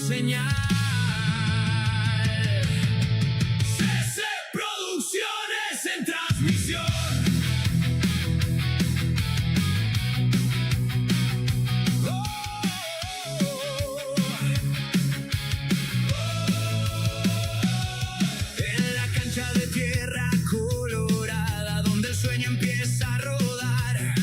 señal. CC Producciones en transmisión. En la cancha de tierra colorada, donde el sueño empieza a rodar,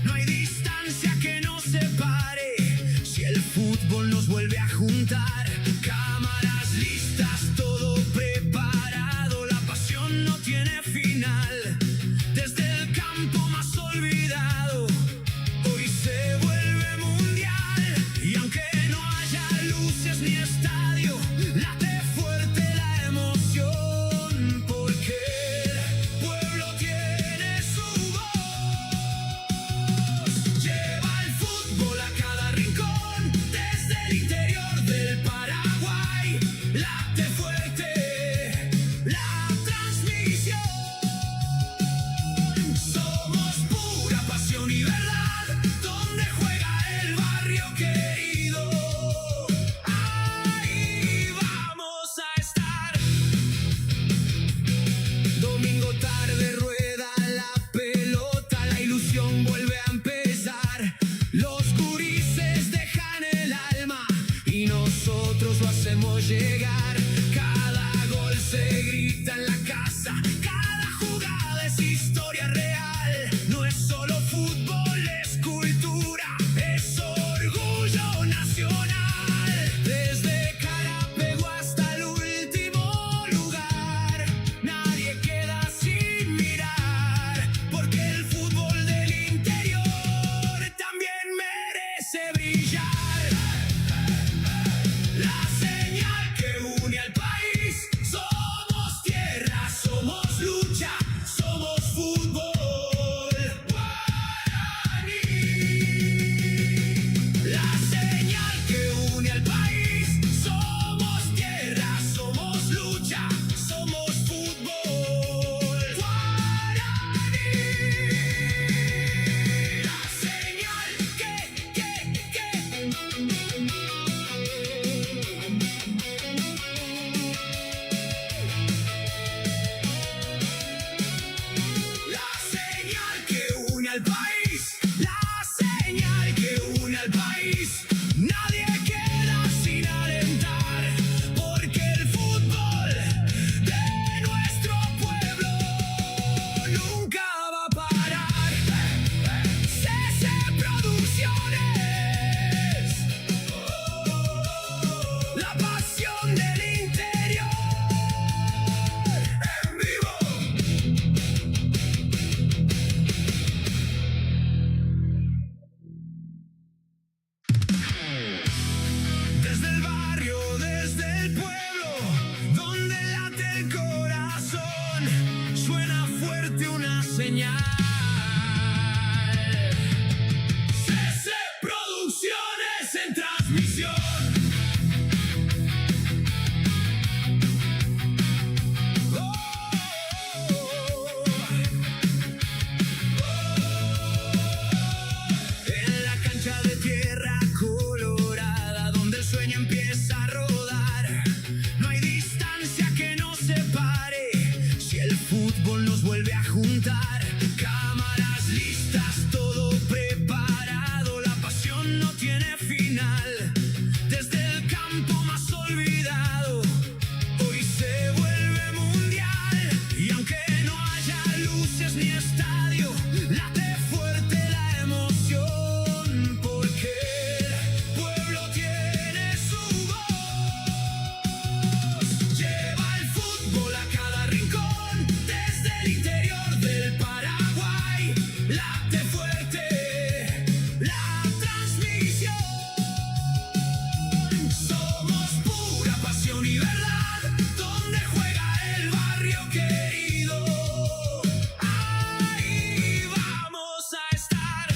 no hay distancia que nos separe. Si el fútbol nos vuelve a juntar, cámaras listas, todo preparado, la pasión no tiene final. Desde el campo más olvidado, hoy se vuelve mundial. Y aunque no haya luces ni estadio, late fuerte la emoción, porque el pueblo tiene su voz. Lleva el fútbol a cada rincón, desde el interior del Paraguay. Late fuerte la transmisión. Somos pura pasión y verdad, donde juega el barrio querido. Ahí vamos a estar. Domingo tarde rueda la pelota, la ilusión vuelve a empezar. Los gurises dejan el alma y nosotros lo hacemos llegar. Cada gol se grita en la casa, cada jugada es historia real. No es solo fútbol, es cultura, es orgullo nacional. Desde Carapego hasta el último lugar, nadie queda sin mirar, porque el fútbol del interior también merece brillar. La señal que une al país, somos tierra, somos lucha, somos fútbol guaraní. La señal que une al país, somos tierra, somos lucha, somos fútbol guaraní. La señal que La señal que une al país, la señal que une al país. Nadie queda sin alentar, porque el fútbol de nuestro pueblo nunca va a parar. CC Producciones, la pasión del interior en vivo. Desde el barrio, desde el pueblo, donde late el corazón, suena fuerte una señal. CC Producciones en transmisión. En la cancha de tierra colorada, donde el sueño empieza a rodar, no hay distancia que nos separe. Si el fútbol nos vuelve a juntar, cámaras listas, todo preparado, la pasión no tiene final. Desde el campo más olvidado, hoy se vuelve mundial. Y aunque no haya luces ni estadio, late fuerte la emoción, porque el pueblo tiene su voz. Lleva el fútbol a cada rincón, desde el interior del Paraguay. Late fuerte la transmisión. Somos pura pasión y verdad, donde juega el barrio querido. Ahí vamos a estar.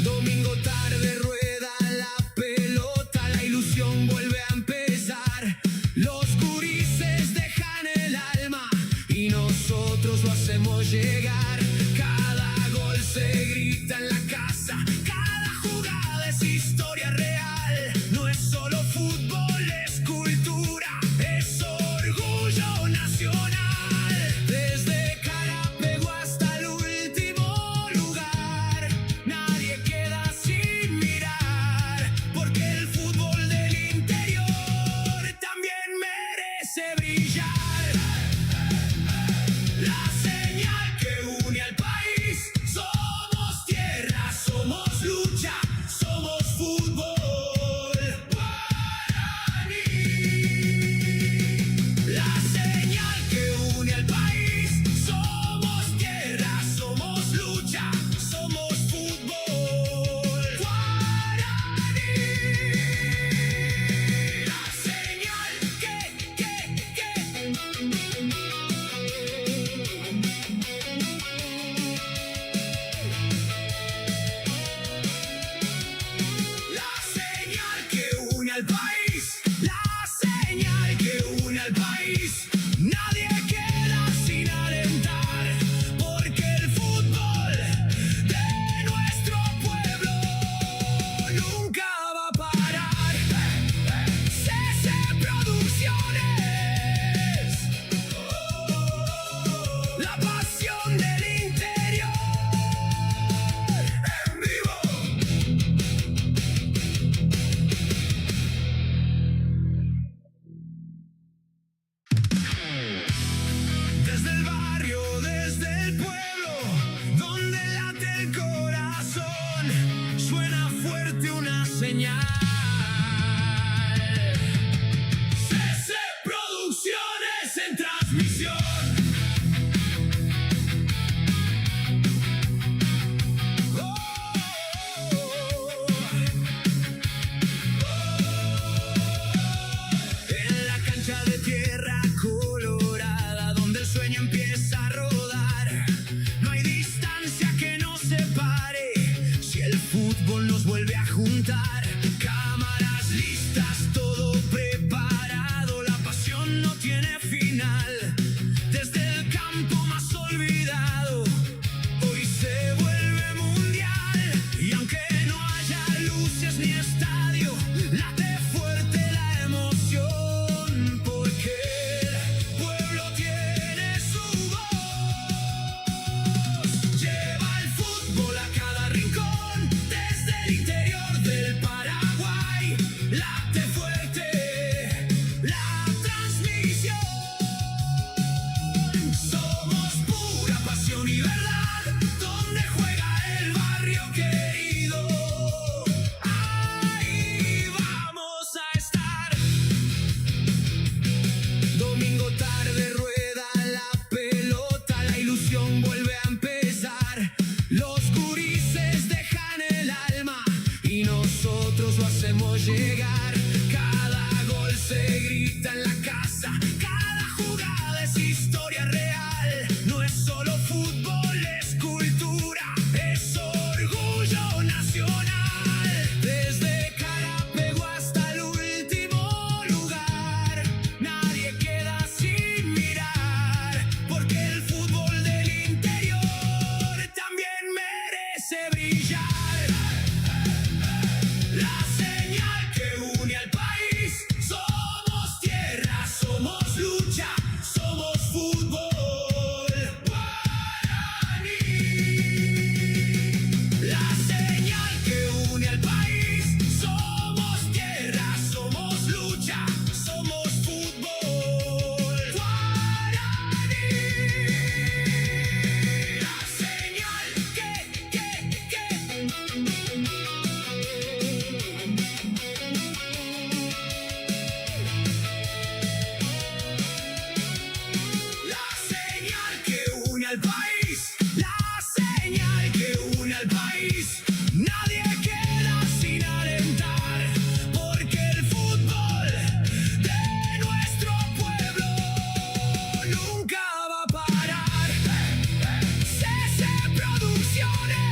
Domingo tarde rueda la pelota, la ilusión vuelve a empezar. Los gurises dejan el alma y nosotros lo hacemos llegar. Cada gol se grita en la casa, cada jugada es historia real. No suena fuerte una señal. CC Producciones en transmisión. En la cancha de tierra colorada, donde el sueño empieza a rodar, no hay distancia que nos separe si el fútbol nos vuelve a juntar. Cámaras listas, todo preparado, la pasión no tiene final. Desde el campo más olvidado, hoy se vuelve mundial. Y aunque no haya luces ni estadio, late fuerte la emoción, porque el pueblo tiene su voz. Lleva el fútbol a cada rincón, desde el interior del Paraguay. Late fuerte la transmisión. Somos pura pasión y verdad, donde juega el barrio querido. Ahí vamos a estar. Domingo tarde rueda la pelota, la ilusión vuelve a empezar. Los gurises dejan el alma y nosotros lo hacemos llegar. Cada gol se grita en la casa, cada jugada es historia real. No es solo fútbol, es cultura, es orgullo nacional. Desde Carapego hasta el último lugar, nadie queda sin mirar, porque el fútbol del interior también merece brillar. La señal que une al país, somos tierra, somos lucha, somos fútbol guaraní. La señal que une al país, somos tierra, somos lucha, somos fútbol guaraní. La señal que La señal que une al país, la señal que une al país, nadie queda sin alentar, porque el fútbol de nuestro pueblo nunca va a parar. CC Producciones,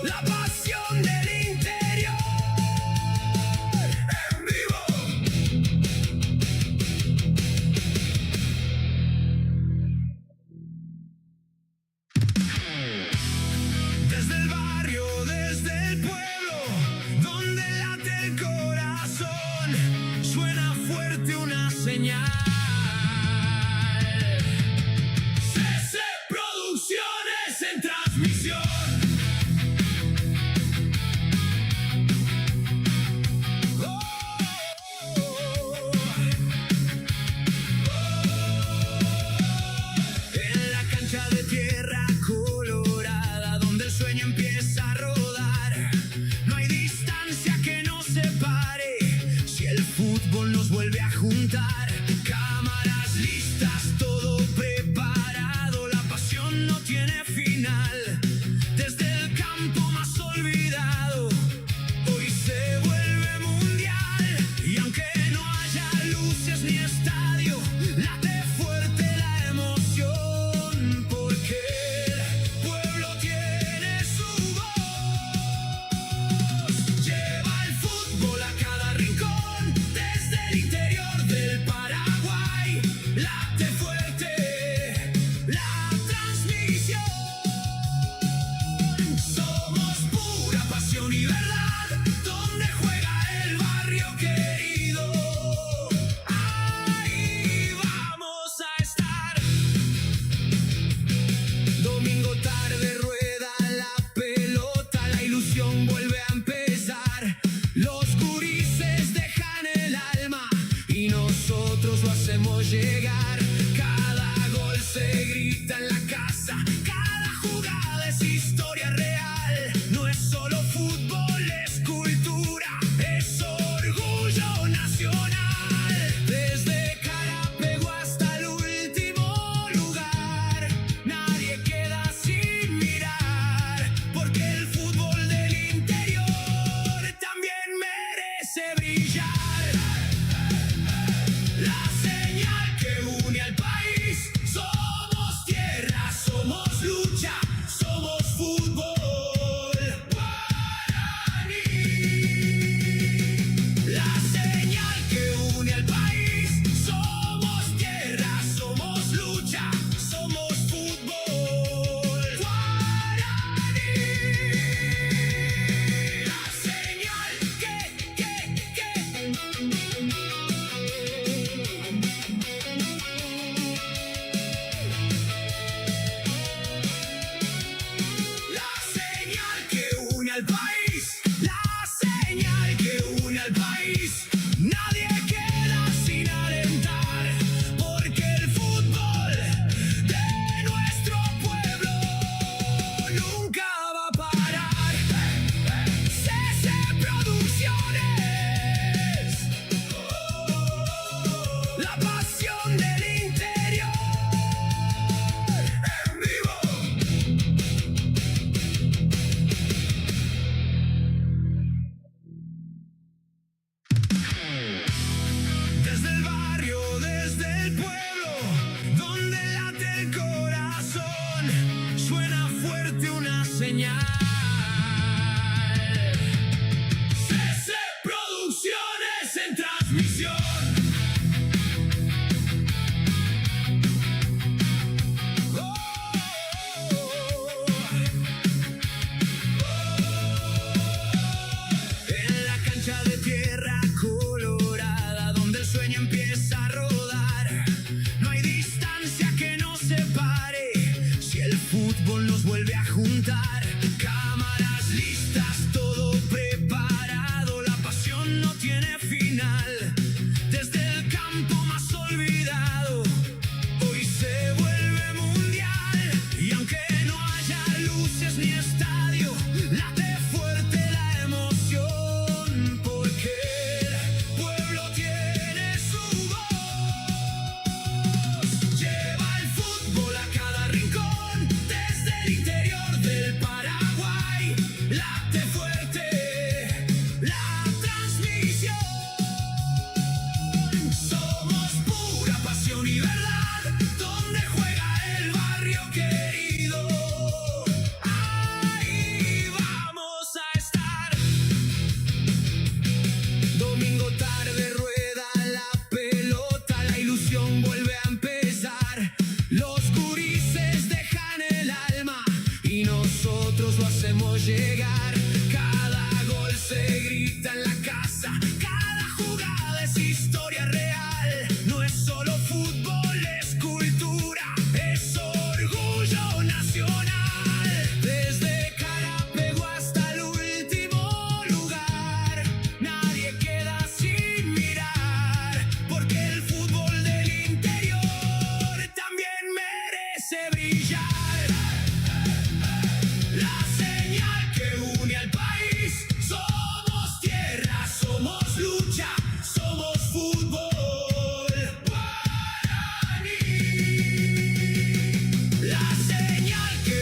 la pasión del interior en vivo. Desde el barrio, desde el pueblo, donde late el corazón, suena fuerte una señal. CC Producciones en transmisión. En la cancha de tierra colorada, donde el sueño empieza a rodar, no hay distancia que nos separe si el fútbol nos vuelve a juntar. Cámaras listas, todo preparado, la pasión no tiene final. Desde el campo más olvidado, hoy se vuelve mundial. Y aunque no haya luces ni estadio, late fuerte la emoción, porque el pueblo tiene su voz. Lleva el fútbol a cada rincón, desde el interior del Paraguay. Late fuerte la transmisión. Somos pura pasión y verdad, donde juega el barrio querido. Ahí vamos a estar. Domingo tarde rueda la pelota, la ilusión vuelve a empezar. Los gurises dejan el alma y nosotros lo hacemos llegar. Cada gol se grita en la casa, cada jugada señal. CC Producciones en transmisión. En la cancha de tierra colorada, donde el sueño empieza a rodar, no hay distancia que nos separe si el fútbol nos vuelve a juntar. Cámaras listas, todo preparado, la pasión no tiene final. Desde el campo más olvidado, hoy se vuelve mundial. Y aunque no haya luces ni estadio, late fuerte la emoción, porque el pueblo tiene su voz. Lleva el fútbol a cada rincón, desde el interior del Paraguay. Late fuerte la transmisión. Somos pura pasión y verdad, donde juega el barrio querido. Ahí vamos a estar. Domingo tarde rueda la pelota, la ilusión vuelve a empezar. Los gurises dejan el alma y nosotros lo hacemos llegar. Cada gol se grita en la casa, cada jugada es historia real. No es solo fútbol, es cultura, es orgullo nacional. Desde Carapego hasta el último lugar, nadie queda sin mirar, porque el fútbol del interior también merece brillar. La señal que une al país, somos tierra, somos lucha, somos fútbol guaraní. La señal que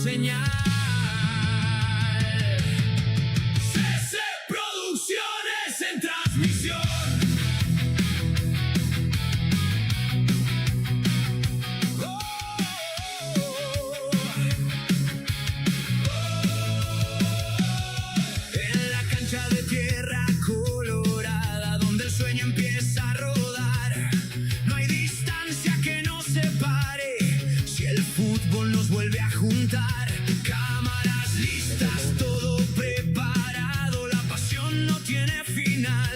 señal. CC Producciones en transmisión. En la cancha de tierra colorada, donde el sueño empieza a rodar, no hay distancia que nos separe. Si el fútbol nos vuelve a juntar, cámaras listas, todo preparado, la pasión no tiene final.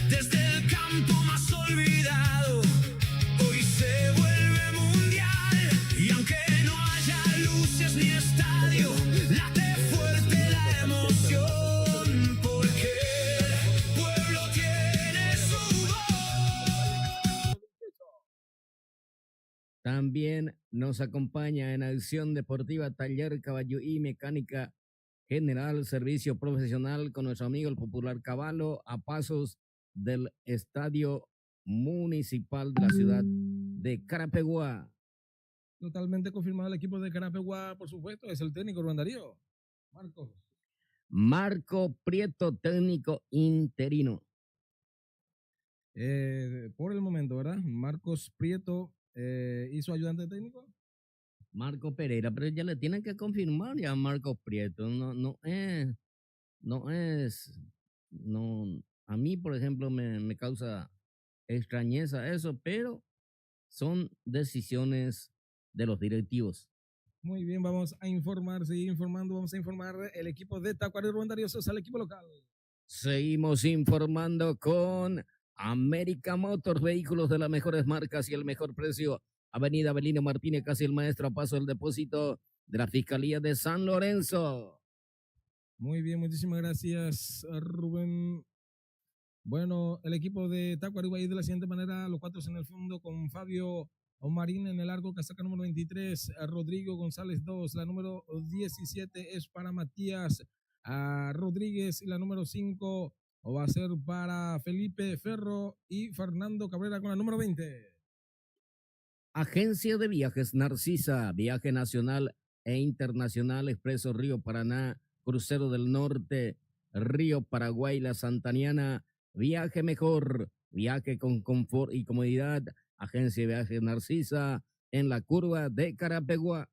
Desde el campo más olvidado, hoy se vuelve mundial. Y aunque no haya luces ni estadio, late fuerte la emoción, porque el pueblo tiene su voz. También nos acompaña en Acción Deportiva, Taller Caballo y Mecánica General, servicio profesional con nuestro amigo el popular Caballo, a pasos del Estadio Municipal de la ciudad de Carapeguá. Totalmente confirmado el equipo de Carapeguá, por supuesto, es el técnico Rubén Darío. Marcos. Marco Prieto, técnico interino. Por el momento, ¿verdad? Marcos Prieto y su ayudante técnico. Marco Pereira, pero ya le tienen que confirmar ya a Marco Prieto. A mí, por ejemplo, me causa extrañeza eso, pero son decisiones de los directivos. Muy bien, vamos a informar, seguir informando, vamos a informar el equipo de Tacuary Rubén Darío Sosa, el equipo local. Seguimos informando con América Motors, vehículos de las mejores marcas y el mejor precio. Avenida Avelino Martínez, casi el maestro, a paso del depósito de la Fiscalía de San Lorenzo. Muy bien, muchísimas gracias, Rubén. Bueno, el equipo de Tacuary va a ir de la siguiente manera, los cuatro en el fondo con Fabio Omarín en el largo, casaca número 23, Rodrigo González 2, la número 17 es para Matías Rodríguez y la número 5 va a ser para Felipe Ferro y Fernando Cabrera con la número 20. Agencia de Viajes Narcisa, viaje nacional e internacional, Expreso Río Paraná, Crucero del Norte, Río Paraguay, La Santaniana, viaje mejor, viaje con confort y comodidad, Agencia de Viajes Narcisa, en la curva de Carapeguá.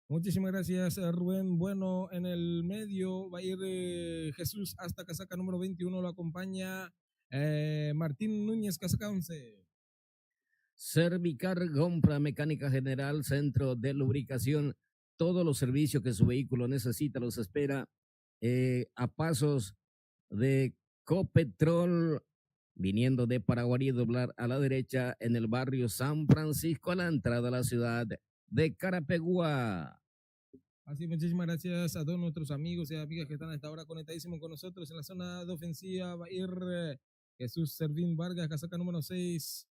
Muchísimas gracias, Rubén. Bueno, en el medio va a ir Jesús hasta casaca número 21, lo acompaña Martín Núñez, casaca 11. Servicar, compra mecánica general, centro de lubricación, todos los servicios que su vehículo necesita los espera a pasos de Copetrol, viniendo de Paraguarí, doblar a la derecha en el barrio San Francisco, a la entrada a la ciudad de Carapeguá. Así, muchísimas gracias a todos nuestros amigos y amigas que están a esta hora conectadísimos con nosotros. En la zona de ofensiva va a ir Jesús Servín Vargas, casaca número 6.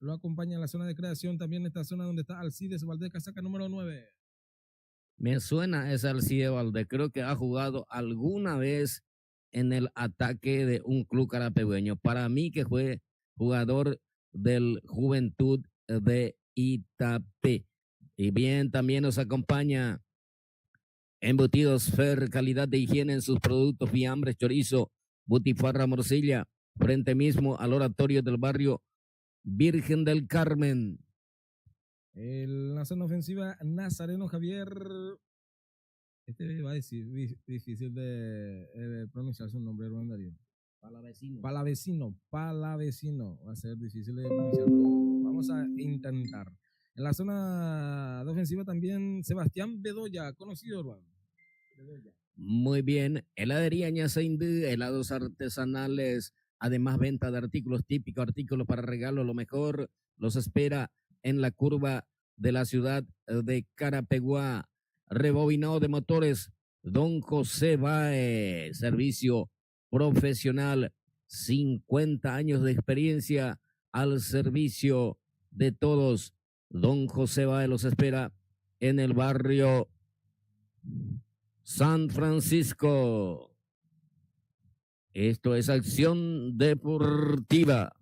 Lo acompaña en la zona de creación, también esta zona donde está Alcides Valdés, casaca número 9. Me suena esa Alcides Valdés, creo que ha jugado alguna vez en el ataque de un club carapegueño. Para mí que fue jugador del Juventud de Itapé. Y bien, también nos acompaña Embutidos Fer, calidad de higiene en sus productos, fiambres, chorizo, butifarra, morcilla, frente mismo al oratorio del barrio Virgen del Carmen. En la zona ofensiva, Nazareno Javier. Este va a decir difícil de pronunciar su nombre, Rubén Darío. Palavecino. Va a ser difícil de pronunciarlo. Vamos a intentar. En la zona de ofensiva también Sebastián Bedoya, conocido, Rubén. Muy bien. Heladería Ñaceindú, helados artesanales, además venta de artículos típicos, artículos para regalo, lo mejor los espera en la curva de la ciudad de Carapeguá. Rebobinado de motores, Don José Bae, servicio profesional, 50 años de experiencia al servicio de todos. Don José Bae los espera en el barrio San Francisco. Esto es Acción Deportiva.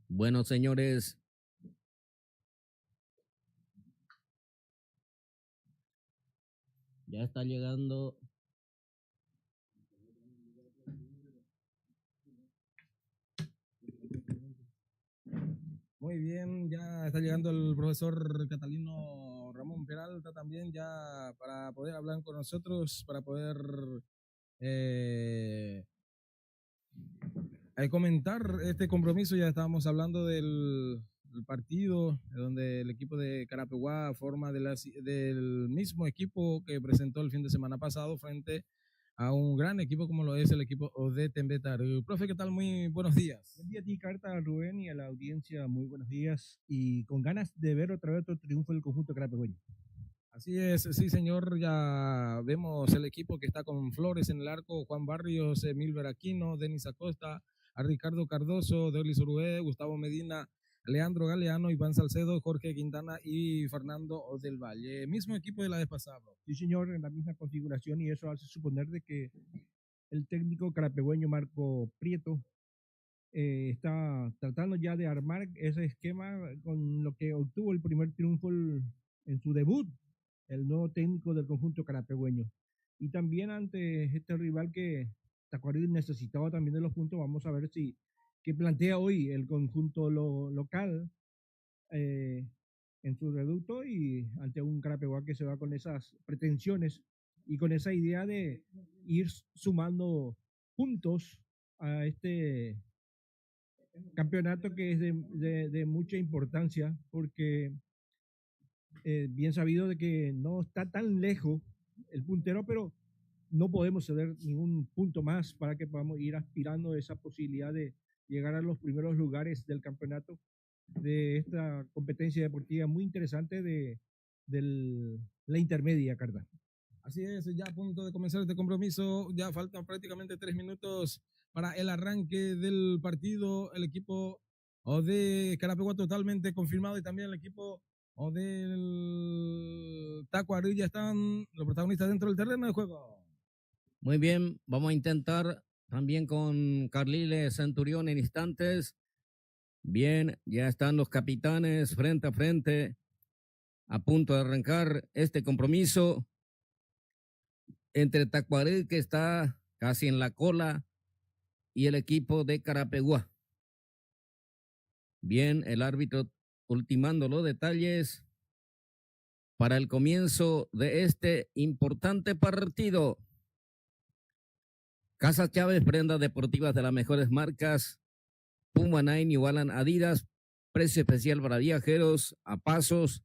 Bueno, señores, ya está llegando. Muy bien, ya está llegando el profesor Catalino Ramón Peralta también ya para poder hablar con nosotros, para poder eh, comentar este compromiso. Ya estábamos hablando del partido donde el equipo de Carapeguá forma del mismo equipo que presentó el fin de semana pasado frente a un gran equipo como lo es el equipo de Tembetar. Profe, ¿qué tal? Muy buenos días. Buen día a ti, Carta, Rubén, y a la audiencia, muy buenos días. Y con ganas de ver otra vez otro triunfo del conjunto carapegueño. Así es, sí, señor. Ya vemos el equipo que está con Flores en el arco: Juan Barrios, Emil Aquino, Denis Acosta, a Ricardo Cardoso, Deolis Urué, Gustavo Medina, Leandro Galeano, Iván Salcedo, Jorge Quintana y Fernando del Valle. Mismo equipo de la vez pasada, bro. Sí, señor, en la misma configuración, y eso hace suponer de que el técnico carapegüeño Marco Prieto está tratando ya de armar ese esquema con lo que obtuvo el primer triunfo en su debut, el nuevo técnico del conjunto carapegüeño. Y también ante este rival que Tacuarí necesitaba también de los puntos, vamos a ver si qué plantea hoy el conjunto local en su reducto, y ante un Carapeguá que se va con esas pretensiones y con esa idea de ir sumando puntos a este campeonato que es de mucha importancia, porque bien sabido de que no está tan lejos el puntero, pero no podemos ceder ningún punto más para que podamos ir aspirando a esa posibilidad de llegar a los primeros lugares del campeonato, de esta competencia deportiva muy interesante de la intermedia, Carta. Así es, ya a punto de comenzar este compromiso, ya faltan prácticamente 3 minutos para el arranque del partido. El equipo de Carapeguá totalmente confirmado, y también el equipo del Tacuarí ya están los protagonistas dentro del terreno de juego. Muy bien, vamos a intentar también con Carliles Centurión en instantes. Bien, ya están los capitanes frente a frente, a punto de arrancar este compromiso entre Tacuarí, que está casi en la cola, y el equipo de Carapeguá. Bien, el árbitro ultimando los detalles para el comienzo de este importante partido. Casa Chávez, prendas deportivas de las mejores marcas: Puma, Nike, New Balance, Adidas. Precio especial para viajeros a pasos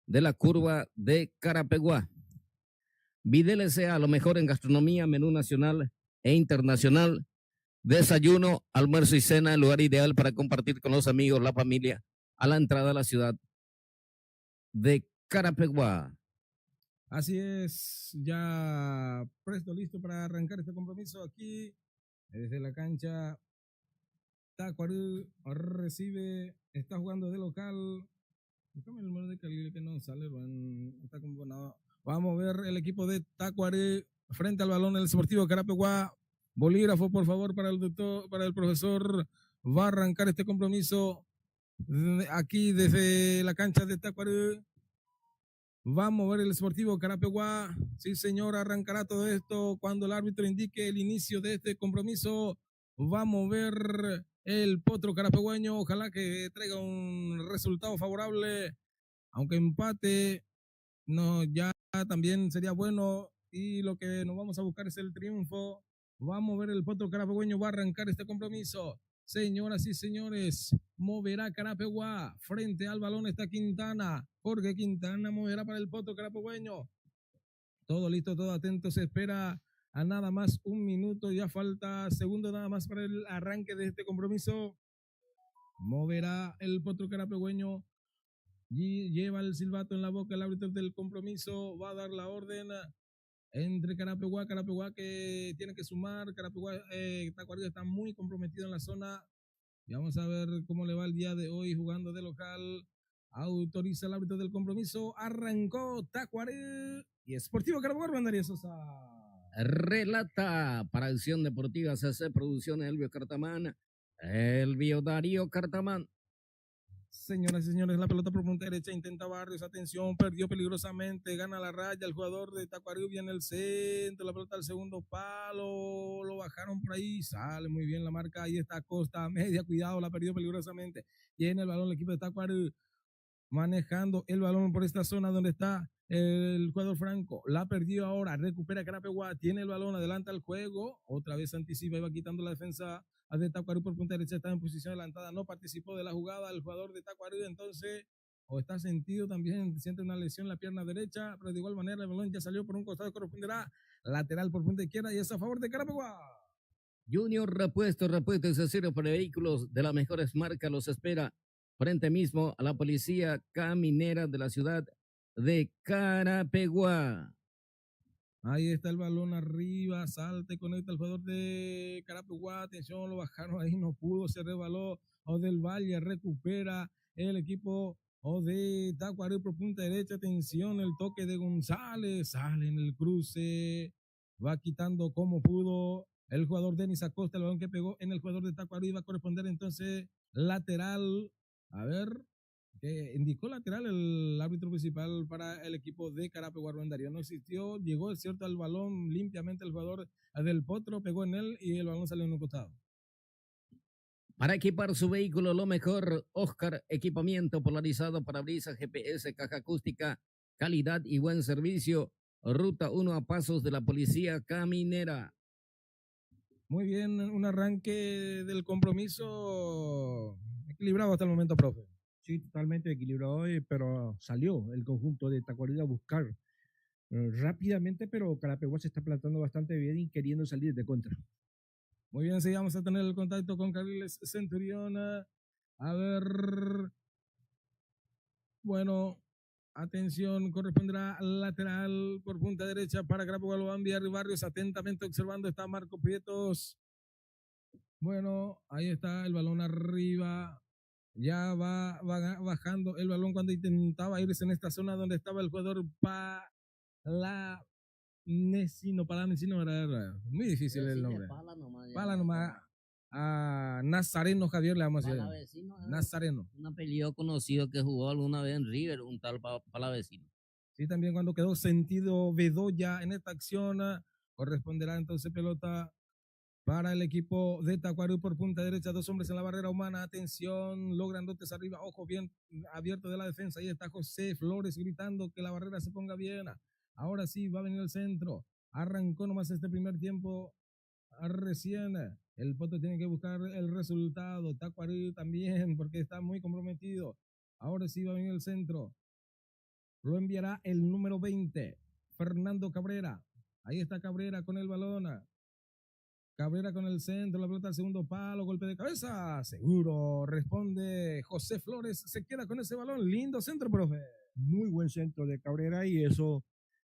de la curva de Carapeguá. Videl S.A., lo mejor en gastronomía, menú nacional e internacional. Desayuno, almuerzo y cena, el lugar ideal para compartir con los amigos, la familia, a la entrada a la ciudad de Carapeguá. Así es, ya presto, listo para arrancar este compromiso aquí desde la cancha. Tacuarí recibe, está jugando de local. Búscame el número de Calil que no sale, está convocado. Vamos a ver el equipo de Tacuarí frente al balón del Sportivo Carapeguá. Bolígrafo, por favor, para el doctor, para el profesor. Va a arrancar este compromiso aquí desde la cancha de Tacuarí. Va a mover el Sportivo Carapeguá. Sí, señor, arrancará todo esto cuando el árbitro indique el inicio de este compromiso. Va a mover el potro carapegueño. Ojalá que traiga un resultado favorable, aunque empate, no, ya también sería bueno. Y lo que nos vamos a buscar es el triunfo. Va a mover el potro carapegueño, va a arrancar este compromiso. Señoras y señores, moverá Carapeguá. Frente al balón está Quintana. Jorge Quintana moverá para el potro carapegueño. Todo listo, todo atento. Se espera a nada más un minuto. Ya falta segundo nada más para el arranque de este compromiso. Moverá el potro carapegueño. Y lleva el silbato en la boca el árbitro del compromiso. Va a dar la orden entre Carapeguá que tiene que sumar. Carapeguá, Tacuarí está muy comprometido en la zona. Y vamos a ver cómo le va el día de hoy jugando de local. Autoriza el árbitro del compromiso. Arrancó Tacuarí y Sportivo Carapeguá, Bandaría Sosa. Relata para Acción Deportiva CC Producciones Elvio Cartamán. El Darío Cartamán. Señoras y señores, la pelota por punta derecha, intenta Barrios, atención, perdió peligrosamente, gana la raya, el jugador de Tacuarí viene al centro, la pelota al segundo palo, lo bajaron por ahí, sale muy bien la marca, ahí está Costa, media, cuidado, la perdió peligrosamente, tiene el balón el equipo de Tacuarí, manejando el balón por esta zona donde está el jugador Franco, la perdió ahora, recupera Carapeguá, tiene el balón, adelanta el juego, otra vez anticipa y va quitando la defensa de Tacuarí por punta derecha, está en posición adelantada, no participó de la jugada el jugador de Tacuarí, entonces o está sentido también, siente una lesión en la pierna derecha, pero de igual manera el balón ya salió por un costado, corresponderá lateral por punta izquierda y es a favor de Carapeguá. Junior repuesto accesorios para vehículos de las mejores marcas los espera frente mismo a la policía caminera de la ciudad de Carapeguá. Ahí está el balón arriba, salta y conecta el jugador de Carapeguá, atención, lo bajaron ahí, no pudo, se rebaló, o del Valle recupera el equipo o de Tacuarí por punta derecha, atención, el toque de González, sale en el cruce, va quitando como pudo el jugador Denis Acosta, el balón que pegó en el jugador de Tacuarí, va a corresponder entonces lateral, a ver, que indicó lateral el árbitro principal para el equipo de Carapeguá. Rubén Darío no existió, llegó, es cierto, al balón limpiamente el jugador del Potro, pegó en él y el balón salió en un costado. Para equipar su vehículo, lo mejor, Oscar, equipamiento polarizado, parabrisas, GPS, caja acústica, calidad y buen servicio. Ruta 1 a pasos de la policía caminera. Muy bien, un arranque del compromiso equilibrado hasta el momento, profe. Sí, totalmente equilibrado, pero salió el conjunto de Tacuarí a buscar rápidamente, pero Carapeguá se está plantando bastante bien y queriendo salir de contra. Muy bien, sí, vamos a tener el contacto con Carriles Centurión. A ver, bueno, atención, corresponderá lateral por punta derecha para Carapeguá, lo va a enviar Barrios, atentamente observando, está Marco Prietos. Bueno, ahí está el balón arriba. Ya va bajando el balón cuando intentaba irse en esta zona donde estaba el jugador Palamesino, era muy difícil el nombre. Pala nomás. A Nazareno Javier le vamos a decir. Nazareno. Un apellido conocido que jugó alguna vez en River, un tal Palavecino. Sí, también cuando quedó sentido Bedoya en esta acción, corresponderá entonces pelota para el equipo de Tacuarí por punta derecha, dos hombres en la barrera humana, atención, logran dotes arriba, ojo bien abierto de la defensa, ahí está José Flores gritando que la barrera se ponga bien, ahora sí va a venir el centro, arrancó nomás este primer tiempo, recién el Poto tiene que buscar el resultado, Tacuarí también porque está muy comprometido, ahora sí va a venir el centro, lo enviará el número 20, Fernando Cabrera, ahí está Cabrera con el balón, Cabrera con el centro, la pelota al segundo palo, golpe de cabeza, seguro, responde José Flores, se queda con ese balón, lindo centro, profe. Muy buen centro de Cabrera y eso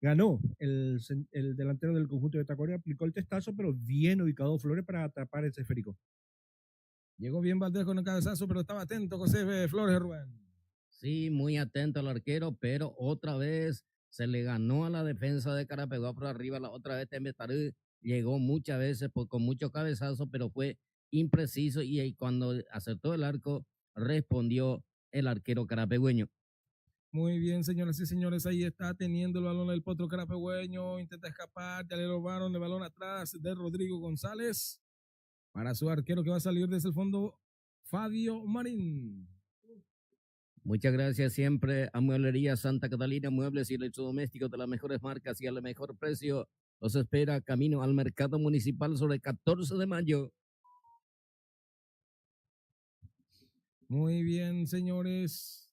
ganó el delantero del conjunto de Tacuarí, aplicó el testazo, pero bien ubicado Flores para atrapar ese esférico. Llegó bien Valdés con el cabezazo, pero estaba atento José Flores, Rubén. Sí, muy atento al arquero, pero otra vez se le ganó a la defensa de Carapeguá por arriba, la otra vez Tembetarú llegó muchas veces con mucho cabezazo, pero fue impreciso y cuando acertó el arco, respondió el arquero carapegüeño. Muy bien, señoras y señores, ahí está teniendo el balón el Potro carapegüeño, intenta escapar, ya le robaron el balón atrás de Rodrigo González para su arquero que va a salir desde el fondo, Fabio Marín. Muchas gracias siempre a Mueblería Santa Catalina, muebles y electrodomésticos de las mejores marcas y al mejor precio. Los espera camino al mercado municipal sobre 14 de mayo. Muy bien, señores.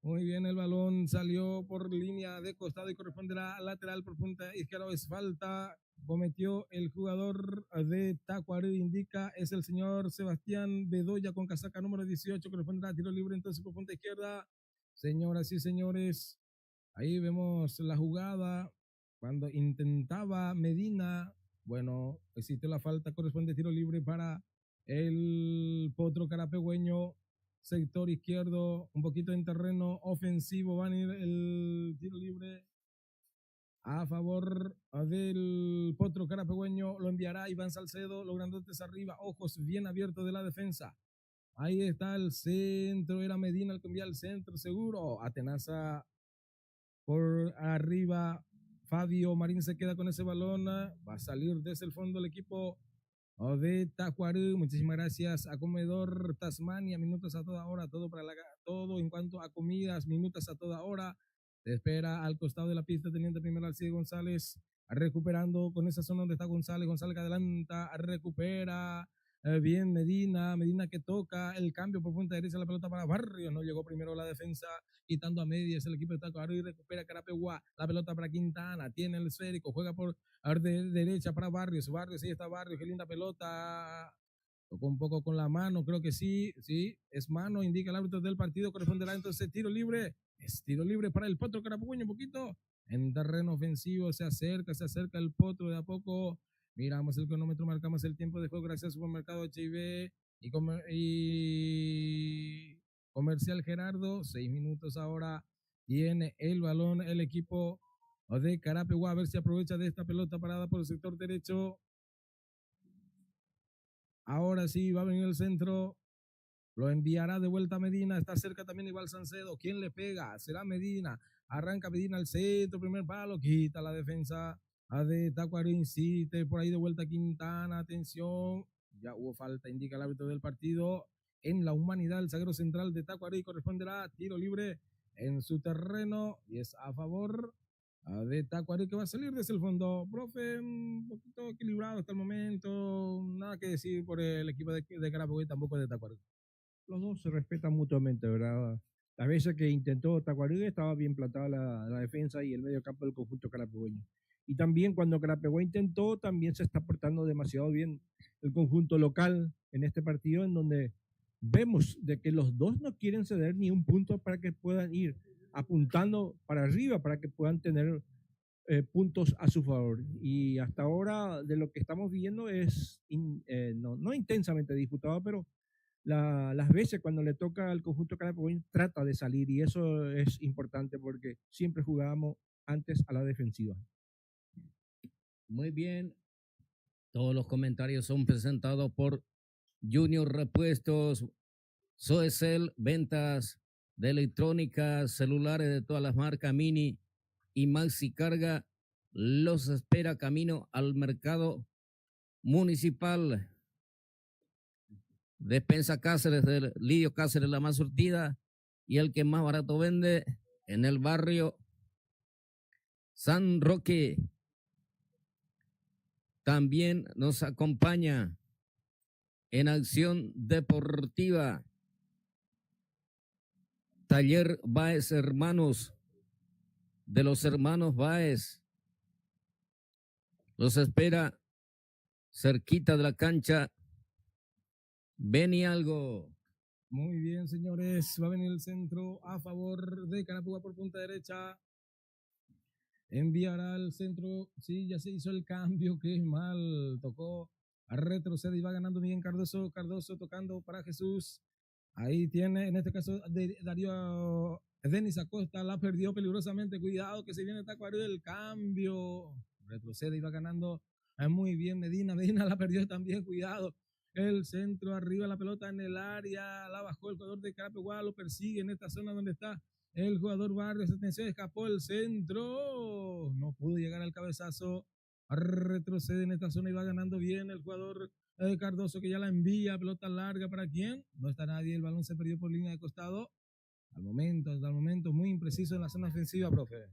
Muy bien, el balón salió por línea de costado y corresponderá lateral por punta izquierda. Es falta, cometió el jugador de Tacuarí, indica, es el señor Sebastián Bedoya con casaca número 18, corresponderá a tiro libre entonces por punta izquierda. Señoras y señores, ahí vemos la jugada. Cuando intentaba Medina, bueno, existe la falta, corresponde tiro libre para el Potro carapegüeño, sector izquierdo, un poquito en terreno ofensivo, va a ir el tiro libre a favor del Potro Carapegüeño, lo enviará Iván Salcedo, los grandotes arriba, ojos bien abiertos de la defensa. Ahí está el centro, era Medina el que envía el centro, seguro. Atenaza por arriba, Fabio Marín se queda con ese balón, va a salir desde el fondo el equipo de Tacuarú. Muchísimas gracias a Comedor Tasmania, minutos a toda hora, todo en cuanto a comidas, minutos a toda hora. Se espera al costado de la pista, teniente primero Alcide González, recuperando con esa zona donde está González que adelanta, recupera. Bien, Medina que toca el cambio por punta derecha, la pelota para Barrios, no llegó primero la defensa, quitando a medias el equipo de Tacuarú y recupera Carapeguá, la pelota para Quintana, tiene el esférico, juega por derecha para Barrios, ahí está Barrios, qué linda pelota, tocó un poco con la mano, creo que sí, es mano, indica el árbitro del partido, corresponderá entonces tiro libre, es tiro libre para el Potro Carapegueño, un poquito en terreno ofensivo, se acerca el Potro de a poco. Miramos el cronómetro, marcamos el tiempo de juego gracias al supermercado HIV y Comercial Gerardo. 6 minutos ahora tiene el balón el equipo de Carapeguá. A ver si aprovecha de esta pelota parada por el sector derecho. Ahora sí va a venir el centro. Lo enviará de vuelta a Medina. Está cerca también Iván Salcedo. ¿Quién le pega? Será Medina. Arranca Medina al centro, primer palo, quita la defensa de Tacuarú, insiste por ahí de vuelta Quintana, atención, ya hubo falta, indica el árbitro del partido, en la humanidad, el zaguero central de Tacuarú, corresponderá tiro libre en su terreno, y es a favor de Tacuarú, que va a salir desde el fondo. Profe, un poquito equilibrado hasta el momento, nada que decir por el equipo de Carapeguá y tampoco de Tacuarú. Los dos se respetan mutuamente, ¿verdad? Las veces que intentó Tacuarú estaba bien plantada la defensa y el medio campo del conjunto carapegueño. Y también cuando Carapeguá intentó, también se está portando demasiado bien el conjunto local en este partido, en donde vemos de que los dos no quieren ceder ni un punto para que puedan ir apuntando para arriba, para que puedan tener puntos a su favor. Y hasta ahora de lo que estamos viendo es no intensamente disputado, pero las veces cuando le toca al conjunto carapegueño trata de salir, y eso es importante porque siempre jugábamos antes a la defensiva. Muy bien. Todos los comentarios son presentados por Junior Repuestos, Soecel, ventas de electrónica, celulares de todas las marcas, Mini y Maxi Carga. Los espera camino al mercado municipal. Despensa Cáceres, del Lidio Cáceres, la más surtida y el que más barato vende en el barrio San Roque. También nos acompaña en Acción Deportiva Taller Báez Hermanos, de los hermanos Báez. Los espera cerquita de la cancha Beni Algo. Muy bien, señores, va a venir el centro a favor de Carapeguá por punta derecha. Enviará al centro, sí, ya se hizo el cambio, que es mal, tocó, retrocede y va ganando Miguel Cardoso tocando para Jesús, ahí tiene, en este caso, Darío Denis Acosta, la perdió peligrosamente, cuidado que se viene Tacuarú, el cambio, retrocede y va ganando, muy bien Medina la perdió también, cuidado, el centro arriba, la pelota en el área, la bajó el jugador de Carapeguá, lo persigue en esta zona donde está el jugador Barrios, atención, escapó el centro, no pudo llegar al cabezazo, retrocede en esta zona y va ganando bien el jugador Cardoso, que ya la envía, pelota larga, ¿para quién? No está nadie, el balón se perdió por línea de costado, hasta el momento, muy impreciso en la zona ofensiva, profe.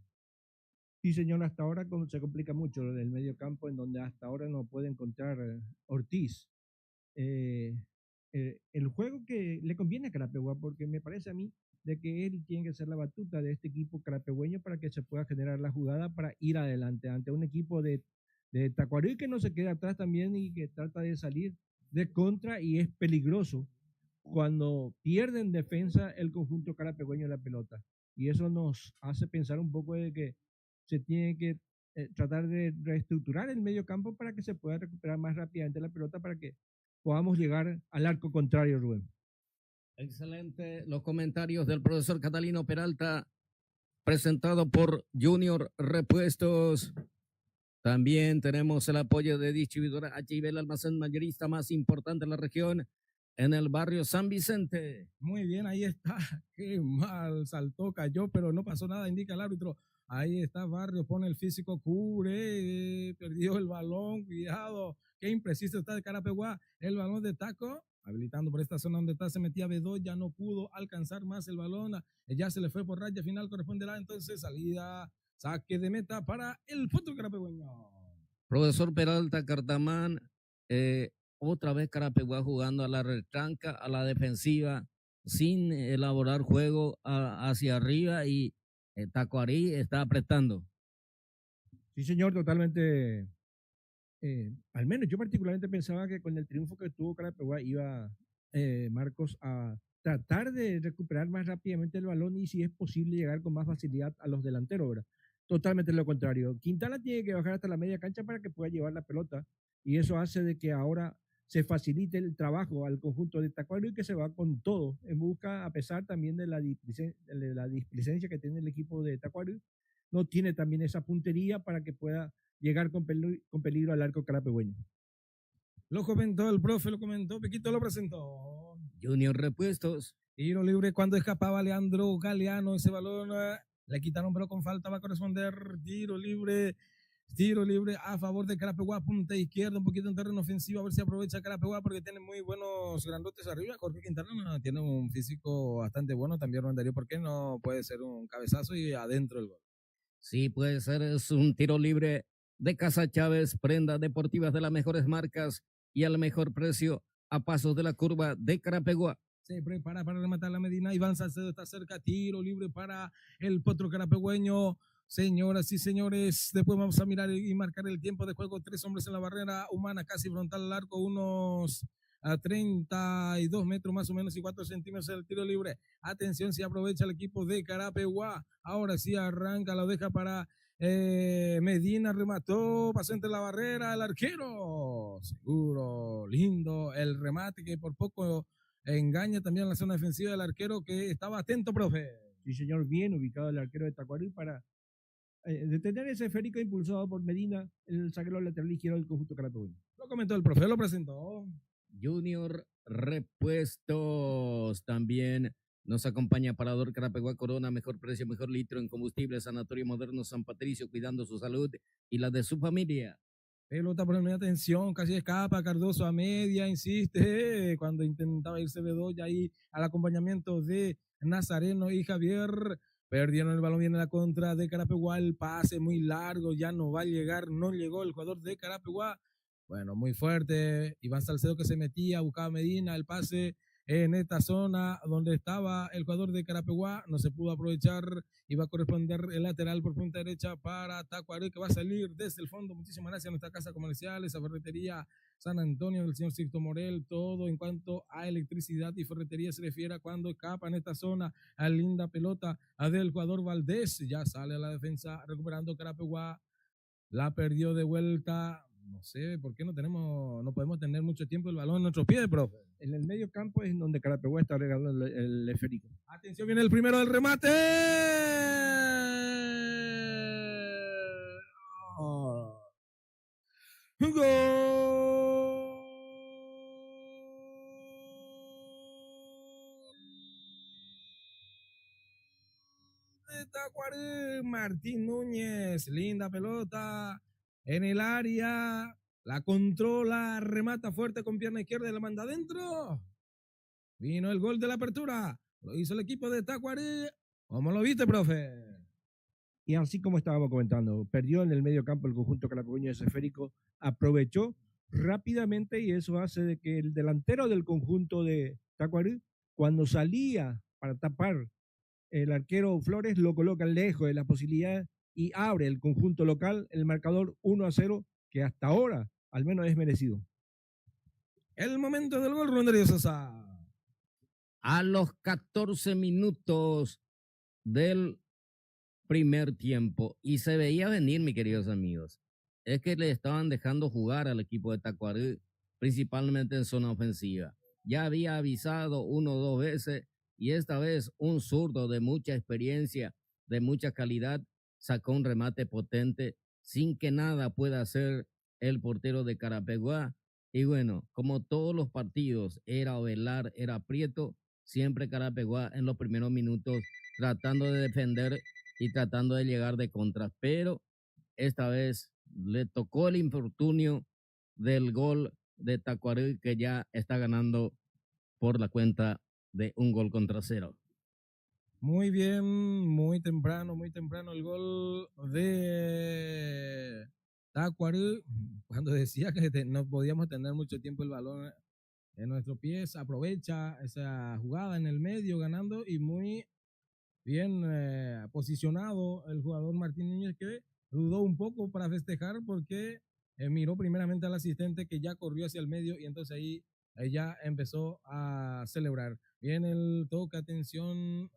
Sí, señor, hasta ahora se complica mucho el medio campo, en donde hasta ahora no puede encontrar Ortiz. El juego que le conviene a Carapeguá, porque me parece a mí de que él tiene que ser la batuta de este equipo carapegueño para que se pueda generar la jugada para ir adelante ante un equipo de Tacuarú que no se queda atrás también y que trata de salir de contra, y es peligroso cuando pierde en defensa el conjunto carapegueño la pelota, y eso nos hace pensar un poco de que se tiene que tratar de reestructurar el medio campo para que se pueda recuperar más rápidamente la pelota para que podamos llegar al arco contrario, Rubén. Excelente los comentarios del profesor Catalino Peralta presentado por Junior Repuestos. También tenemos el apoyo de distribuidora HIB, el almacén mayorista más importante de la región, en el barrio San Vicente. Muy bien, ahí está. Qué mal, saltó, cayó, pero no pasó nada, indica el árbitro. Ahí está Barrio, pone el físico, cubre, perdió el balón, cuidado. Qué impreciso está de Carapeguá. El balón de Taco, habilitando por esta zona donde está, se metía B2, ya no pudo alcanzar más el balón. Ya se le fue por raya final, corresponderá entonces salida, saque de meta para el Potro Carapegüeño. Profesor Peralta Cartamán, otra vez Carapeguá jugando a la retranca, a la defensiva, sin elaborar juego hacia arriba, y Tacuarí está apretando. Sí, señor, totalmente. Al menos yo particularmente pensaba que con el triunfo que tuvo Carapeguá iba Marcos a tratar de recuperar más rápidamente el balón y, si es posible, llegar con más facilidad a los delanteros, ¿verdad? Totalmente lo contrario. Quintana tiene que bajar hasta la media cancha para que pueda llevar la pelota, y eso hace de que ahora se facilite el trabajo al conjunto de Tacuarí, y que se va con todo en busca, a pesar también de la displicencia que tiene el equipo de Tacuarí, no tiene también esa puntería para que pueda llegar con peligro al arco carapegüeño. Lo comentó el profe, lo comentó, Piquito lo presentó. Junior Repuestos. Tiro libre cuando escapaba Leandro Galeano, ese balón le quitaron, pero con falta va a corresponder tiro libre a favor de Carapeguá, punta izquierda, un poquito en terreno ofensivo, a ver si aprovecha Carapeguá porque tiene muy buenos grandotes arriba. Jorge Quintana tiene un físico bastante bueno, también Rondario, ¿por qué no puede ser un cabezazo y adentro el gol? Sí, puede ser, es un tiro libre de Casa Chávez, prendas deportivas de las mejores marcas y al mejor precio, a pasos de la curva de Carapeguá. Se prepara para rematar la Medina. Iván Salcedo está cerca. Tiro libre para el Potro Carapegüeño. Señoras y señores, después vamos a mirar y marcar el tiempo de juego. 3 hombres en la barrera humana, casi frontal al arco, unos a 32 metros más o menos y 4 centímetros el tiro libre. Atención, si aprovecha el equipo de Carapeguá. Ahora sí arranca, lo deja para Medina, remató, pasó entre la barrera, el arquero. Seguro, lindo el remate que por poco engaña también la zona defensiva del arquero, que estaba atento, profe. Sí, señor, bien ubicado el arquero de Tacuarí para detener ese esférico impulsado por Medina, el zaguero lateral izquierdo del conjunto carapegüeño. Lo comentó el profe, lo presentó. Junior Repuestos. También nos acompaña Parador Carapeguá Corona, mejor precio, mejor litro en combustible, Sanatorio Moderno San Patricio, cuidando su salud y la de su familia. Pelota por media atención, casi escapa Cardoso a media, insiste, cuando intentaba irse B2 ya ahí al acompañamiento de Nazareno y Javier. Perdieron el balón, viene la contra de Carapeguá, el pase muy largo, ya no va a llegar, no llegó el jugador de Carapeguá. Bueno, muy fuerte, Iván Salcedo que se metía, buscaba Medina, el pase en esta zona donde estaba el jugador de Carapeguá, no se pudo aprovechar, iba a corresponder el lateral por punta derecha para Tacuarí, que va a salir desde el fondo. Muchísimas gracias a nuestra casa comercial, esa ferretería San Antonio del señor Sixto Morel, todo en cuanto a electricidad y ferretería se refiere. Cuando escapa en esta zona a linda pelota del jugador Valdés, ya sale a la defensa recuperando Carapeguá, la perdió de vuelta. No sé por qué no podemos tener mucho tiempo el balón en nuestros pies, profe. En el medio campo es donde Carapeguá está regalando el esférico. Atención, viene el primero del remate. ¡Gol! De Tacuarí, Martín Núñez, linda pelota en el área, la controla, remata fuerte con pierna izquierda y la manda adentro. Vino el gol de la apertura, lo hizo el equipo de Tacuarí. ¿Cómo lo viste, profe? Y así como estábamos comentando, perdió en el medio campo el conjunto carapegüeño ese esférico, aprovechó rápidamente, y eso hace de que el delantero del conjunto de Tacuarí, cuando salía para tapar el arquero Flores, lo coloca lejos de la posibilidad y abre el conjunto local el marcador 1-0, que hasta ahora al menos es merecido. El momento del gol, Rondario Sosa. A los 14 minutos del primer tiempo, y se veía venir, mis queridos amigos, es que le estaban dejando jugar al equipo de Tacuarí, principalmente en zona ofensiva. Ya había avisado 1 o 2 veces, y esta vez un zurdo de mucha experiencia de mucha calidad, sacó un remate potente sin que nada pueda hacer el portero de Carapeguá. Y bueno, como todos los partidos, era Ovelar, era Prieto, siempre Carapeguá en los primeros minutos tratando de defender y tratando de llegar de contra. Pero esta vez le tocó el infortunio del gol de Tacuarí, que ya está ganando por la cuenta de 1-0. Muy bien, muy temprano el gol de Tacuarí. Cuando decía que no podíamos tener mucho tiempo el balón en nuestros pies, aprovecha esa jugada en el medio ganando y muy bien posicionado el jugador Martín Núñez, que dudó un poco para festejar porque miró primeramente al asistente que ya corrió hacia el medio y entonces ahí ya empezó a celebrar. Bien el toque, atención,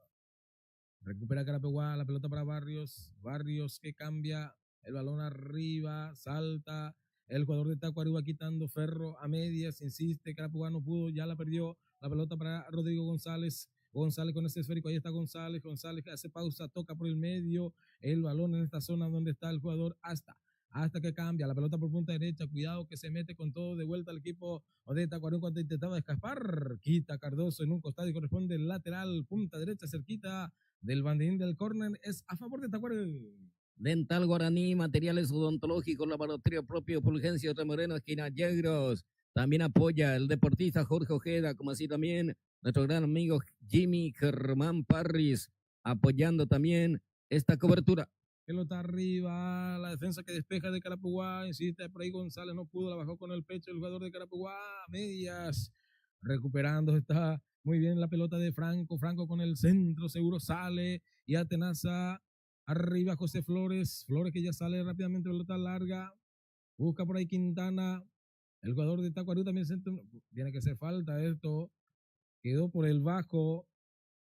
recupera Carapeguá, la pelota para Barrios, Barrios que cambia el balón arriba, salta, el jugador de Tacuarí va quitando Ferro a medias, insiste, Carapeguá no pudo, ya la perdió, la pelota para Rodrigo González, González con ese esférico, ahí está González, González que hace pausa, toca por el medio, el balón en esta zona donde está el jugador hasta que cambia la pelota por punta derecha, cuidado que se mete con todo de vuelta al equipo de Tacuarí cuando intentaba escapar, quita Cardoso en un costado y corresponde el lateral, punta derecha cerquita del banderín del córner, es a favor de Tacuarí. Dental Guaraní, materiales odontológicos, laboratorio propio, Fulgencio de Moreno, esquina Yegros. También apoya el deportista Jorge Ojeda, como así también nuestro gran amigo Jimmy Germán Parris, apoyando también esta cobertura. Pelota arriba, la defensa que despeja de Carapeguá, insiste por ahí González, no pudo, la bajó con el pecho el jugador de Carapeguá, medias, recuperando, está muy bien la pelota de Franco, Franco con el centro, seguro sale y atenaza arriba José Flores, Flores que ya sale rápidamente, pelota larga, busca por ahí Quintana, el jugador de Tacuarí también tiene que hacer falta esto, quedó por el bajo,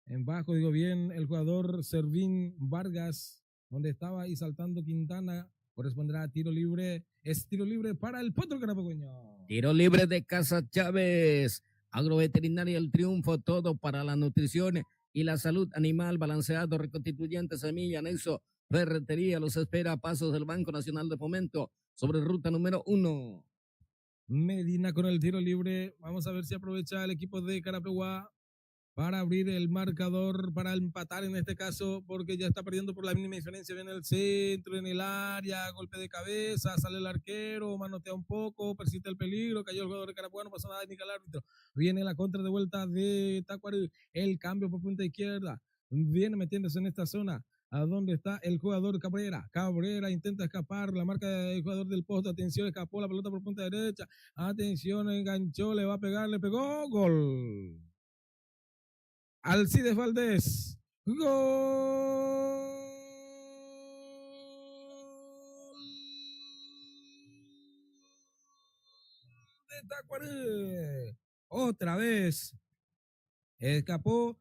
en bajo digo bien, el jugador Servín Vargas, donde estaba ahí saltando Quintana, corresponderá a tiro libre, es tiro libre para el Potro Carapegueño. Tiro libre de Casa Chávez, Agroveterinaria El Triunfo, todo para la nutrición y la salud animal, balanceado, reconstituyente, semilla, anexo, ferretería, los espera a pasos del Banco Nacional de Fomento, sobre ruta número 1. Medina con el tiro libre, vamos a ver si aprovecha el equipo de Carapeguá para abrir el marcador, para empatar en este caso, porque ya está perdiendo por la mínima diferencia, viene el centro, en el área, golpe de cabeza, sale el arquero, manotea un poco, persiste el peligro, cayó el jugador de Carapeguá, no pasó nada, ni que el árbitro, viene la contra de vuelta de Tacuarí, el cambio por punta izquierda, viene metiéndose en esta zona, a donde está el jugador Cabrera, Cabrera intenta escapar, la marca del jugador del poste, atención, escapó la pelota por punta derecha, atención, enganchó, le va a pegar, le pegó, gol. Alcides Valdés, gol de Tacuarí, otra vez, escapó,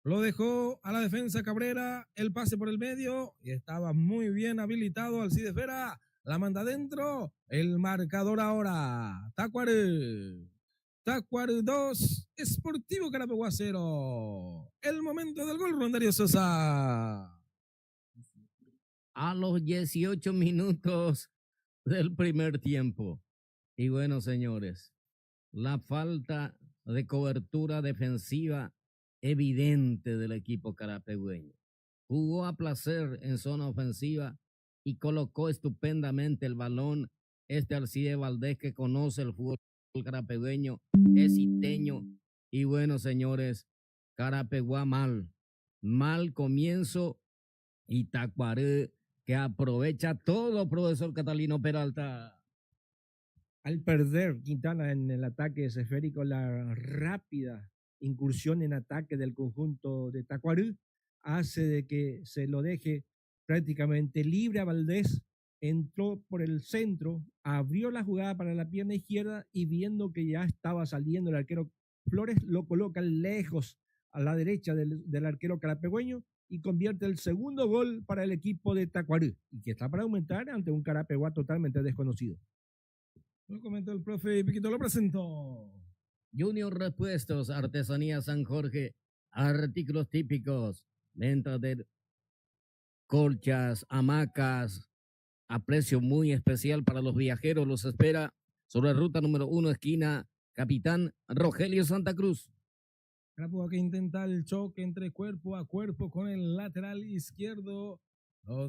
lo dejó a la defensa Cabrera, el pase por el medio, y estaba muy bien habilitado Alcides Vera, la manda adentro, el marcador ahora, Tacuarí 2, Sportivo Carapeguá 0. El momento del gol, Rondario Sosa. A los 18 minutos del primer tiempo. Y bueno, señores, la falta de cobertura defensiva evidente del equipo carapegüeño. Jugó a placer en zona ofensiva y colocó estupendamente el balón Alcides Valdés, que conoce el fútbol carapegüeño, es iteño. Y bueno, señores, Carapeguá mal comienzo, y Tacuarí que aprovecha todo, profesor Catalino Peralta. Al perder Quintana en el ataque esférico, la rápida incursión en ataque del conjunto de Tacuarí hace de que se lo deje prácticamente libre a Valdés, entró por el centro, abrió la jugada para la pierna izquierda y viendo que ya estaba saliendo el arquero Flores, lo coloca lejos a la derecha del arquero carapegüeño y convierte el segundo gol para el equipo de Tacuarí, y que está para aumentar ante un Carapeguá totalmente desconocido. Lo comentó el profe y Piquito lo presentó. Junior Repuestos, Artesanía San Jorge, artículos típicos, venta de colchas, hamacas, a precio muy especial para los viajeros. Los espera sobre ruta número 1, esquina Capitán Rogelio Santa Cruz. Carabobo que intenta el choque entre cuerpo a cuerpo con el lateral izquierdo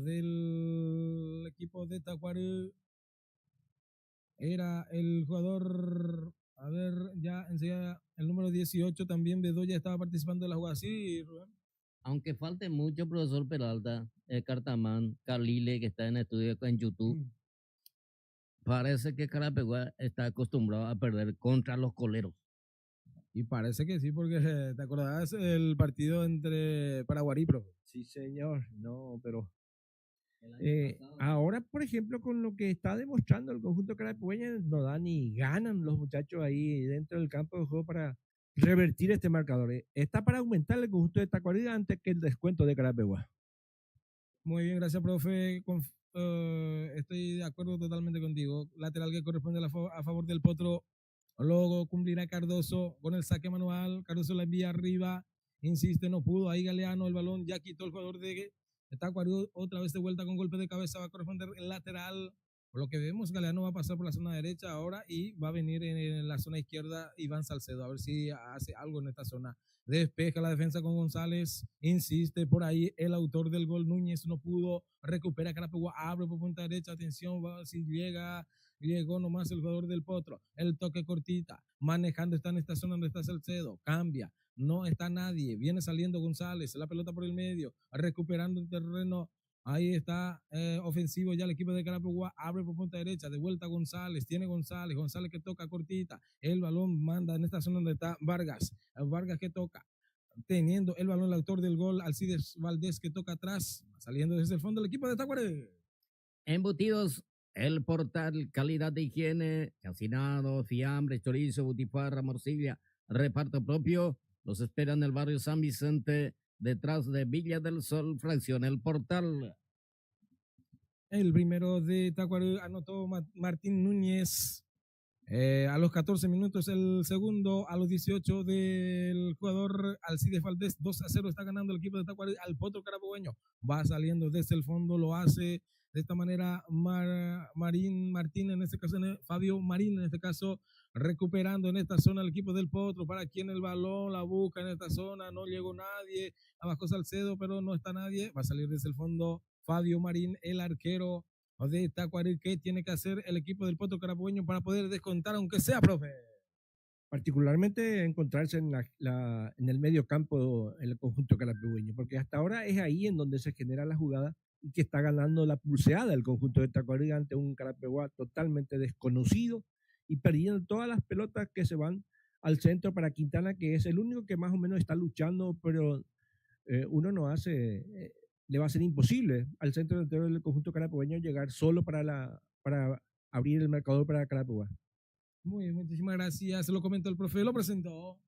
del equipo de Tacuarembó. Era el jugador, a ver, ya enseguida el número 18 también Bedoya estaba participando de la jugada. Sí, Rubén. Aunque falte mucho, profesor Peralta, Cartamán, Calile, que está en estudio en YouTube, parece que Carapeguá está acostumbrado a perder contra los coleros. Y parece que sí, porque ¿te acordás el partido entre Paraguarí y Profe? Sí, señor. No, pero ahora, por ejemplo, con lo que está demostrando el conjunto carapegueño, no da ni ganan los muchachos ahí dentro del campo de juego para revertir este marcador. Está para aumentar el conjunto de Tacuarí antes que el descuento de Carapeguá. Muy bien, gracias, profe. Estoy de acuerdo totalmente contigo. Lateral que corresponde a favor del Potro. Luego cumplirá Cardoso con el saque manual. Cardoso la envía arriba. Insiste, no pudo. Ahí Galeano, el balón ya quitó el jugador de Tacuarí. Otra vez de vuelta con golpe de cabeza. Va a corresponder el lateral. Por lo que vemos, Galeano va a pasar por la zona derecha ahora y va a venir en la zona izquierda Iván Salcedo. A ver si hace algo en esta zona. Despeja la defensa con González, insiste por ahí el autor del gol Núñez, no pudo, recupera Carapeguá, abre por punta derecha, atención, va, si llegó nomás el jugador del Potro, el toque cortita, manejando está en esta zona donde está Salcedo, cambia, no está nadie, viene saliendo González, la pelota por el medio, recuperando el terreno. Ahí está ofensivo ya el equipo de Carapeguá, abre por punta derecha, de vuelta González, tiene González que toca cortita, el balón manda en esta zona donde está Vargas que toca, teniendo el balón el autor del gol, Alcides Valdés que toca atrás, saliendo desde el fondo el equipo de Tacuarembó. Embutidos, el portal, calidad de higiene, calcinado, fiambre, chorizo, butifarra, morcilla, reparto propio, los espera en el barrio San Vicente, detrás de Villa del Sol, fracción El Portal. El primero de Tacuarembó anotó Martín Núñez a los 14 minutos, el segundo a los 18 del jugador Alcides Valdés. 2-0 está ganando el equipo de Tacuarembó al Potro carabobeño. Va saliendo desde el fondo, lo hace de esta manera Martín, en este caso Fabio Marín, en este caso recuperando en esta zona el equipo del Potro, para quien el balón la busca en esta zona, no llegó nadie, abajo Salcedo, pero no está nadie, va a salir desde el fondo Fabio Marín, el arquero de Tacuarembó. ¿Qué tiene que hacer el equipo del Potro carabobeño para poder descontar, aunque sea, profe? Particularmente encontrarse en el medio campo en el conjunto carapegueño, porque hasta ahora es ahí en donde se genera la jugada y que está ganando la pulseada el conjunto de Tacuarembó ante un Carapeguá totalmente desconocido y perdiendo todas las pelotas que se van al centro para Quintana, que es el único que más o menos está luchando, pero uno no hace, le va a ser imposible al centro delantero del conjunto carapegueño llegar solo para abrir el marcador para Carapeguá. Muy bien, muchísimas gracias. Se lo comentó el profe, lo presentó.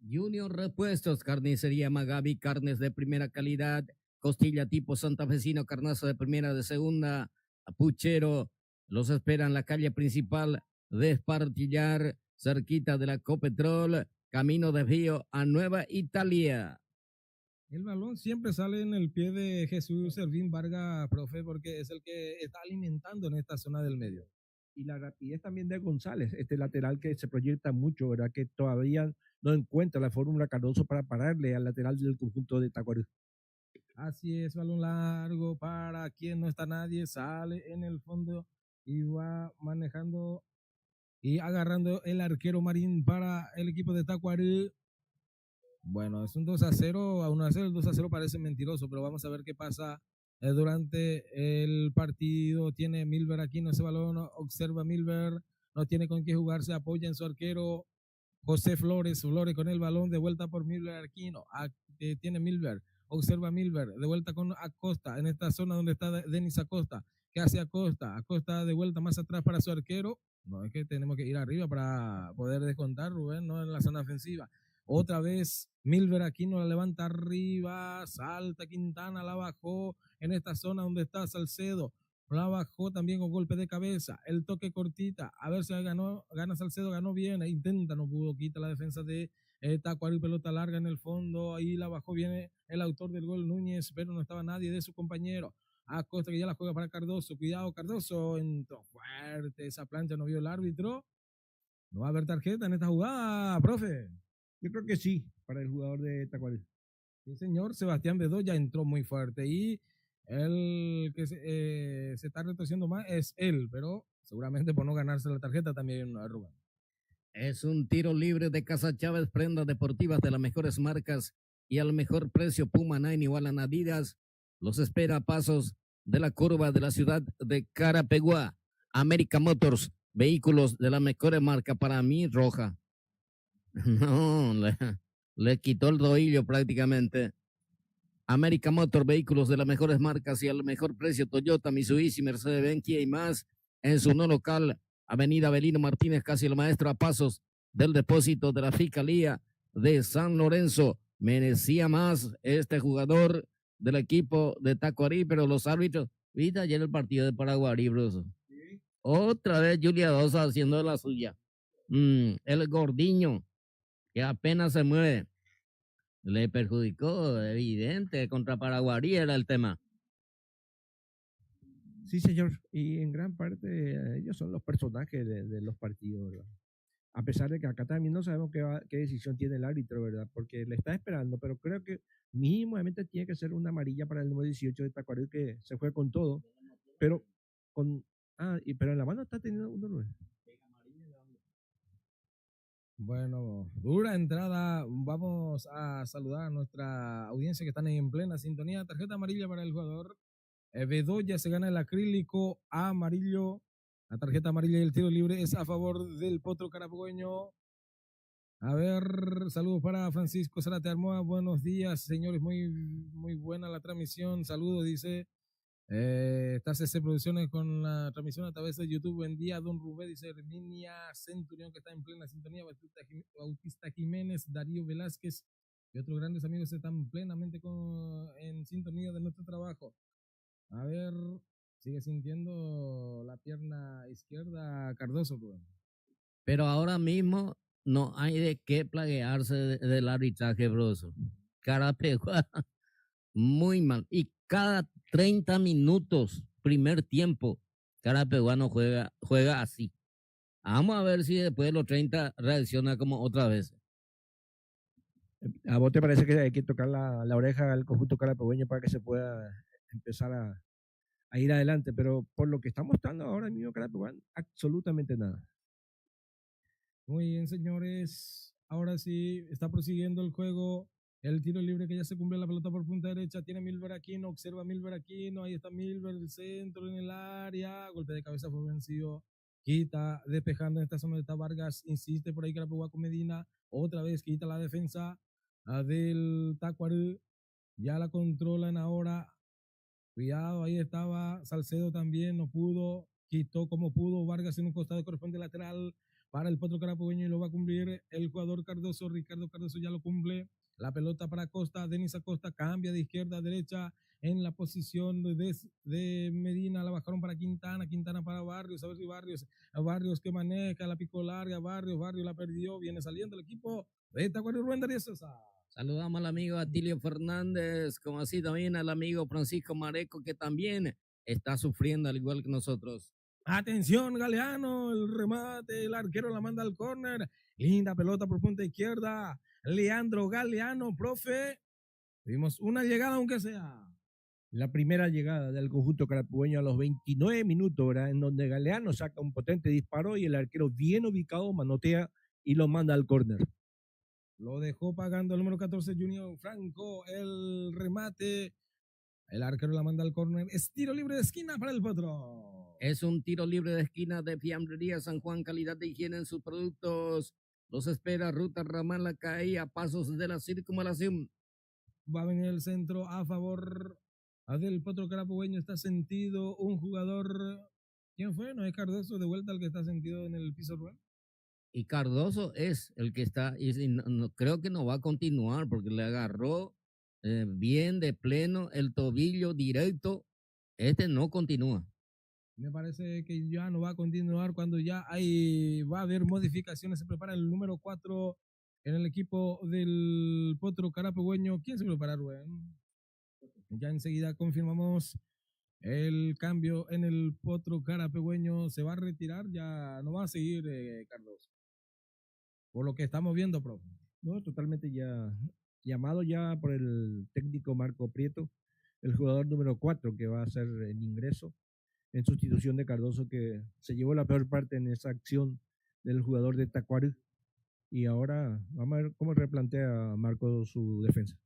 Junior Repuestos, carnicería Magabi, carnes de primera calidad, costilla tipo santafesino, carnazo de primera, de segunda, puchero. Los espera en la calle principal de Espartillar, cerquita de la Copetrol, camino desvío a Nueva Italia. El balón siempre sale en el pie de Jesús Servín Vargas, profe, porque es el que está alimentando en esta zona del medio. Y la rapidez también de González, este lateral que se proyecta mucho, ¿verdad? Que todavía no encuentra la fórmula Cardoso para pararle al lateral del conjunto de Tacuarembó. Así es, balón largo para quien no está nadie, sale en el fondo y va manejando y agarrando el arquero Marín para el equipo de Tacuarembó. Bueno, es un 2-0, a 1-0, el 2-0 parece mentiroso, pero vamos a ver qué pasa durante el partido. Tiene Milber aquí, no ese balón, observa Milber, no tiene con qué jugar, se apoya en su arquero José Flores con el balón, de vuelta por Milber Aquino, tiene Milber, observa Milber, de vuelta con Acosta, en esta zona donde está Denis Acosta. ¿Qué hace Acosta? Acosta de vuelta más atrás para su arquero. No, es que tenemos que ir arriba para poder descontar, Rubén, no en la zona ofensiva. Otra vez Milber Aquino la levanta arriba, salta Quintana, la bajó en esta zona donde está Salcedo. la bajó también con golpe de cabeza, el toque cortita, a ver si gana Salcedo, ganó bien, intenta, no pudo, quita la defensa de Tacuary, pelota larga en el fondo, ahí la bajó bien el autor del gol Núñez, pero no estaba nadie de su compañero. Acosta que ya la juega para Cardoso, cuidado Cardoso, entró fuerte esa plancha, no vio el árbitro, no va a haber tarjeta en esta jugada, profe. Yo creo que sí, para el jugador de Tacuary. Sí, señor, Sebastián Bedoya entró muy fuerte y el que se está retorciendo más es él, pero seguramente por no ganarse la tarjeta también, Rubén. Es un tiro libre de Casa Chávez, prendas deportivas de las mejores marcas y al mejor precio. Puma, Nine igual a Adidas. Los espera a pasos de la curva de la ciudad de Carapeguá. América Motors, vehículos de la mejor marca, para mí roja. No, le quitó el rodillo prácticamente. América Motor, vehículos de las mejores marcas y al mejor precio. Toyota, Mitsubishi, Mercedes-Benz, Kia y más. En su no local, Avenida Avelino Martínez, casi el maestro, a pasos del depósito de la Fiscalía de San Lorenzo. Merecía más este jugador del equipo de Tacuary, pero los árbitros, viste ayer el partido de Paraguarí, Bruso. ¿Sí? Otra vez Julia Dosa haciendo la suya. El gordiño, que apenas se mueve, le perjudicó, evidente, contra Paraguarí era el tema. Sí, señor, y en gran parte ellos son los personajes de los partidos, ¿verdad? A pesar de que acá también no sabemos qué decisión tiene el árbitro, ¿verdad? Porque le está esperando, pero creo que mínimamente tiene que ser una amarilla para el número 18 de Tacuary, que se fue con todo, pero pero en la mano está teniendo un dolor. Bueno, dura entrada. Vamos a saludar a nuestra audiencia que están en plena sintonía. Tarjeta amarilla para el jugador Bedoya, se gana el acrílico amarillo. La tarjeta amarilla y el tiro libre es a favor del Potro Carapegueño. A ver, saludos para Francisco Zárate Armoa. Buenos días, señores. Muy buena la transmisión. Saludos, dice. Está CC Producciones con la transmisión a través de YouTube. Buen día, don Rubén, dice Herminia Centurión, que está en plena sintonía. Bautista Jiménez, Darío Velázquez y otros grandes amigos están plenamente en sintonía de nuestro trabajo. A ver, sigue sintiendo la pierna izquierda Cardoso, Rubén. Pero ahora mismo no hay de qué plaguearse del arbitraje, Broso. Carapeguá, muy mal. Y cada 30 minutos, primer tiempo, Carapeguá no juega así. Vamos a ver si después de los 30 reacciona como otra vez. ¿A vos te parece que hay que tocar la oreja al conjunto carapegueño para que se pueda empezar a ir adelante? Pero por lo que está mostrando ahora mismo Carapeguá, absolutamente nada. Muy bien, señores. Ahora sí, está prosiguiendo el juego. El tiro libre que ya se cumple, la pelota por punta derecha, tiene Milber Aquino, observa Milber Aquino, ahí está Milber, el centro en el área, golpe de cabeza fue vencido, quita, despejando en esta zona de Vargas, insiste por ahí Carapeguá con Medina, otra vez quita la defensa del Tacuary, ya la controlan ahora, cuidado, ahí estaba Salcedo también, no pudo, quitó como pudo, Vargas en un costado corresponde lateral para el Potro Carapegueño y lo va a cumplir el jugador Cardoso, Ricardo Cardoso ya lo cumple. La pelota para Acosta, Denis Acosta cambia de izquierda a derecha en la posición de Medina, la bajaron para Quintana, Quintana para Barrios, a ver si Barrios que maneja, la picó larga, Barrios la perdió, viene saliendo el equipo de Tacuary Rubén Darío Sosa. Saludamos al amigo Atilio Fernández, como así también al amigo Francisco Mareco, que también está sufriendo al igual que nosotros. Atención, Galeano, el remate, el arquero la manda al córner, linda pelota por punta izquierda, Leandro Galeano, profe, tuvimos una llegada aunque sea. La primera llegada del conjunto carapegueño a los 29 minutos, ¿verdad? En donde Galeano saca un potente disparo y el arquero bien ubicado manotea y lo manda al córner. Lo dejó pagando el número 14, Junior Franco, el remate, el arquero la manda al córner, es tiro libre de esquina para el Potro. Es un tiro libre de esquina de Fiambrería San Juan, calidad de higiene en sus productos. Los espera Ruta Ramal La Caí, a pasos de la circunvalación. Va a venir el centro a favor del Potro Carapegueño, está sentido un jugador. ¿Quién fue? ¿No es Cardoso de vuelta el que está sentido en el piso, Rubén? Y Cardoso es el que está, y creo que no va a continuar porque le agarró bien de pleno el tobillo directo. Este no continúa. Me parece que ya no va a continuar cuando ya va a haber modificaciones. Se prepara el número 4 en el equipo del Potro Carapegüeño. ¿Quién se prepara, Rubén? Ya enseguida confirmamos el cambio en el Potro Carapegüeño. Se va a retirar, ya no va a seguir Carlos. Por lo que estamos viendo, profe. No, totalmente ya llamado ya por el técnico Marco Prieto, el jugador número 4 que va a hacer el ingreso en sustitución de Cardoso, que se llevó la peor parte en esa acción del jugador de Tacuary. Y ahora vamos a ver cómo replantea Marco su defensa.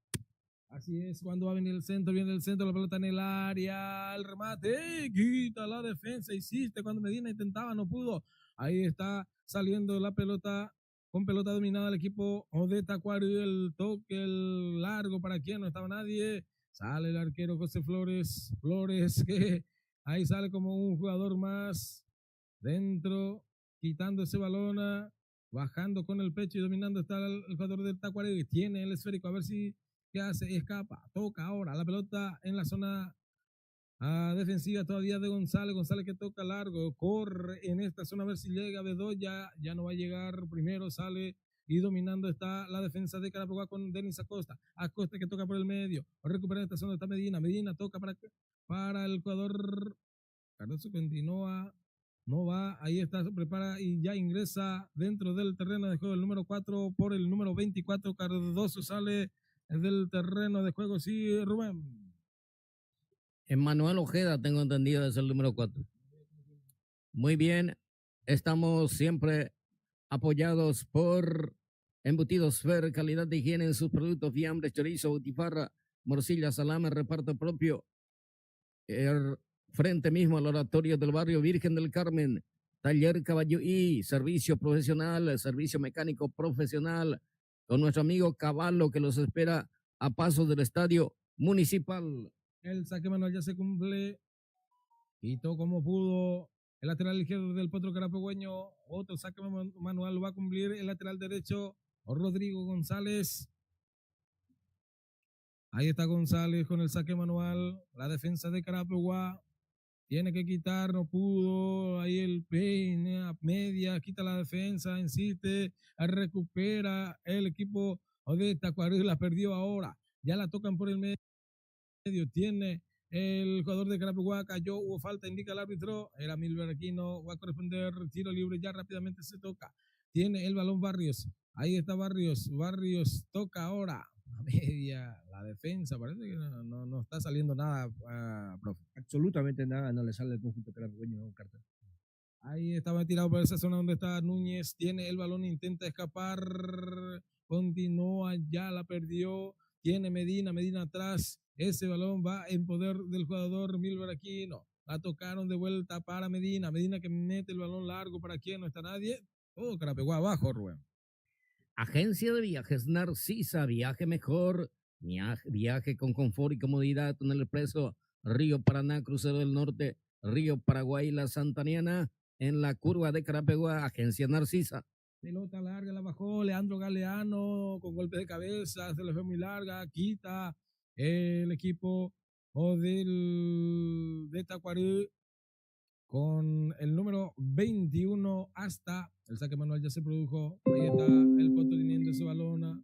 Así es, cuando va a venir el centro, viene el centro, la pelota en el área, el remate, quita la defensa, hiciste cuando Medina intentaba, no pudo. Ahí está saliendo la pelota, con pelota dominada el equipo de Tacuary, el toque, el largo, para quien no estaba nadie. Sale el arquero José Flores, que ahí sale como un jugador más dentro, quitando ese balón, bajando con el pecho y dominando está el jugador del Tacuary, tiene el esférico, a ver si ¿qué hace? Escapa, toca ahora la pelota en la zona defensiva todavía de González. González que toca largo, corre en esta zona a ver si llega Bedoya, ya no va a llegar primero, sale y dominando está la defensa de Carapeguá con Denis Acosta. Acosta que toca por el medio, recupera esta zona, está Medina. Medina toca para el jugador. Cardoso continúa, no va, ahí está, se prepara y ya ingresa dentro del terreno de juego el número 4 por el número 24. Cardoso sale del terreno de juego, sí, Rubén. Emmanuel Ojeda, tengo entendido, es el número 4. Muy bien, estamos siempre apoyados por Embutidos Fer, calidad de higiene en sus productos, fiambres, chorizo, butifarra, morcilla, salame, reparto propio. Frente mismo al oratorio del barrio Virgen del Carmen, taller caballo y servicio profesional, servicio mecánico profesional, con nuestro amigo Caballo que los espera a paso del estadio municipal. El saque manual ya se cumple, quitó como pudo el lateral izquierdo del Potro Carapegüeño, otro saque manual lo va a cumplir el lateral derecho Rodrigo González. Ahí está González con el saque manual, la defensa de Carapeguá tiene que quitar, no pudo, ahí el peine a media, quita la defensa, insiste, recupera el equipo de Tacuary, la perdió ahora, ya la tocan por el medio, tiene el jugador de Carapeguá, cayó, hubo falta, indica el árbitro, era Milber Aquino, va a corresponder tiro libre, ya rápidamente se toca, tiene el balón Barrios, ahí está Barrios toca ahora, a media, la defensa, parece que no está saliendo nada, profe. Absolutamente nada, no le sale el conjunto Carapegueño, no, carta. Ahí estaba tirado por esa zona donde está Núñez, tiene el balón, intenta escapar, continúa, ya la perdió, tiene Medina atrás, ese balón va en poder del jugador Milber Aquino, la tocaron de vuelta para Medina que mete el balón largo, para quien no está nadie, todo Carapeguá abajo, Rubén. Agencia de viajes Narcisa, viaje mejor, viaje con confort y comodidad en el expreso Río Paraná, crucero del norte, Río Paraguay, la Santaniana, en la curva de Carapeguá, Agencia Narcisa. Pelota larga, la bajó Leandro Galeano con golpe de cabeza, se le fue muy larga, quita el equipo de Tacuary con el número 21 hasta el saque manual ya se produjo. Ahí está el Potro teniendo ese balón.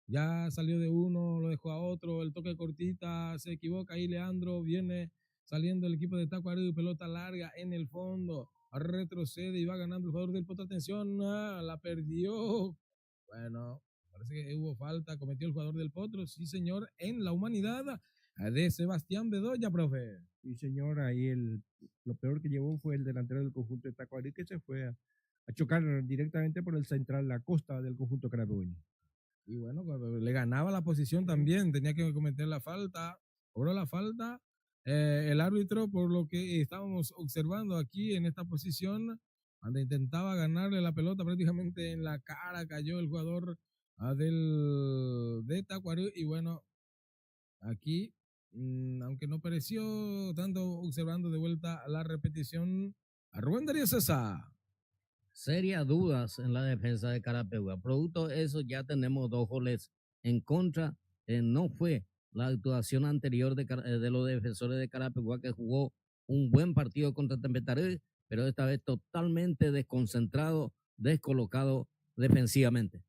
Ya salió de uno, lo dejó a otro. El toque cortita, se equivoca. Ahí Leandro viene saliendo el equipo de Tacuary. Pelota larga en el fondo. Retrocede y va ganando el jugador del Potro. Atención, la perdió. Bueno, parece que hubo falta. Cometió el jugador del Potro. Sí, señor, en la humanidad de Sebastián Bedoya, profe. Sí, señor, ahí lo peor que llevó fue el delantero del conjunto de Tacuary, que se fue a chocar directamente por el central, la costa del conjunto carapegueño. Y bueno, le ganaba la posición también, tenía que cometer la falta, cobró la falta. El árbitro, por lo que estábamos observando aquí en esta posición, cuando intentaba ganarle la pelota prácticamente en la cara, cayó el jugador de Tacuary. Y bueno, aquí aunque no pareció tanto, observando de vuelta la repetición, a Rubén Darío César. Serias dudas en la defensa de Carapeguá. Producto de eso ya tenemos 2 goles en contra. No fue la actuación anterior de los defensores de Carapeguá, que jugó un buen partido contra Tempetaré, pero esta vez totalmente desconcentrado, descolocado defensivamente.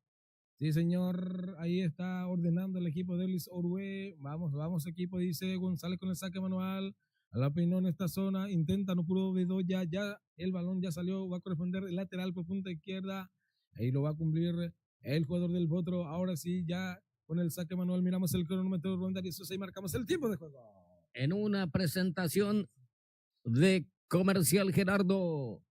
Sí, señor, ahí está ordenando el equipo de Luis Orue. Vamos, equipo, dice González con el saque manual. A la peinó en esta zona, intenta, no pudo Bedoya, ya el balón ya salió, va a corresponder el lateral por punta izquierda. Ahí lo va a cumplir el jugador del Potro. Ahora sí, ya con el saque manual, miramos el cronómetro Rondario Sosa y marcamos el tiempo de juego. En una presentación de Comercial Gerardo,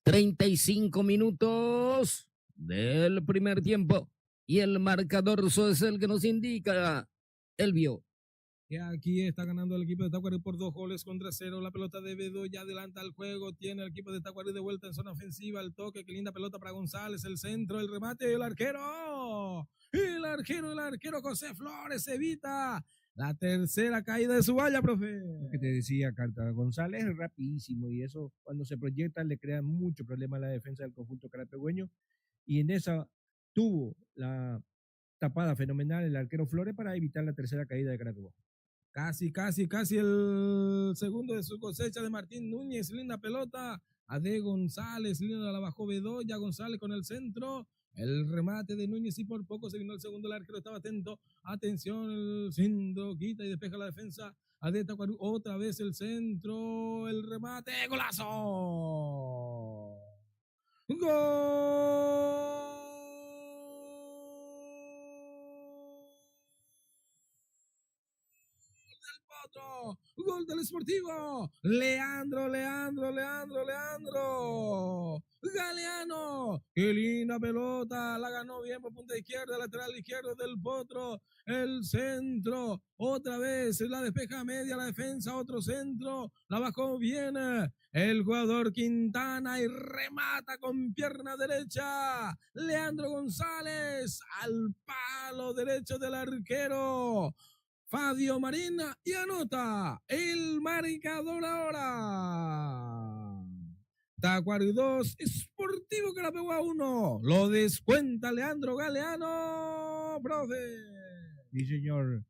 35 minutos del primer tiempo y el marcador es el que nos indica Elvio. Que aquí está ganando el equipo de Tacuary por 2-0. La pelota de Bedoya adelanta el juego, tiene el equipo de Tacuary de vuelta en zona ofensiva, el toque, qué linda pelota para González, el centro, el remate, el arquero José Flores evita la tercera caída de su valla, profe. Lo que te decía, Carta, González es rapidísimo y eso cuando se proyecta le crea mucho problema a la defensa del conjunto carapegüeño, y en esa tuvo la tapada fenomenal el arquero Flores para evitar la tercera caída de Carapeguá. Casi el segundo de su cosecha de Martín Núñez, linda pelota a de González, linda la bajó Bedoya, González con el centro, el remate de Núñez y por poco se vino el segundo, el arquero estaba atento, atención, el centro, quita y despeja la defensa, a de Tacuary, otra vez el centro, el remate, golazo, gol. Gol del Sportivo, Leandro Galeano, qué linda pelota, la ganó bien por punta izquierda, lateral izquierdo del Potro, el centro, otra vez la despeja a media la defensa, otro centro, la bajó bien el jugador Quintana y remata con pierna derecha, Leandro González al palo derecho del arquero Fabio Marina y anota el marcador ahora. Tacuary 2, Sportivo Carapeguá 1. Lo descuenta Leandro Galeano, profe. Sí, señor.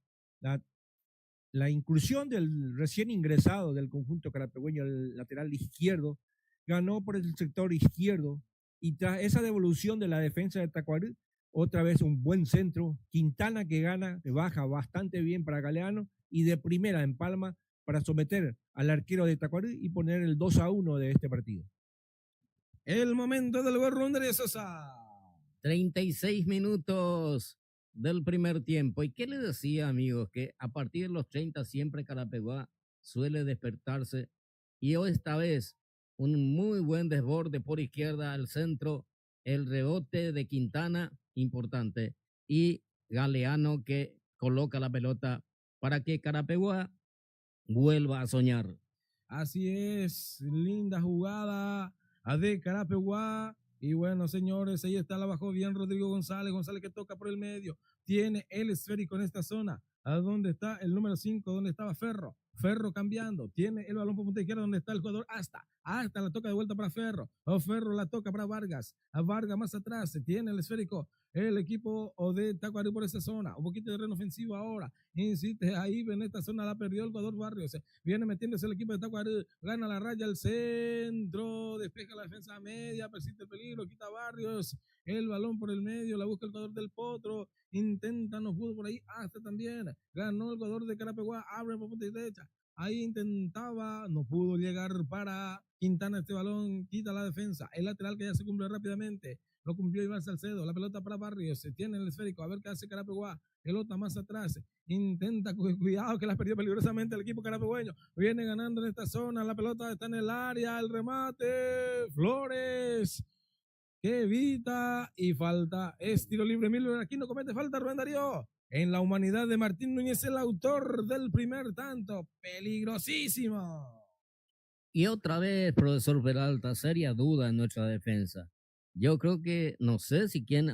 La incursión del recién ingresado del conjunto carapegüeño, el lateral izquierdo, ganó por el sector izquierdo y tras esa devolución de la defensa de Tacuary, otra vez un buen centro, Quintana que gana, que baja bastante bien para Galeano y de primera empalma para someter al arquero de Tacuary y poner el 2-1 de este partido. El momento del gol Rondario Sosa. 36 minutos del primer tiempo. ¿Y qué le decía, amigos? Que a partir de los 30 siempre Carapeguá suele despertarse y hoy esta vez un muy buen desborde por izquierda al centro, el rebote de Quintana importante y Galeano que coloca la pelota para que Carapeguá vuelva a soñar. Así es, linda jugada de Carapeguá. Y bueno, señores, ahí está, la bajó bien Rodrigo González que toca por el medio, tiene el esférico en esta zona, a donde está el número 5, donde estaba Ferro cambiando, tiene el balón por punta izquierda, donde está el jugador hasta la toca de vuelta para Ferro la toca para Vargas, a Vargas más atrás, se tiene el esférico, el equipo de Tacuary por esa zona, un poquito de terreno ofensivo ahora, insiste ahí en esta zona, la perdió el jugador Barrios, viene metiéndose el equipo de Tacuary, gana la raya, el centro, despeja la defensa media, persiste el peligro, quita Barrios, el balón por el medio, la busca el jugador del Potro, intenta, no pudo por ahí, hasta también, ganó el jugador de Carapeguá, abre por punta derecha, ahí intentaba, no pudo llegar para Quintana este balón, quita la defensa, el lateral que ya se cumple rápidamente, lo cumplió Iván Salcedo, la pelota para Barrios, se tiene el esférico, a ver qué hace Carapeguá, pelota más atrás, intenta, cuidado que la perdió peligrosamente el equipo carapegüeño, viene ganando en esta zona, la pelota está en el área, el remate, Flores, que evita y falta, es tiro libre, Milver aquí no comete falta, Rubén Darío, en la humanidad de Martín Núñez, el autor del primer tanto, peligrosísimo. Y otra vez, profesor Peralta, seria duda en nuestra defensa. Yo creo que, no sé si quién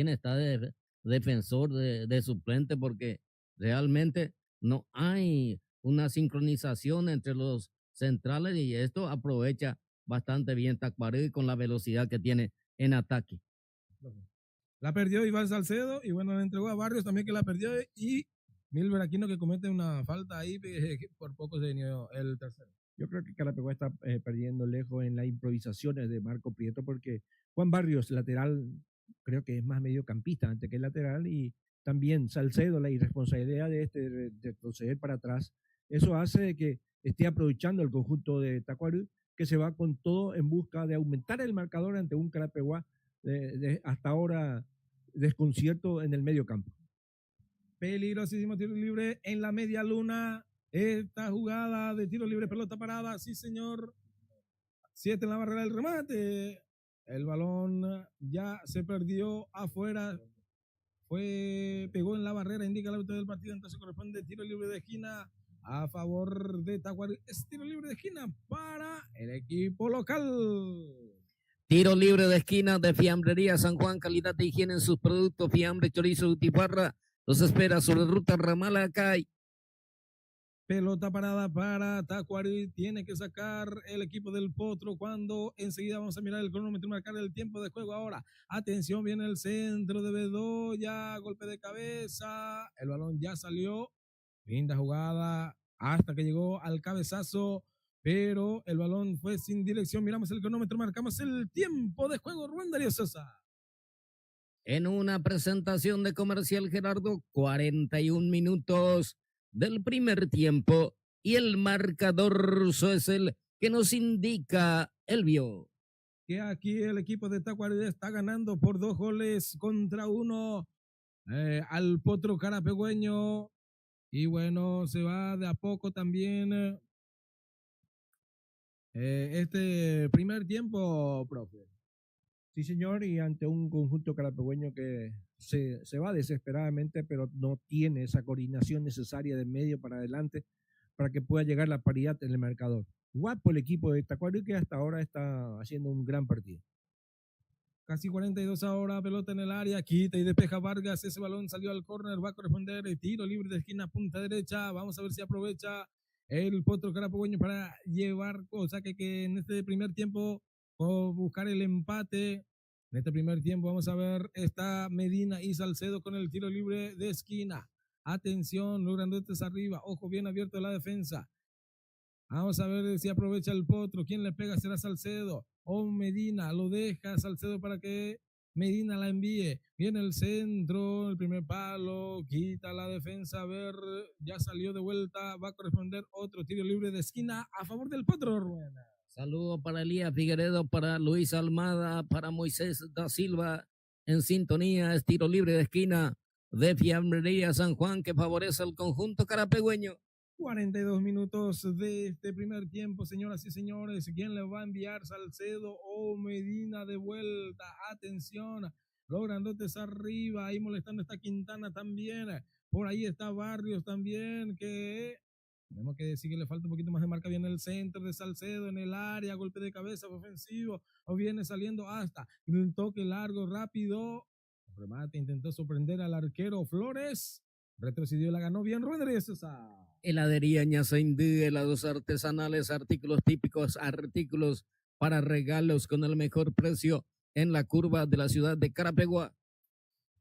está de defensor de suplente, porque realmente no hay una sincronización entre los centrales y esto aprovecha bastante bien Tacuary con la velocidad que tiene en ataque. La perdió Iván Salcedo y bueno, le entregó a Barrios también que la perdió y Milver Aquino que comete una falta ahí, por poco se dio el tercero. Yo creo que Carapeguá está perdiendo lejos en las improvisaciones de Marco Prieto, porque Juan Barrios, lateral, creo que es más mediocampista antes que lateral, y también Salcedo, la irresponsabilidad de de proceder para atrás, eso hace que esté aprovechando el conjunto de Tacuarembó, que se va con todo en busca de aumentar el marcador ante un Carapeguá hasta ahora desconcierto en el medio campo. Peligrosísimo tiro libre en la media luna. Esta jugada de tiro libre, pelota parada, sí señor. 7 en la barrera del remate. El balón ya se perdió afuera. Pegó en la barrera, indica el árbitro del partido, entonces corresponde tiro libre de esquina a favor de Tacuarembó. Es tiro libre de esquina para el equipo local. Tiro libre de esquina de Fiambrería San Juan, calidad de higiene en sus productos, fiambre, chorizo, butifarra. Los espera sobre ruta Ramalacay. Pelota parada para Tacuarembó. Tiene que sacar el equipo del Potro cuando enseguida vamos a mirar el cronómetro y marcar el tiempo de juego ahora. Atención, viene el centro de Bedoya, golpe de cabeza. El balón ya salió. Linda jugada hasta que llegó al cabezazo, pero el balón fue sin dirección. Miramos el cronómetro, marcamos el tiempo de juego. Rubén Darío Sosa. En una presentación de Comercial Gerardo, 41 minutos del primer tiempo y el marcador es el que nos indica Elvio. Que aquí el equipo de Tacuarembó está ganando por 2-1 al Potro Carapegüeño. Y bueno, se va de a poco también este primer tiempo, profe. Sí, señor, y ante un conjunto carapegüeño que se va desesperadamente, pero no tiene esa coordinación necesaria de medio para adelante para que pueda llegar la paridad en el marcador. Guapo el equipo de Tacuarembó, que hasta ahora está haciendo un gran partido. Casi 42 ahora, pelota en el área, quita y despeja Vargas, ese balón salió al córner, va a corresponder tiro libre de esquina, punta derecha, vamos a ver si aprovecha el Potro Carapegüeño para llevar, o sea que en este primer tiempo, o buscar el empate. En este primer tiempo vamos a ver, está Medina y Salcedo con el tiro libre de esquina. Atención, los grandotes arriba, ojo bien abierto la defensa. Vamos a ver si aprovecha el Potro. ¿Quién le pega? Será Salcedo o Medina. Lo deja Salcedo para que Medina la envíe. Viene el centro, el primer palo, quita la defensa. A ver, ya salió de vuelta. Va a corresponder otro tiro libre de esquina a favor del Potro, Rubén. Saludo para Elías Figueredo, para Luis Almada, para Moisés da Silva. En sintonía, es tiro libre de esquina de Fiambrería San Juan que favorece al conjunto carapegüeño. 42 minutos de este primer tiempo, señoras y señores. ¿Quién le va a enviar? Salcedo o Medina de vuelta. Atención, los grandotes arriba. Ahí molestando está Quintana también. Por ahí está Barrios también, que tenemos que decir que le falta un poquito más de marca. Viene el centro de Salcedo en el área, golpe de cabeza ofensivo, o viene saliendo hasta un toque largo, rápido. Remate, intentó sorprender al arquero Flores. Retrocedió y la ganó bien Rubén Darío Sosa. Heladería Ñazaindí, helados artesanales, artículos típicos, artículos para regalos con el mejor precio en la curva de la ciudad de Carapeguá.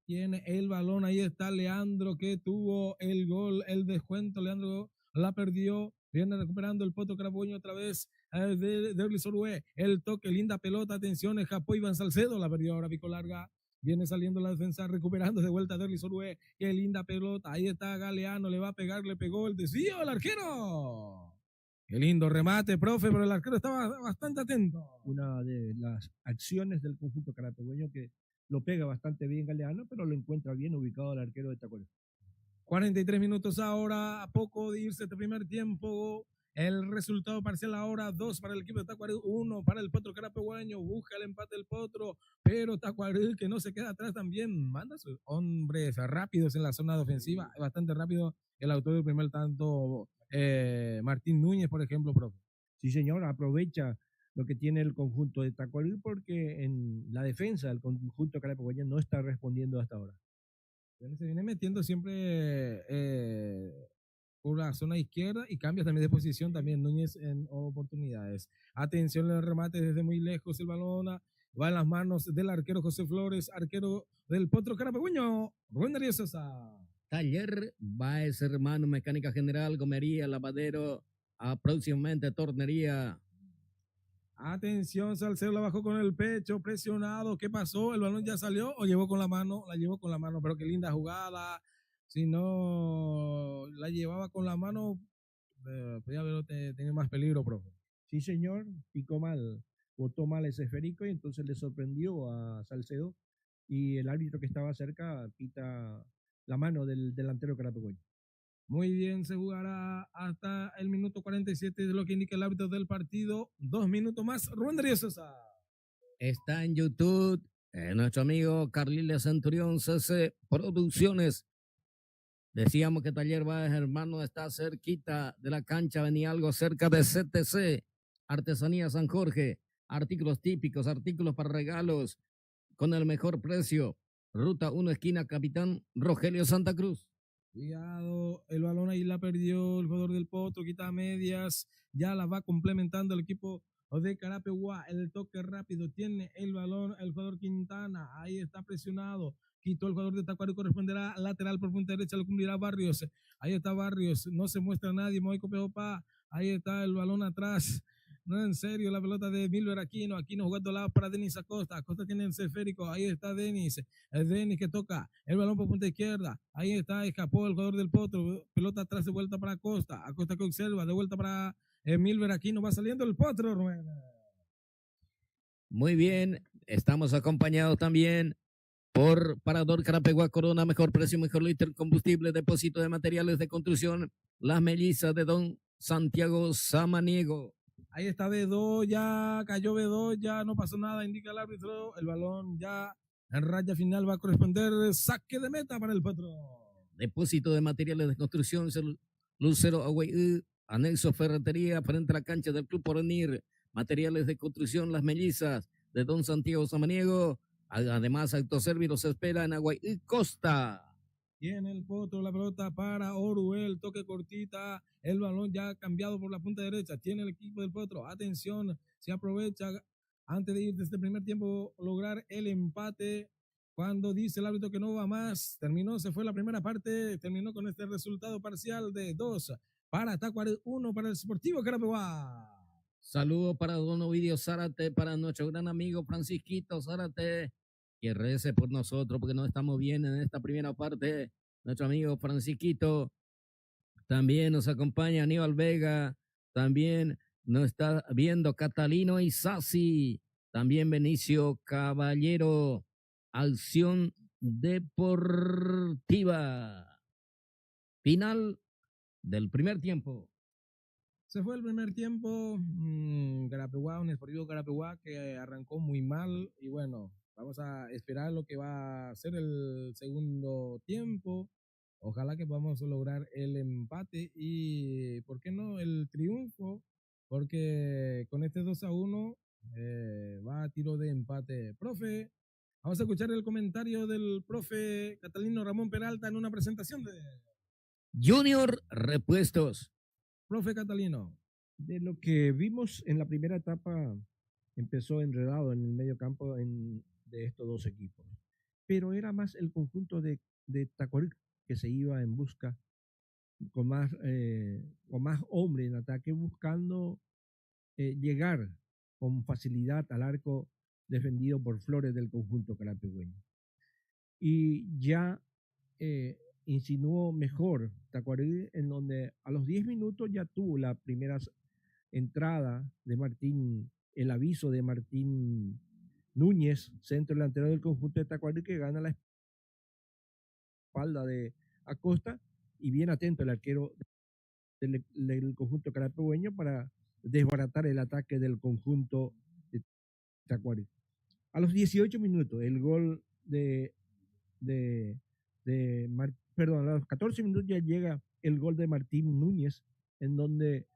Tiene el balón, ahí está Leandro que tuvo el gol, el descuento. Leandro la perdió, viene recuperando el Potro Carapegueño otra vez de Derlis Orué. El toque, linda pelota, atención, el Japón Iván Salcedo la perdió ahora, pico larga. Viene saliendo la defensa, recuperando de vuelta Derlis Orué. Qué linda pelota, ahí está Galeano, le va a pegar, le pegó el desvío al arquero. Qué lindo remate, profe, pero el arquero estaba bastante atento. Una de las acciones del conjunto carapegüeño que lo pega bastante bien Galeano, pero lo encuentra bien ubicado el arquero de Tacuarembó. 43 minutos ahora, a poco de irse este primer tiempo. El resultado parcial ahora, 2 para el equipo de Tacuarembó, 1 para el Potro Carapegueño. Busca el empate del Potro, pero Tacuarembó, que no se queda atrás también, manda sus hombres rápidos en la zona de ofensiva. Bastante rápido el autor del primer tanto, Martín Núñez, por ejemplo, profe. Sí, señor, aprovecha lo que tiene el conjunto de Tacuarembó porque en la defensa del conjunto carapegueño no está respondiendo hasta ahora. Se viene metiendo siempre por la zona izquierda y cambia también de posición también Núñez en oportunidades. Atención al remate desde muy lejos, el balón va en las manos del arquero José Flores, arquero del Potro Carapegueño, Rubén Darío Sosa. Taller Baez Hermano, mecánica general, gomería, lavadero, próximamente Tornería. Atención, Salcedo la bajó con el pecho, presionado. ¿Qué pasó? ¿El balón ya salió o llevó con la mano? La llevó con la mano, pero qué linda jugada. Si no la llevaba con la mano, podía haber tenido más peligro, profe. Sí, señor, picó mal, botó mal ese esférico y entonces le sorprendió a Salcedo y el árbitro que estaba cerca pita la mano del delantero carapecueño. Muy bien, se jugará hasta el minuto 47 de lo que indica el árbitro del partido. 2 minutos más. Rubén Darío Sosa. Está en YouTube nuestro amigo Carliles Centurión CC Producciones. Decíamos que Taller Báez, hermano, está cerquita de la cancha, venía algo cerca de CTC, Artesanía San Jorge, artículos típicos, artículos para regalos, con el mejor precio. Ruta 1, esquina Capitán Rogelio Santa Cruz. Cuidado, el balón ahí la perdió el jugador del Potro, quita medias, ya la va complementando el equipo de Carapeguá, el toque rápido, tiene el balón el jugador Quintana, ahí está presionado, quitó el jugador de Tacuary, corresponderá lateral por punta derecha, lo cumplirá Barrios, ahí está Barrios, no se muestra nadie, Moico Peopa, ahí está el balón atrás. No, en serio, la pelota de Milver Aquino jugando al lado para Denis Acosta. Acosta tiene el esférico, ahí está Denis. Es Denis que toca el balón por punta izquierda. Ahí está, escapó el jugador del Potro. Pelota atrás de vuelta para Acosta. Acosta que observa, de vuelta para Milver Aquino. Va saliendo el Potro, Rubén. Muy bien, estamos acompañados también por Parador Carapeguá Corona, mejor precio, mejor litro, combustible, depósito de materiales de construcción, Las Mellizas de Don Santiago Samaniego. Ahí está Bedoya, cayó Bedoya, no pasó nada, indica el árbitro, el balón ya en raya final va a corresponder saque de meta para el Patrón. Depósito de materiales de construcción, Lucero Agüey, anexo Ferretería, frente a la cancha del Club Porvenir, materiales de construcción, Las Mellizas de Don Santiago Samaniego, además Autoservice los espera en Agüey Costa. Tiene el Potro la pelota para Oruel, toque cortita, el balón ya cambiado por la punta derecha, tiene el equipo del Potro, atención, se aprovecha antes de ir desde el primer tiempo lograr el empate, cuando dice el árbitro que no va más, terminó, se fue la primera parte, terminó con este resultado parcial de 2 para Tacuary, 1 para el Sportivo Carapeguá. Saludos para don Ovidio Zárate, para nuestro gran amigo Francisquito Zárate, que rece por nosotros porque no estamos bien en esta primera parte. Nuestro amigo Francisquito, también nos acompaña Aníbal Vega, también nos está viendo Catalino Isasi, también Benicio Caballero, Acción Deportiva. Final del primer tiempo. Se fue el primer tiempo, Carapeguá, un Sportivo Carapeguá que arrancó muy mal y bueno, vamos a esperar lo que va a ser el segundo tiempo. Ojalá que podamos lograr el empate y, ¿por qué no?, el triunfo, porque con este 2-1 va a tiro de empate. Profe, vamos a escuchar el comentario del profe Catalino Ramón Peralta en una presentación de Junior Repuestos. Profe Catalino. De lo que vimos en la primera etapa, empezó enredado en el medio campo de estos dos equipos. Pero era más el conjunto de Tacuary que se iba en busca con más hombres en ataque, buscando llegar con facilidad al arco defendido por Flores del conjunto carapegueño. Y ya insinuó mejor Tacuary, en donde a los 10 minutos ya tuvo la primera entrada de Martín, el aviso de Martín Núñez, centro delantero del conjunto de Tacuary, que gana la espalda de Acosta, y bien atento el arquero del conjunto carapegueño para desbaratar el ataque del conjunto de Tacuary. A los 18 minutos, el gol perdón, a los 14 minutos ya llega el gol de Martín Núñez, en donde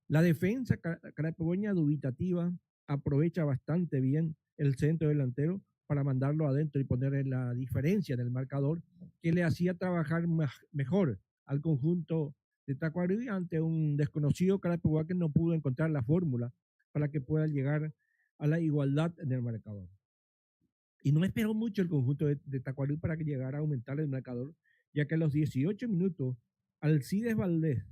la defensa carapegueña dubitativa aprovecha bastante bien el centro delantero para mandarlo adentro y poner la diferencia en el marcador, que le hacía trabajar mejor al conjunto de Tacuary ante un desconocido Carapeguá que no pudo encontrar la fórmula para que pueda llegar a la igualdad en el marcador. Y no esperó mucho el conjunto de Tacuary para que llegara a aumentar el marcador, ya que a los 18 minutos Alcides Valdés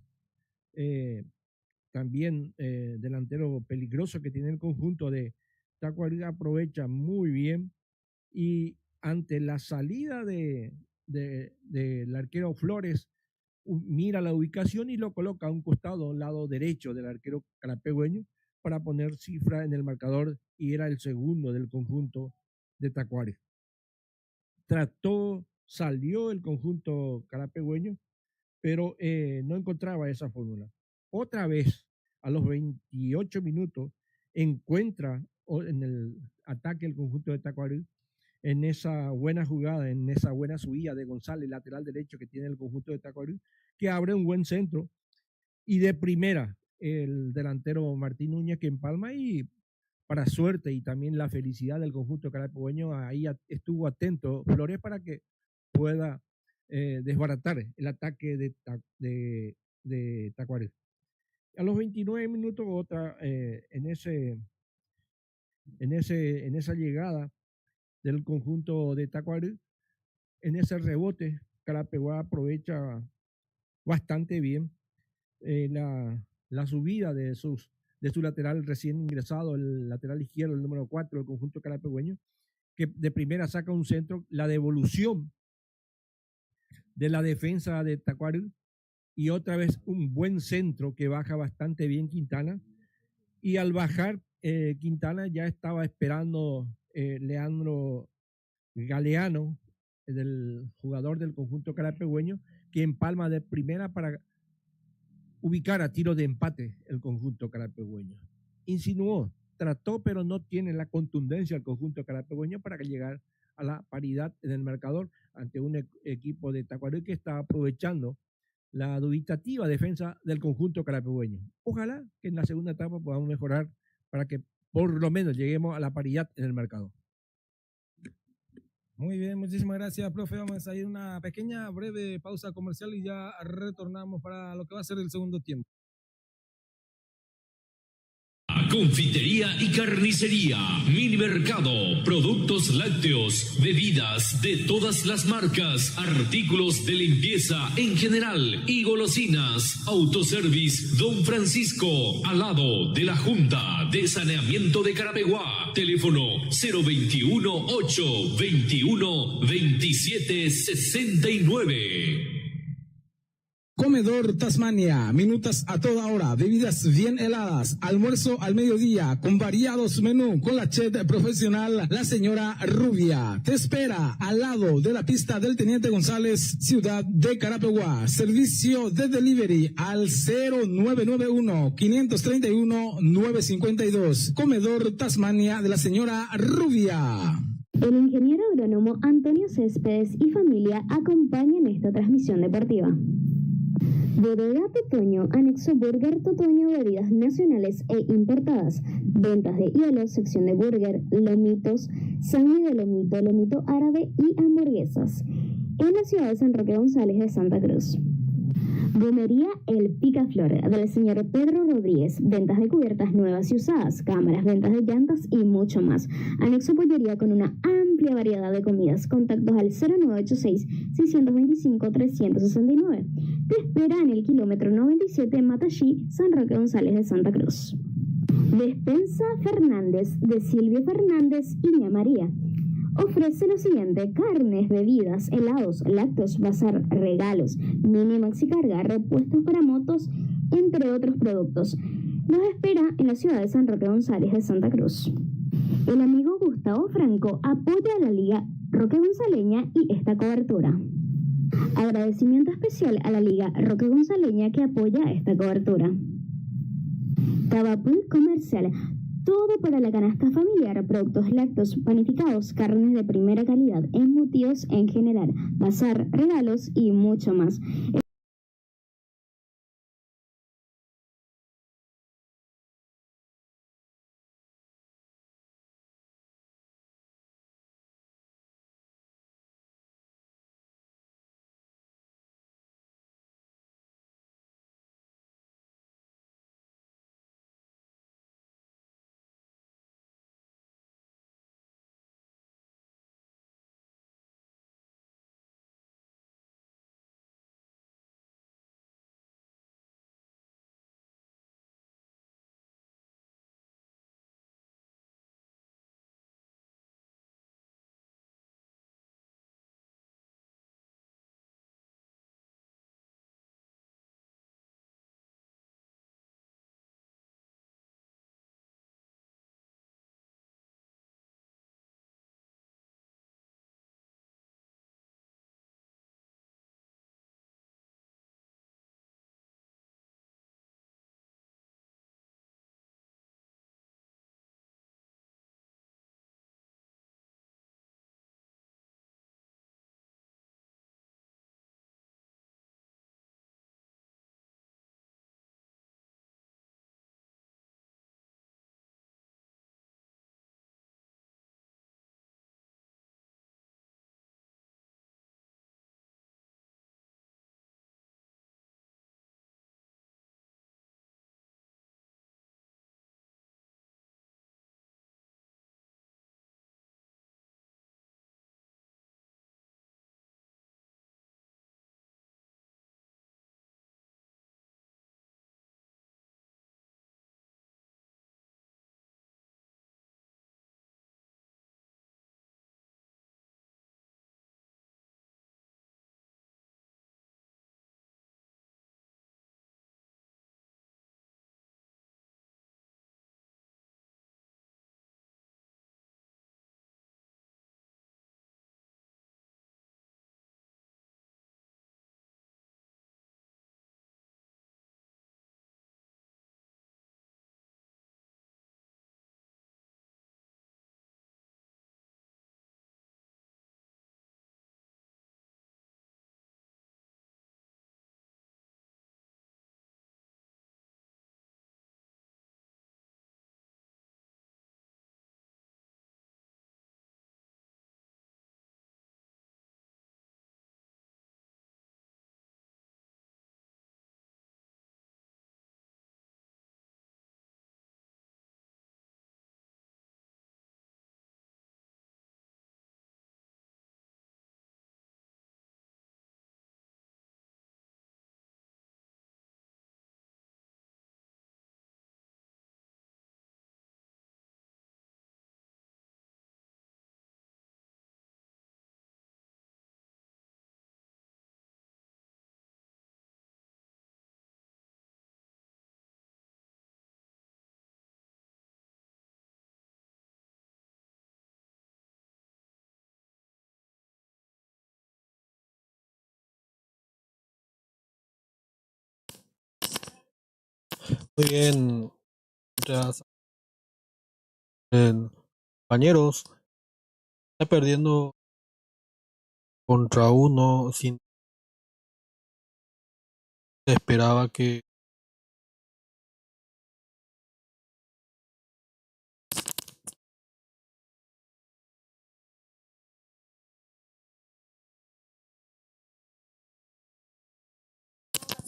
también delantero peligroso que tiene el conjunto de Tacuary, aprovecha muy bien y ante la salida del arquero Flores, mira la ubicación y lo coloca a un costado, al lado derecho del arquero carapegüeño, para poner cifra en el marcador, y era el segundo del conjunto de Tacuary. Salió el conjunto carapegüeño, pero no encontraba esa fórmula. Otra vez, a los 28 minutos, encuentra en el ataque el conjunto de Tacuary, en esa buena jugada, en esa buena subida de González, lateral derecho que tiene el conjunto de Tacuary, que abre un buen centro, y de primera el delantero Martín Núñez, que empalma, y para suerte y también la felicidad del conjunto carapegueño, ahí estuvo atento Flores para que pueda desbaratar el ataque de Tacuary. A los 29 minutos, en esa llegada del conjunto de Tacuary, en ese rebote, Carapeguá aprovecha bastante bien la subida de su lateral recién ingresado, el lateral izquierdo, el número 4 del conjunto carapegüeño, que de primera saca un centro, la devolución de la defensa de Tacuary, y otra vez un buen centro que baja bastante bien Quintana, y al bajar Quintana ya estaba esperando Leandro Galeano, del jugador del conjunto carapegüeño, que empalma de primera para ubicar a tiro de empate el conjunto carapegüeño. Insinuó, trató, pero no tiene la contundencia el conjunto carapegüeño para llegar a la paridad en el marcador ante un equipo de Tacuary que está aprovechando la dubitativa defensa del conjunto carapegüeño. Ojalá que en la segunda etapa podamos mejorar para que por lo menos lleguemos a la paridad en el marcador. Muy bien, muchísimas gracias, profe. Vamos a ir a una pequeña, breve pausa comercial y ya retornamos para lo que va a ser el segundo tiempo. Confitería y carnicería, mini mercado, productos lácteos, bebidas de todas las marcas, artículos de limpieza en general y golosinas. Autoservice Don Francisco, al lado de la Junta de Saneamiento de Carapeguá. Teléfono 021-821-2769. Comedor Tasmania, minutas a toda hora, bebidas bien heladas, almuerzo al mediodía con variados menús con la chef profesional, la señora Rubia. Te espera al lado de la pista del Teniente González, ciudad de Carapeguá. Servicio de delivery al 0991-531-952. Comedor Tasmania de la señora Rubia. El ingeniero agrónomo Antonio Céspedes y familia acompañan esta transmisión deportiva. Bodega Totoño, anexo Burger Totoño, bebidas nacionales e importadas, ventas de hielo, sección de burger, lomitos, sangre de lomito, lomito árabe y hamburguesas, en la ciudad de San Roque González de Santa Cruz. Gomería El Picaflor, del señor Pedro Rodríguez, ventas de cubiertas nuevas y usadas, cámaras, ventas de llantas y mucho más. Anexo Pollería con una amplia variedad de comidas. Contactos al 0986-625-369. Te espera en el kilómetro 97 Matallí, San Roque González de Santa Cruz. Despensa Fernández, de Silvia Fernández y Ña María. Ofrece lo siguiente: carnes, bebidas, helados, lácteos, bazar, regalos, mini maxi carga, repuestos para motos, entre otros productos. Nos espera en la ciudad de San Roque González de Santa Cruz. El amigo Gustavo Franco apoya a la Liga Roque Gonzaleña y esta cobertura. Agradecimiento especial a la Liga Roque Gonzaleña que apoya esta cobertura. Tabapul Comercial. Todo para la canasta familiar, productos lácteos, panificados, carnes de primera calidad, embutidos en general, bazar, regalos y mucho más. Muy bien, muchas compañeros. Está perdiendo contra uno sin se esperaba que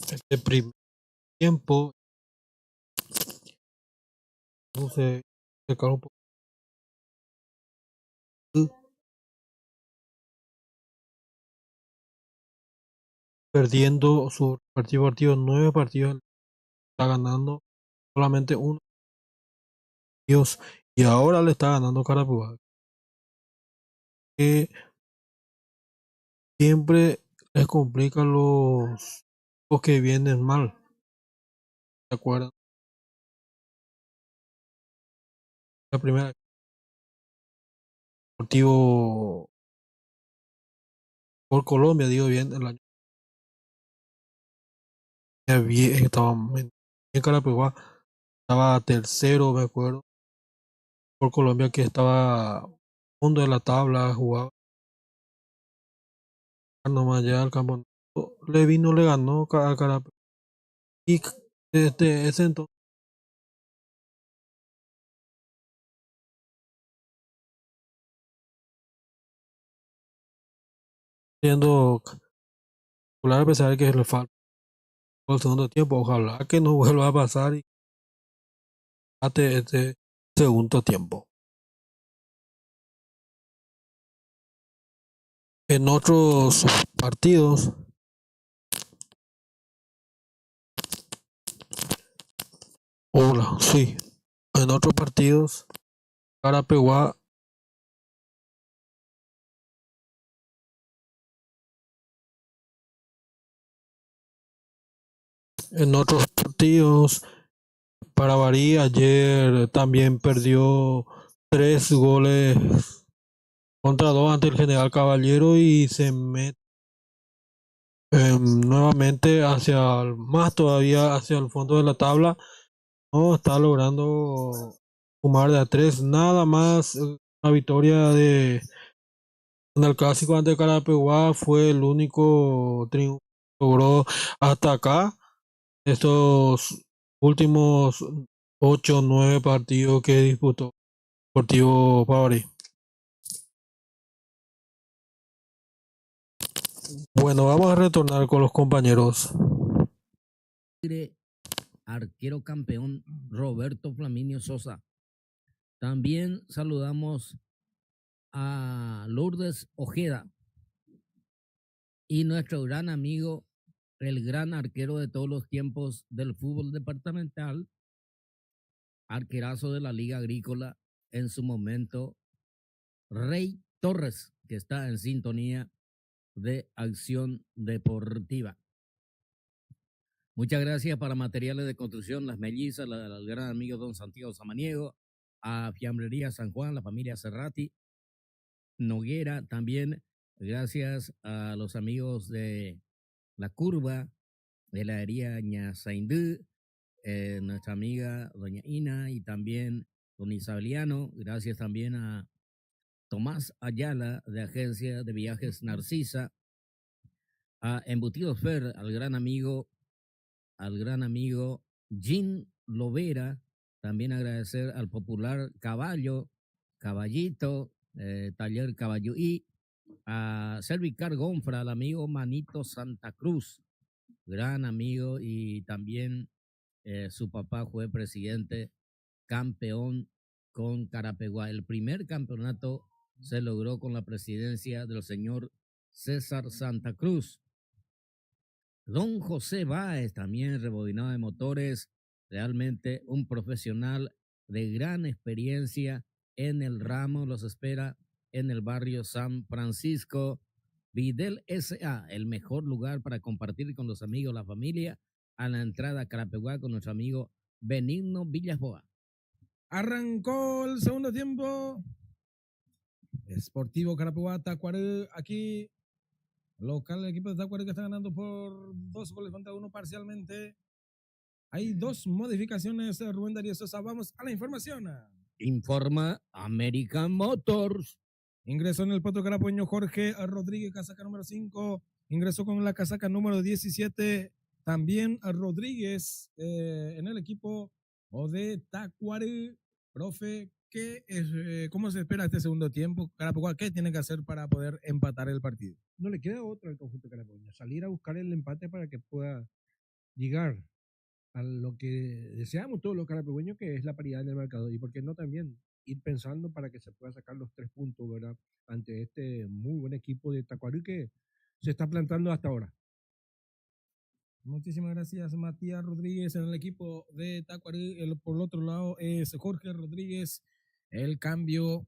este primer tiempo no se calmó un poco, perdiendo su partido, 9 partidos, está ganando solamente uno, Dios, y ahora le está ganando Carapuá, que siempre les complica los que vienen mal, ¿se acuerdan? La primera partido por Colombia, digo bien, el año bien, estaba en Carapuá, estaba tercero, me acuerdo, por Colombia que estaba fondo de la tabla, jugaba nomás ya al campeonato, le vino, le ganó a Carapuá, y desde ese entonces siendo titular a pesar de que le falta el segundo tiempo, ojalá que no vuelva a pasar y ate este segundo tiempo. En otros partidos, hola, sí, en otros partidos, Carapeguá en otros partidos, para variar, ayer también perdió 3 goles contra 2 ante el General Caballero y se mete nuevamente más todavía hacia el fondo de la tabla. No está logrando sumar de a 3, nada más una victoria en el clásico ante Carapeguá fue el único triunfo que logró hasta acá. Estos últimos 8 o 9 partidos que disputó Deportivo Pavari. Bueno, vamos a retornar con los compañeros. Arquero campeón Roberto Flaminio Sosa. También saludamos a Lourdes Ojeda y nuestro gran amigo, el gran arquero de todos los tiempos del fútbol departamental, arquerazo de la Liga Agrícola en su momento, Rey Torres, que está en sintonía de Acción Deportiva. Muchas gracias para Materiales de Construcción, Las Mellizas, al gran amigo don Santiago Samaniego, a Fiambrería San Juan, la familia Cerrati, Noguera, también gracias a los amigos de La Curva, de la heladería Ñazaindú, nuestra amiga doña Ina y también don Isabeliano, gracias también a Tomás Ayala de Agencia de Viajes Narcisa, a Embutidos Fer, al gran amigo Jim Lovera, también agradecer al popular Caballito, Taller Caballo y a Servicar Gonfra, al amigo Manito Santa Cruz, gran amigo y también su papá fue presidente campeón con Carapeguá. El primer campeonato se logró con la presidencia del señor César Santa Cruz. Don José Báez, también rebobinado de motores, realmente un profesional de gran experiencia en el ramo, los espera en el barrio San Francisco. Videl S.A., el mejor lugar para compartir con los amigos, la familia, a la entrada a Carapeguá con nuestro amigo Benigno Villasboa. Arrancó el segundo tiempo. Sportivo Carapeguá, Tacuaré, aquí local, el equipo de Tacuaré que está ganando por 2 goles contra 1 parcialmente. Hay 2 modificaciones, Rubén Darío Sosa. Vamos a la información. Informa American Motors. Ingresó en el Potro Carapegueño Jorge Rodríguez, casaca número 5. Ingresó con la casaca número 17. También Rodríguez en el equipo de Tacuary. Profe, ¿cómo se espera este segundo tiempo? Carapeguá, ¿qué tiene que hacer para poder empatar el partido? No le queda otra al conjunto carapegueño, salir a buscar el empate para que pueda llegar a lo que deseamos todos los carapegueños, que es la paridad en el marcador, y por qué no también ir pensando para que se pueda sacar los 3 puntos, ¿verdad? Ante este muy buen equipo de Tacuary que se está plantando hasta ahora. Muchísimas gracias, Matías Rodríguez en el equipo de Tacuary. Por el otro lado es Jorge Rodríguez. El cambio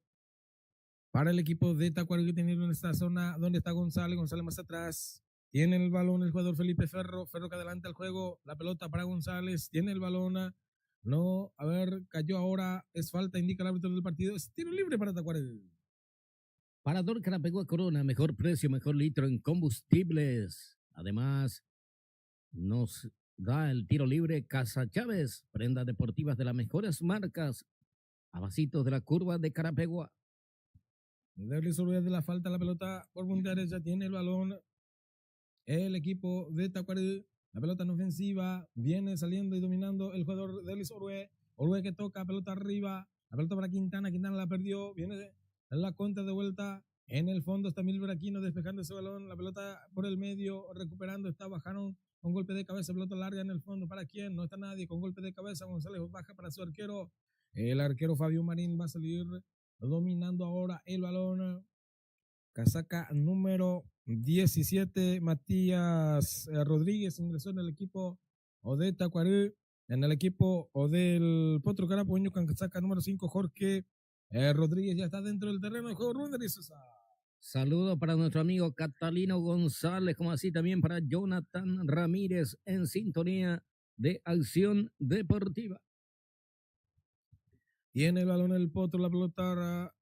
para el equipo de Tacuary que tiene en esta zona donde está González. González más atrás. Tiene el balón el jugador Felipe Ferro. Ferro que adelanta el juego. La pelota para González. Tiene el balón. No, a ver, cayó ahora. Es falta, indica el árbitro del partido. Es tiro libre para Tacuary. Parador Carapeguá Corona, mejor precio, mejor litro en combustibles. Además, nos da el tiro libre Casa Chávez, prendas deportivas de las mejores marcas, a vasitos de la curva de Carapeguá. Derlis Uruguay de la falta, la pelota por punta derecha, tiene el balón el equipo de Tacuary. La pelota en ofensiva, viene saliendo y dominando el jugador Derlis Uruguay. Uruguay que toca, pelota arriba, la pelota para Quintana, Quintana la perdió, viene la contra de vuelta. En el fondo está Milber Aquino despejando ese balón, la pelota por el medio, recuperando, bajaron con golpe de cabeza, pelota larga en el fondo, ¿para quién? No está nadie, con golpe de cabeza, González baja para su arquero, el arquero Fabio Marín va a salir dominando ahora el balón, casaca número 17, Matías Rodríguez ingresó en el equipo de Tacuary, en el equipo del Potro Carapegueño, con casaca número 5, Jorge Rodríguez ya está dentro del terreno de juego. Saludo para nuestro amigo Catalino González, como así también para Jonathan Ramírez en sintonía de Acción Deportiva. Tiene el balón el Potro, la pelota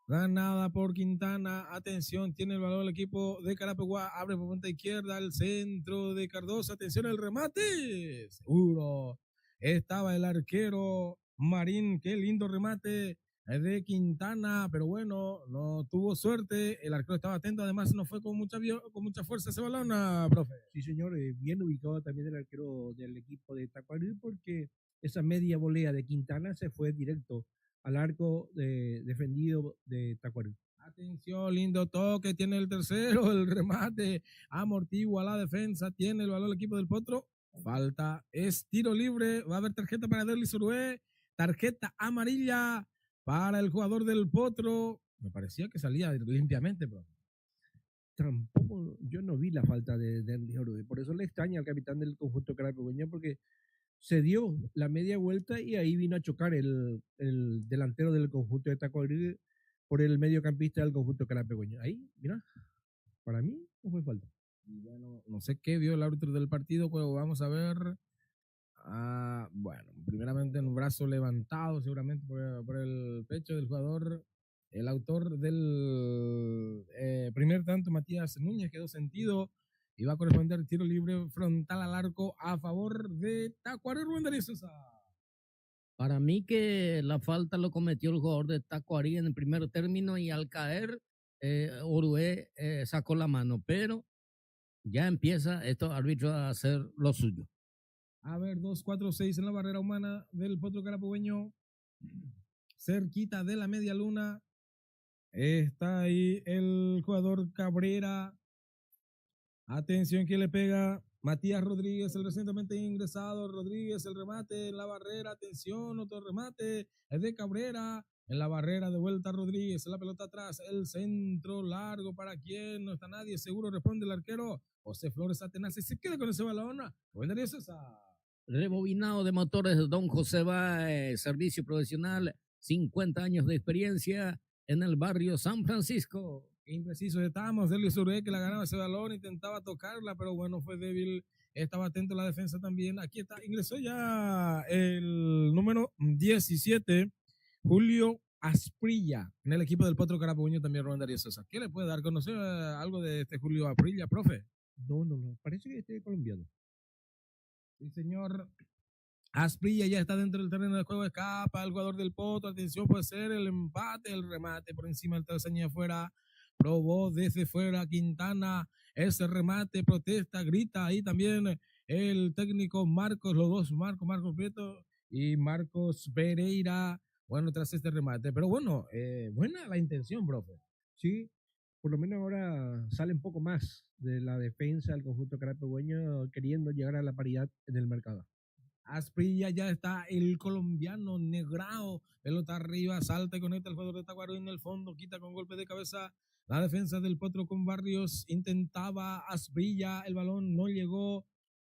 ganada por Quintana. Atención, tiene el balón el equipo de Carapeguá. Abre por punta izquierda al centro de Cardoso. Atención al remate. Seguro. Estaba el arquero Marín. Qué lindo remate de Quintana, pero bueno, no tuvo suerte, el arquero estaba atento, además no fue con mucha fuerza ese balón, profe. Sí, señor, bien ubicado también el arquero del equipo de Tacuary, porque esa media volea de Quintana se fue directo al arco defendido de Tacuary. Atención, lindo toque, tiene el tercero, el remate, amortigua la defensa, tiene el balón el equipo del Potro, falta, es tiro libre, va a haber tarjeta para Derlis Uruguay, tarjeta amarilla para el jugador del Potro. Me parecía que salía limpiamente, pero tampoco, yo no vi la falta de Derlis Uruguay, por eso le extraña al capitán del conjunto carapegueño, porque se dio la media vuelta y ahí vino a chocar el delantero del conjunto de Tacuary por el mediocampista del conjunto carapegueño. Ahí, mira, para mí no fue falta. Y bueno, no sé qué vio el árbitro del partido, pero vamos a ver. Bueno, primeramente en un brazo levantado, seguramente por el pecho del jugador, el autor del primer tanto, Matías Núñez, quedó sentido y va a corresponder tiro libre frontal al arco a favor de Tacuary. Rubén Darío Sosa. Para mí que la falta lo cometió el jugador de Tacuary en el primer término y al caer Uruguay sacó la mano, pero ya empieza estos árbitros a hacer lo suyo. A ver, 2-4-6 en la barrera humana del Potro Carapegueño, cerquita de la media luna. Está ahí el jugador Cabrera. Atención que le pega Matías Rodríguez, el recientemente ingresado. Rodríguez, el remate en la barrera. Atención, otro remate es de Cabrera. En la barrera de vuelta Rodríguez, la pelota atrás, el centro largo para quien no está nadie, seguro responde el arquero José Flores Atenas y se queda con ese balón. Rubén Darío Sosa. Rebobinado de motores Don José Báez, servicio profesional, 50 años de experiencia en el barrio San Francisco. Impreciso estábamos, Derlis Uruguay que la ganaba ese balón, intentaba tocarla, pero bueno, fue débil, estaba atento a la defensa también. Aquí está, ingresó ya el número 17, Julio Asprilla, en el equipo del Potro Carapegueño también, Rubén Darío Sosa. ¿Qué le puede dar? ¿Conoce algo de este Julio Asprilla, profe? No, parece que este colombiano. Sí, señor. Asprilla ya está dentro del terreno de juego, escapa el jugador del Potro, atención, puede ser el empate, el remate por encima del travesaño afuera, probó desde fuera Quintana, ese remate, protesta, grita ahí también el técnico Marcos, los dos Marcos Prieto y Marcos Pereira, bueno, tras este remate, pero bueno, buena la intención, profe. Sí, por lo menos ahora sale un poco más de la defensa del conjunto carapehueño queriendo llegar a la paridad en el mercado. Asprilla ya está el colombiano Negrao, pelota arriba, salta y conecta el jugador de Tacuaro en el fondo, quita con golpe de cabeza la defensa del Potro con Barrios, intentaba Asprilla, el balón no llegó,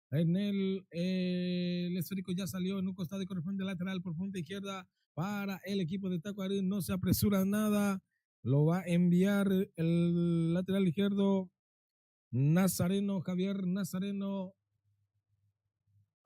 en el esférico ya salió en un costado y corresponde lateral por punta izquierda para el equipo de Tacuarín, no se apresura nada, lo va a enviar el lateral izquierdo Nazareno, Javier Nazareno.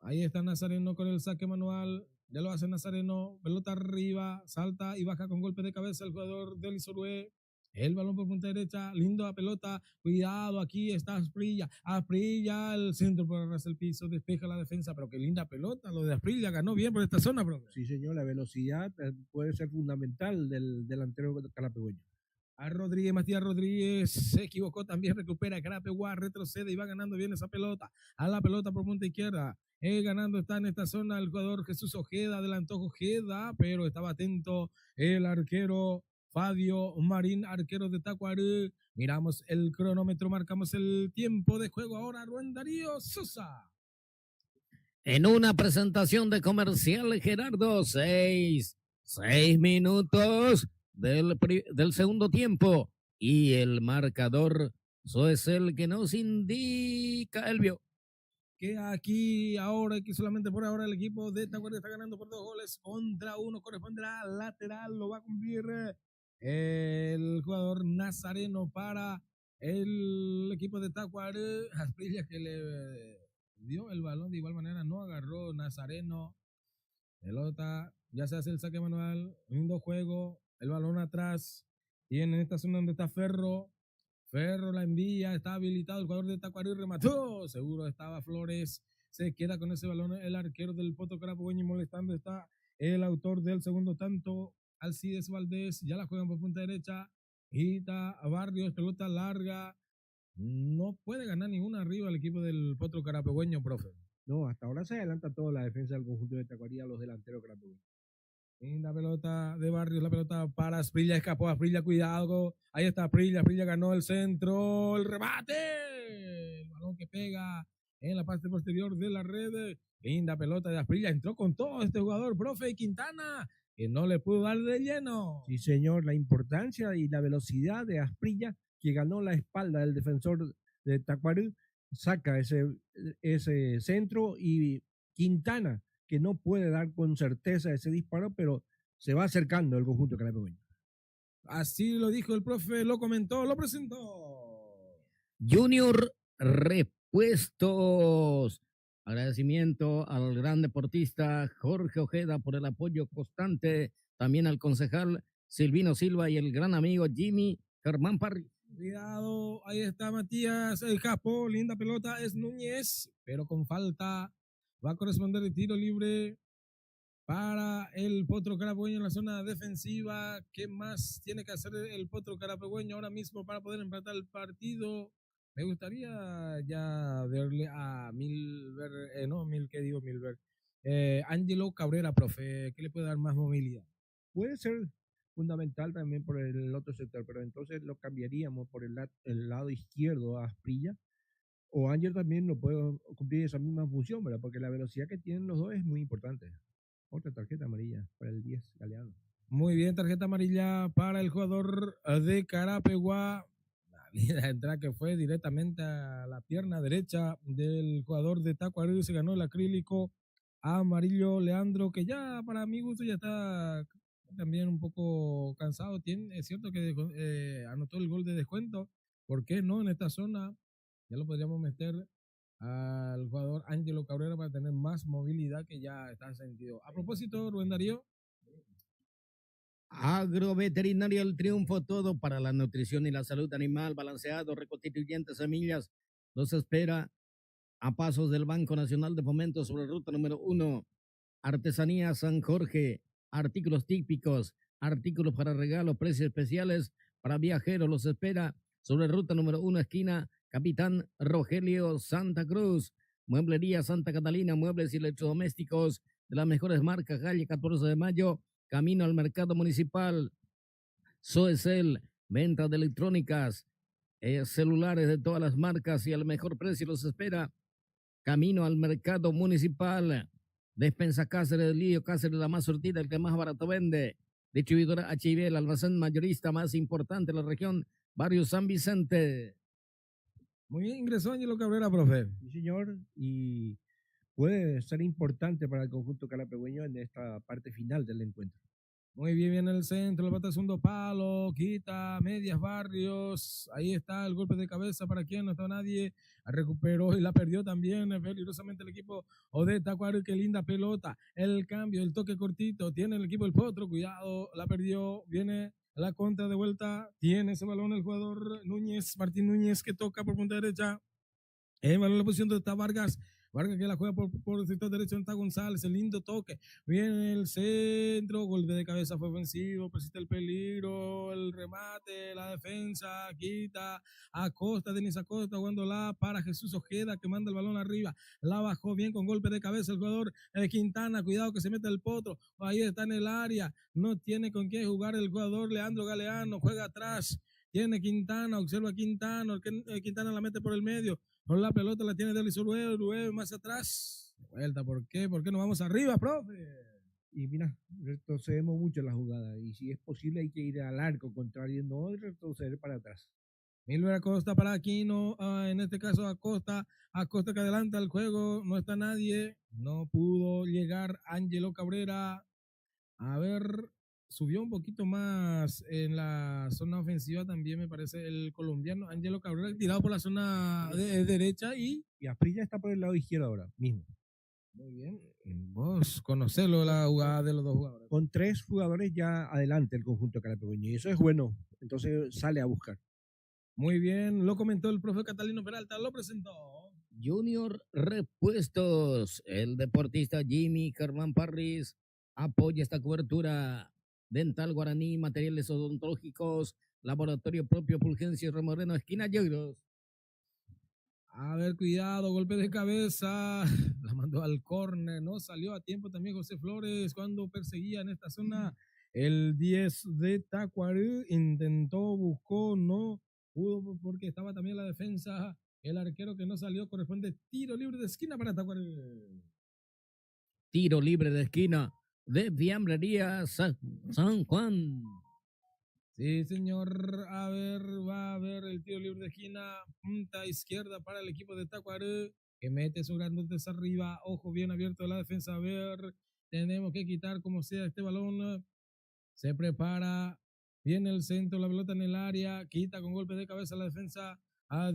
Ahí está Nazareno con el saque manual. Ya lo hace Nazareno. Pelota arriba. Salta y baja con golpe de cabeza el jugador del Isorue. El balón por punta derecha. Linda pelota. Cuidado. Aquí está Asprilla. Asprilla. El centro por arrasar el piso. Despeja la defensa. Pero qué linda pelota. Lo de Asprilla ganó bien por esta zona, profe. Sí, señor. La velocidad puede ser fundamental del delantero carapehueño. A Rodríguez, Matías Rodríguez se equivocó también, recupera Carapeguá, retrocede y va ganando bien esa pelota. A la pelota por punta izquierda. Ganando está en esta zona el jugador Jesús Ojeda, adelantó Ojeda, pero estaba atento el arquero Fabio Marín, arquero de Tacuaré. Miramos el cronómetro, marcamos el tiempo de juego ahora, Rubén Darío Sosa. En una presentación de Comercial Gerardo, 6 minutos del segundo tiempo y el marcador eso es el que nos indica Elvio que aquí ahora que solamente por ahora el equipo de Tacuaré está ganando por 2-1 corresponderá al lateral, lo va a cumplir el jugador Nazareno para el equipo de Tacuaré. Asprilla que le dio el balón de igual manera no agarró Nazareno, pelota, ya se hace el saque manual, lindo juego. El balón atrás, y en esta zona donde está Ferro la envía, está habilitado el jugador de Tacuarí, remató, seguro estaba Flores, se queda con ese balón el arquero del Potro Carapehueño y molestando está el autor del segundo tanto, Alcides Valdés, ya la juegan por punta derecha, Ita a Barrios, pelota larga, no puede ganar ninguna arriba el equipo del Potro Carapehueño, profe. No, hasta ahora se adelanta toda la defensa del conjunto de Tacuarí a los delanteros carapehueños. La pelota de Barrios, la pelota para Asprilla, escapó Asprilla, cuidado, ahí está Asprilla ganó el centro, el remate, el balón que pega en la parte posterior de la red, linda pelota de Asprilla, entró con todo este jugador, profe Quintana, que no le pudo dar de lleno. Sí, señor, la importancia y la velocidad de Asprilla, que ganó la espalda del defensor de Tacuarí, saca ese centro y Quintana, que no puede dar con certeza ese disparo, pero se va acercando el conjunto carapehueño. Así lo dijo el profe, lo comentó, lo presentó. Junior Repuestos. Agradecimiento al gran deportista Jorge Ojeda por el apoyo constante, también al concejal Silvino Silva y el gran amigo Jimmy Germán Parry. Cuidado, ahí está Matías, el capo, linda pelota, es Núñez, pero con falta. Va a corresponder el tiro libre para el Potro Carapehueño en la zona defensiva. ¿Qué más tiene que hacer el Potro Carapehueño ahora mismo para poder empatar el partido? Me gustaría ya verle a Milver, Ángelo Cabrera, profe, ¿qué le puede dar más movilidad? Puede ser fundamental también por el otro sector, pero entonces lo cambiaríamos por el lado izquierdo a Asprilla. O Ángel también no puede cumplir esa misma función, ¿verdad? Porque la velocidad que tienen los dos es muy importante. Otra tarjeta amarilla para el 10, Galeano. Muy bien, tarjeta amarilla para el jugador de Carapeguá. La entrada que fue directamente a la pierna derecha del jugador de Tacuarí, se ganó el acrílico amarillo Leandro, que ya para mi gusto ya está también un poco cansado. Es cierto que anotó el gol de descuento. ¿Por qué no en esta zona? Ya lo podríamos meter al jugador Ángelo Cabrera para tener más movilidad que ya está sentido. A propósito, Rubén Darío. Agroveterinaria El Triunfo, todo para la nutrición y la salud animal, balanceado, reconstituyentes, semillas. Los espera a pasos del Banco Nacional de Fomento sobre ruta número 1. Artesanía San Jorge, artículos típicos, artículos para regalos, precios especiales para viajeros. Los espera sobre ruta número 1, esquina Capitán Rogelio, Santa Cruz. Mueblería Santa Catalina, muebles y electrodomésticos de las mejores marcas, calle 14 de Mayo, camino al mercado municipal. Soecel, venta de electrónicas, celulares de todas las marcas y al mejor precio los espera. Camino al mercado municipal. Despensa Cáceres, Lío Cáceres, la más surtida, el que más barato vende. Distribuidora H&B, el almacén mayorista más importante de la región, barrio San Vicente. Muy bien, ingresó Ángelo Cabrera, profe. Sí, señor, y puede ser importante para el conjunto carapegüeño en esta parte final del encuentro. Muy bien, viene el centro, el bate segundo palo, quita, medias barrios, ahí está el golpe de cabeza para quien no está nadie, recuperó y la perdió también peligrosamente el equipo de Tacuaro, qué linda pelota, el cambio, el toque cortito, tiene el equipo el Potro, cuidado, la perdió, viene la contra de vuelta, tiene ese balón el jugador Núñez, Martín Núñez que toca por punta derecha, el balón en la posición donde está Vargas que la juega por el sector derecho, está González, el lindo toque, viene el centro, golpe de cabeza fue ofensivo, persiste el peligro, el remate, la defensa, quita, Acosta, Denis Acosta jugándola para Jesús Ojeda que manda el balón arriba, la bajó bien con golpe de cabeza el jugador Quintana, cuidado que se mete el Potro, ahí está en el área, no tiene con qué jugar el jugador Leandro Galeano, juega atrás, tiene Quintana, observa Quintana, Quintana la mete por el medio, con la pelota la tiene Delis Urué más atrás. Vuelta, ¿por qué? ¿Por qué no vamos arriba, profe? Y mira, retrocedemos mucho en la jugada. Y si es posible, hay que ir al arco contrario, no retroceder para atrás. Milver Acosta para Aquino, en este caso Acosta que adelanta el juego, no está nadie, no pudo llegar Ángelo Cabrera. A ver, subió un poquito más en la zona ofensiva también me parece el colombiano Ángelo Cabrera tirado por la zona de derecha y Asprilla está por el lado izquierdo ahora mismo. Muy bien, vos conocelo la jugada de los dos jugadores. Con 3 jugadores ya adelante el conjunto carapegüeño y eso es bueno, entonces sale a buscar. Muy bien, lo comentó el profe Catalino Peralta, lo presentó. Junior Repuestos, el deportista Jimmy Germán Parris apoya esta cobertura. Dental Guaraní, materiales odontológicos, laboratorio propio Fulgencio Remoreno, esquina Yegros. A ver, cuidado, golpe de cabeza, la mandó al córner, no salió a tiempo también José Flores cuando perseguía en esta zona el 10 de Tacuarú, intentó, buscó, no pudo porque estaba también la defensa, el arquero que no salió, corresponde tiro libre de esquina para Tacuarú. Tiro libre de esquina de Fiambrería San Juan. Sí, señor. A ver, va a ver el tiro libre de esquina, punta izquierda para el equipo de Tacuaré, que mete sus grandotes arriba, ojo bien abierto de la defensa. A ver, tenemos que quitar como sea este balón. Se prepara, viene el centro, la pelota en el área, quita con golpe de cabeza la defensa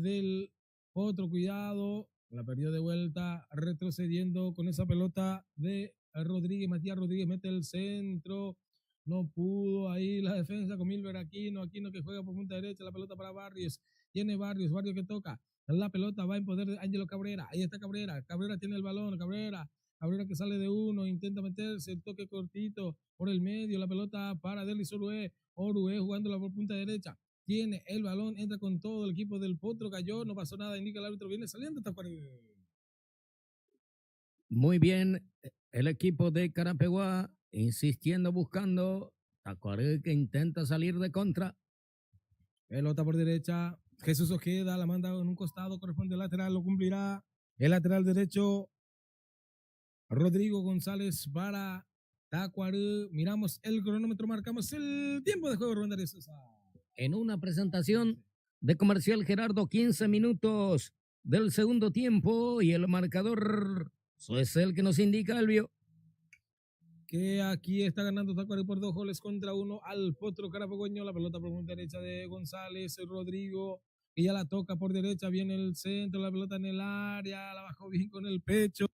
del otro, cuidado, la perdió de vuelta, retrocediendo con esa pelota de Rodríguez, Matías Rodríguez mete el centro, no pudo, ahí la defensa con Milver Aquino que juega por punta derecha, la pelota para Barrios, tiene Barrios que toca, la pelota va en poder de Ángelo Cabrera, ahí está Cabrera tiene el balón, Cabrera que sale de uno, intenta meterse, el toque cortito por el medio, la pelota para Delis Orué jugándola por punta derecha, tiene el balón, entra con todo el equipo del Potro, cayó, no pasó nada, indica el árbitro, viene saliendo hasta Muy bien, el equipo de Carapeguá insistiendo, buscando, Tacuaré que intenta salir de contra. Pelota por derecha, Jesús Ojeda la manda en un costado, corresponde al lateral, lo cumplirá el lateral derecho, Rodrigo González para Tacuaré. Miramos el cronómetro, marcamos el tiempo de juego, Rubén Darío Sosa. En una presentación de Comercial Gerardo, 15 minutos del segundo tiempo y el marcador es el que nos indica Albio. Que aquí está ganando Tacuaré por 2-1 al Potro Carapegueño. La pelota por punta derecha de González, Rodrigo, que ya la toca por derecha, viene el centro, la pelota en el área, la bajó bien con el pecho.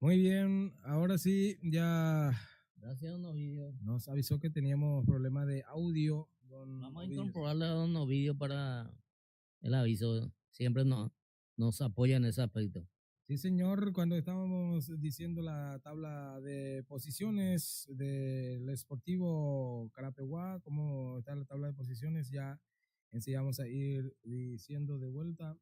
Muy bien, ahora sí, ya Gracias, don Ovidio. nos avisó que teníamos problemas de audio. Vamos a incorporarle a don Ovidio para el aviso. Siempre nos apoya en ese aspecto. Sí, señor, cuando estábamos diciendo la tabla de posiciones del Sportivo Carapeguá, cómo está la tabla de posiciones, ya enseguida vamos a ir diciendo de vuelta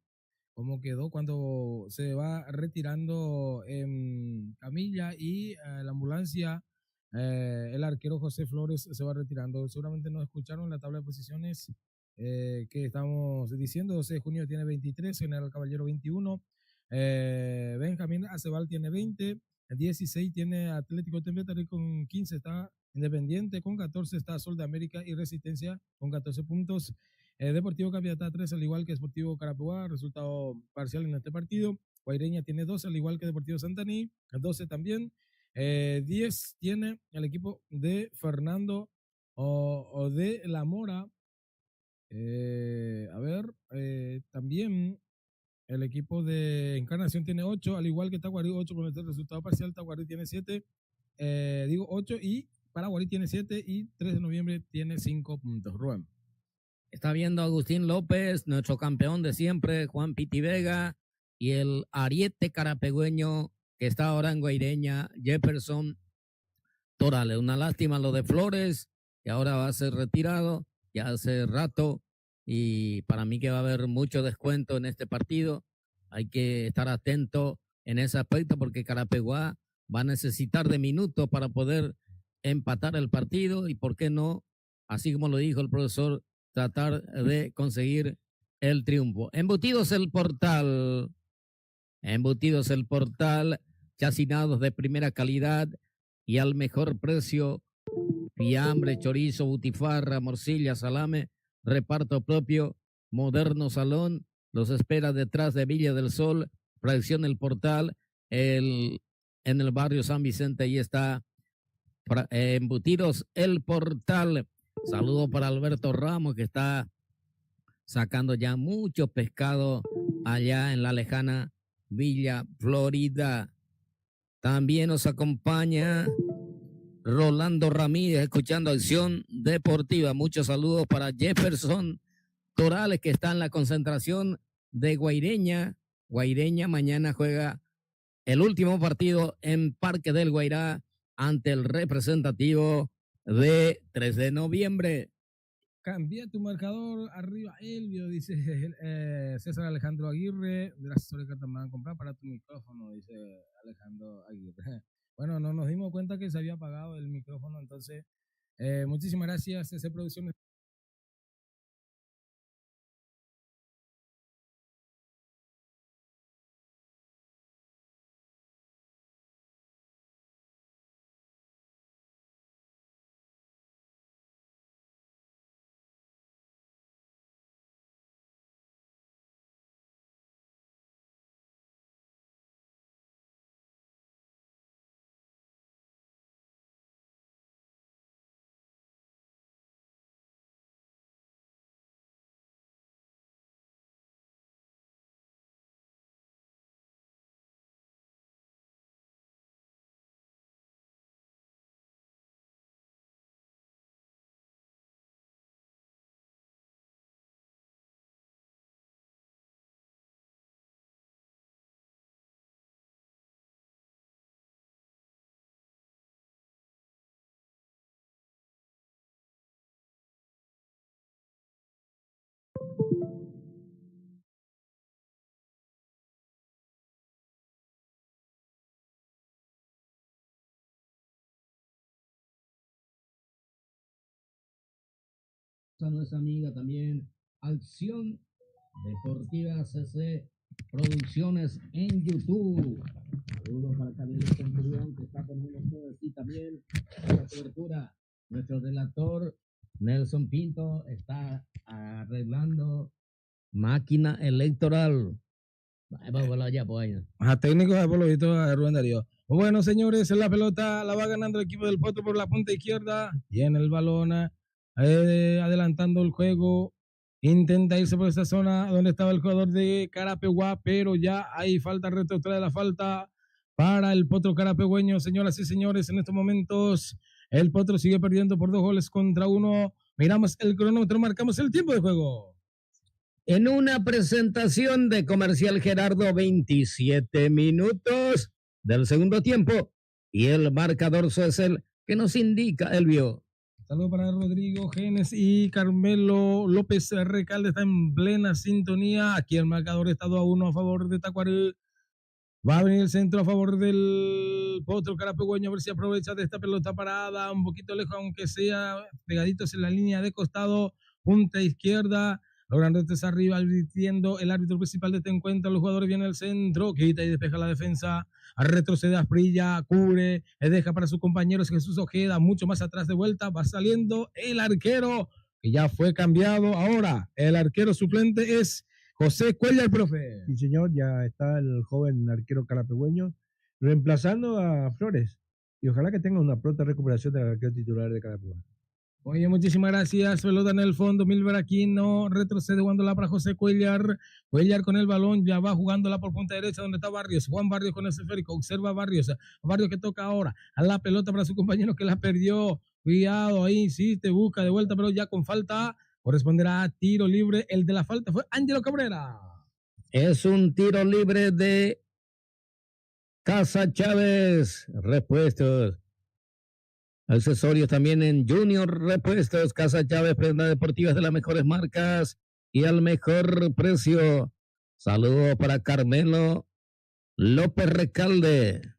cómo quedó cuando se va retirando en camilla y la ambulancia, el arquero José Flores se va retirando. Seguramente no escucharon la tabla de posiciones que estamos diciendo. 12 de junio tiene 23, General Caballero 21, Benjamín Acebal tiene 20, 16 tiene Atlético Templetarí con 15, está Independiente con 14, está Sol de América y Resistencia con 14 puntos. Deportivo Capiatá 3, al igual que Sportivo Carapeguá, resultado parcial en este partido. Guaireña tiene 12, al igual que Deportivo Santaní, 12 también. 10 tiene el equipo de Fernando o de La Mora. También el equipo de Encarnación tiene 8, al igual que Taguarí, 8 con este resultado parcial. Taguarí tiene 7, 8 y Paraguarí tiene 7 y 3 de noviembre tiene 5 puntos. Rubén. Está viendo Agustín López, nuestro campeón de siempre, Juan Piti Vega, y el ariete carapegüeño que está ahora en Guaireña, Jefferson Torales. Una lástima lo de Flores, que ahora va a ser retirado ya hace rato, y para mí que va a haber mucho descuento en este partido. Hay que estar atento en ese aspecto porque Carapeguá va a necesitar de minutos para poder empatar el partido y, ¿por qué no? Así como lo dijo el profesor, tratar de conseguir el triunfo. Embutidos el portal, chacinados de primera calidad y al mejor precio, fiambre, chorizo, butifarra, morcilla, salame, reparto propio, moderno salón, los espera detrás de Villa del Sol, fracción El Portal, en el barrio San Vicente, ahí está Embutidos el Portal. Saludo para Alberto Ramos, que está sacando ya mucho pescado allá en la lejana Villa Florida. También nos acompaña Rolando Ramírez, escuchando Acción Deportiva. Muchos saludos para Jefferson Torales, que está en la concentración de Guaireña. Guaireña mañana juega el último partido en Parque del Guairá ante el representativo de 3 de noviembre. Cambia tu marcador arriba, Elvio, dice César Alejandro Aguirre, de la asesoría que te van a comprar para tu micrófono, dice Alejandro Aguirre. Bueno, no nos dimos cuenta que se había apagado el micrófono, entonces muchísimas gracias, CC Producciones. A nuestra amiga también, Acción Deportiva CC Producciones en YouTube. Saludos para Camilo Centurión, que está poniendo todo aquí también la cobertura. Nuestro relator Nelson Pinto está arreglando máquina electoral. Ajá, técnico de Polvito, Rubén Darío. Bueno, señores, la pelota la va ganando el equipo del Potro por la punta izquierda. Tiene el balón, adelantando el juego. Intenta irse por esta zona donde estaba el jugador de Carapeguá, pero ya hay falta, retrotrae la falta. para el Potro Carapegüeño. Señoras y señores, en estos momentos el Potro sigue perdiendo por 2-1. Miramos el cronómetro, marcamos el tiempo de juego. En una presentación de Comercial Gerardo, 27 minutos del segundo tiempo. Y el marcador es el que nos indica Elvio. Saludos para Rodrigo Genes y Carmelo López Recalde, está en plena sintonía. Aquí el marcador está 2-1 a favor de Tacuarí. Va a venir el centro a favor del Potro Carapegüeño, a ver si aprovecha de esta pelota parada, un poquito lejos, aunque sea pegaditos en la línea de costado, punta izquierda, logrando este arriba, advirtiendo el árbitro principal de este encuentro. Los jugadores vienen al centro, quita y despeja la defensa, retrocede Asprilla, cubre, deja para sus compañeros Jesús Ojeda, mucho más atrás de vuelta, va saliendo el arquero, que ya fue cambiado. Ahora el arquero suplente es José Cuellar, profe. Sí, señor, ya está el joven arquero carapegüeño reemplazando a Flores. Y ojalá que tenga una pronta recuperación del arquero titular de Carapegüeño. Oye, muchísimas gracias. Pelota en el fondo, Milver Aquino retrocede jugándola para José Cuellar. Cuellar con el balón, ya va jugándola por punta derecha donde está Barrios. Juan Barrios con el esférico, observa a Barrios. Barrios que toca ahora a la pelota para su compañero que la perdió. Cuidado ahí, sí, te busca de vuelta, pero ya con falta. Corresponderá a tiro libre. El de la falta fue Ángelo Cabrera. Es un tiro libre de Casa Chávez. Repuestos. Accesorios también en Junior Repuestos. Casa Chávez, prendas deportivas de las mejores marcas y al mejor precio. Saludo para Carmelo López Recalde.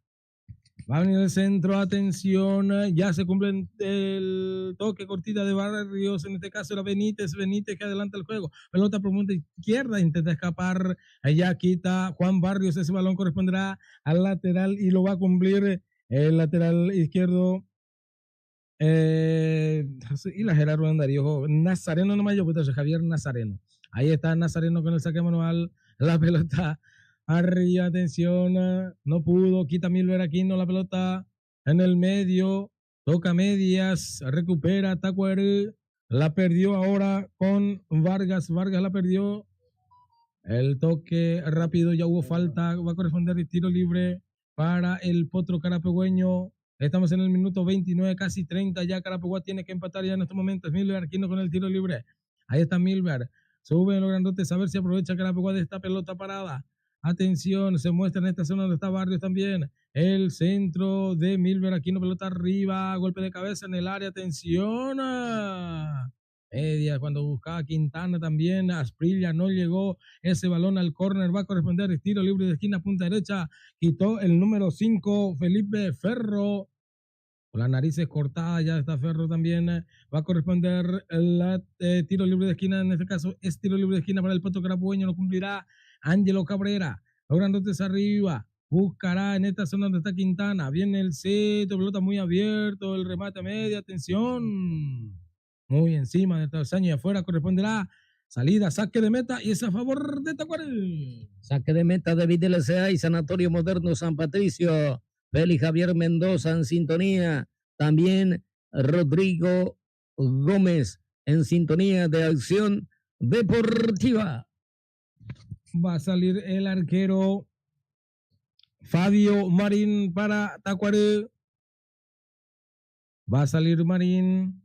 Va a venir el centro, atención, ya se cumple el toque cortita de Barrios, en este caso era Benítez que adelanta el juego, pelota por punta izquierda, intenta escapar, allá quita Juan Barrios, ese balón corresponderá al lateral y lo va a cumplir el lateral izquierdo, y la Gerardo Andarío, Nazareno nomás yo, pues Javier Nazareno, ahí está Nazareno con el saque manual, la pelota arriba, atención, no pudo, quita Milver Aquino la pelota en el medio, toca medias, recupera Tacuarí, la perdió ahora con Vargas la perdió, el toque rápido, ya hubo falta, va a corresponder el tiro libre para el Potro Carapegüeño. Estamos en el minuto 29, casi 30, ya Carapeguá tiene que empatar ya en estos momentos. Milver Aquino con el tiro libre, ahí está Milver, sube los grandotes a ver si aprovecha Carapeguá de esta pelota parada. Atención, se muestra en esta zona donde está Barrios también. El centro de Milver Aquino, pelota arriba, golpe de cabeza en el área, atención. Media, cuando buscaba Quintana también, Asprilla no llegó ese balón al córner, va a corresponder el tiro libre de esquina, punta derecha, quitó el número 5, Felipe Ferro. Con las narices cortadas, ya está Ferro también, va a corresponder el tiro libre de esquina, en este caso es tiro libre de esquina para el Potro Carapegüeño, lo cumplirá Ángelo Cabrera, lográndote arriba, buscará en esta zona donde está Quintana, viene el centro, pelota muy abierto, el remate a media, atención, muy encima del travesaño y afuera corresponderá salida, saque de meta y es a favor de Tacuarí. Saque de meta de LCA y Sanatorio Moderno San Patricio. Félix Javier Mendoza en sintonía, también Rodrigo Gómez en sintonía de Acción Deportiva. Va a salir el arquero Fabio Marín para Tacuarí. Va a salir Marín.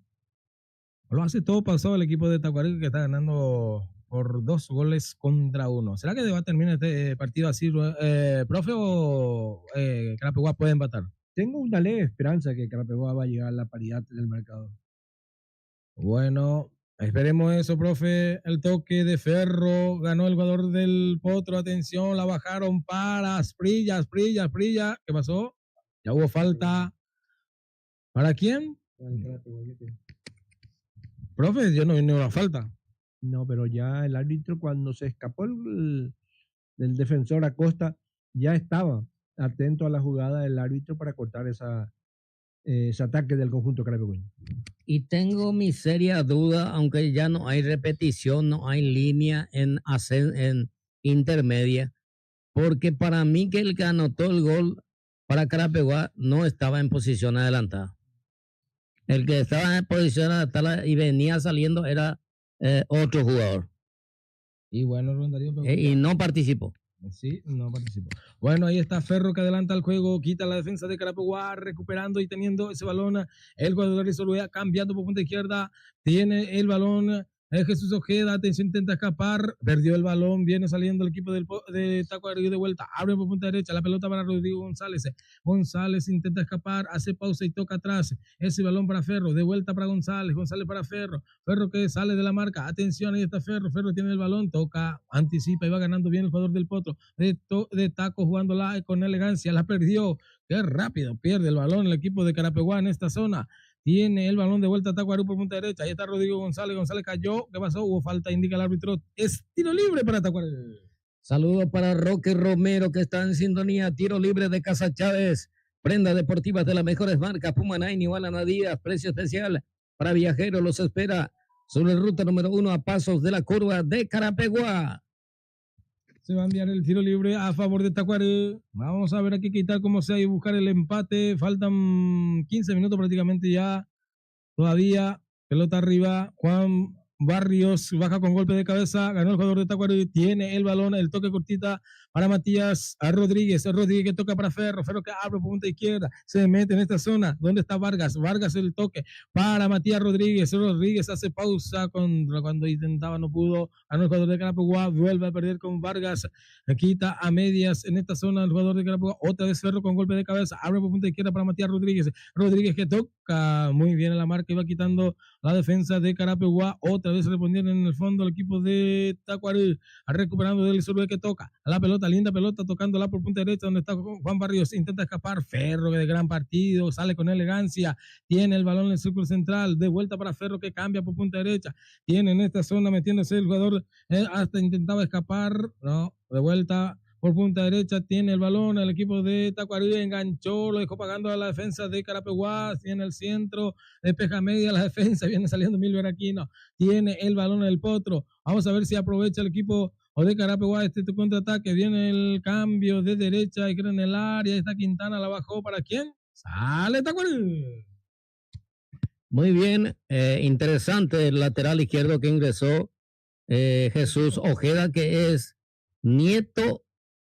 Lo hace todo pasado el equipo de Tacuarí que está ganando por 2-1. ¿Será que va a terminar este partido así, profe, o Carapeguá puede empatar? Tengo una leve esperanza que Carapeguá va a llegar a la paridad del marcador. Bueno, esperemos eso, profe. El toque de Ferro, ganó el jugador del Potro, atención, la bajaron para Asprilla. ¿Qué pasó? Ya hubo falta. ¿Para quién? Profe, yo no vi ninguna falta. No, pero ya el árbitro cuando se escapó del defensor Acosta ya estaba atento a la jugada del árbitro para cortar ese ataque del conjunto carapegüeño. Y tengo mi seria duda, aunque ya no hay repetición, no hay línea en intermedia, porque para mí que el que anotó el gol para Carapeguá no estaba en posición adelantada. El que estaba en posición adelantada y venía saliendo era otro jugador. Y bueno, Rondarío, Y no participó. Sí, no participó. Bueno, ahí está Ferro que adelanta el juego, quita la defensa de Carapeguá, recuperando y teniendo ese balón. El jugador de Isolúa cambiando por punta izquierda, tiene el balón. Jesús Ojeda, atención, intenta escapar, perdió el balón, viene saliendo el equipo de Tacuary de vuelta, abre por punta derecha, la pelota para Rodrigo González. González intenta escapar, hace pausa y toca atrás. Ese balón para Ferro, de vuelta para González, González para Ferro, Ferro que sale de la marca, atención, ahí está Ferro, Ferro tiene el balón, toca, anticipa y va ganando bien el jugador del Potro, de taco jugándola con elegancia, la perdió, qué rápido pierde el balón el equipo de Carapeguá en esta zona. Tiene el balón de vuelta a Tacuarú por punta derecha. Ahí está Rodrigo González. González cayó. ¿Qué pasó? Hubo falta, indica el árbitro. Es tiro libre para Tacuarú. Saludos para Roque Romero que está en sintonía. Tiro libre de Casa Chávez. Prendas deportivas de las mejores marcas. Puma Nine, Igualana Díaz. Precio especial para viajeros. Los espera sobre ruta número 1 a pasos de la curva de Carapeguá. Se va a enviar el tiro libre a favor de Tacuarú. Vamos a ver aquí qué tal cómo sea y buscar el empate. Faltan 15 minutos prácticamente ya. Todavía, pelota arriba. Juan Barrios baja con golpe de cabeza. Ganó el jugador de Tacuarú. Tiene el balón, el toque cortita para Matías Rodríguez. Rodríguez que toca para Ferro. Ferro que abre por punta izquierda. Se mete en esta zona. ¿Dónde está Vargas? Vargas el toque para Matías Rodríguez. Rodríguez hace pausa cuando intentaba, no pudo. Ganó el jugador de Carapeguá. Vuelve a perder con Vargas. Quita a medias en esta zona el jugador de Carapeguá. Otra vez Ferro con golpe de cabeza. Abre por punta izquierda para Matías Rodríguez. Rodríguez que toca muy bien en la marca. Iba quitando la defensa de Carapeguá. Otra vez respondieron en el fondo el equipo de Tacuarú. Recuperando del Isolúa que toca. A la pelota, linda pelota, tocándola por punta derecha donde está Juan Barrios. Intenta escapar. Ferro de gran partido. Sale con elegancia. Tiene el balón en el círculo central. De vuelta para Ferro que cambia por punta derecha. Tiene en esta zona metiéndose el jugador. Hasta intentaba escapar. No, de vuelta por punta derecha, tiene el balón, el equipo de Tacuarú enganchó, lo dejó pagando a la defensa de Carapeguá, tiene el centro, despeja media la defensa, viene saliendo Milver Aquino, tiene el balón el Potro, vamos a ver si aprovecha el equipo de Carapeguá este contraataque, viene el cambio de derecha y creo en el área, esta Quintana la bajó, ¿para quién? Sale Tacuarú. Muy bien, interesante el lateral izquierdo que ingresó, Jesús Ojeda, que es nieto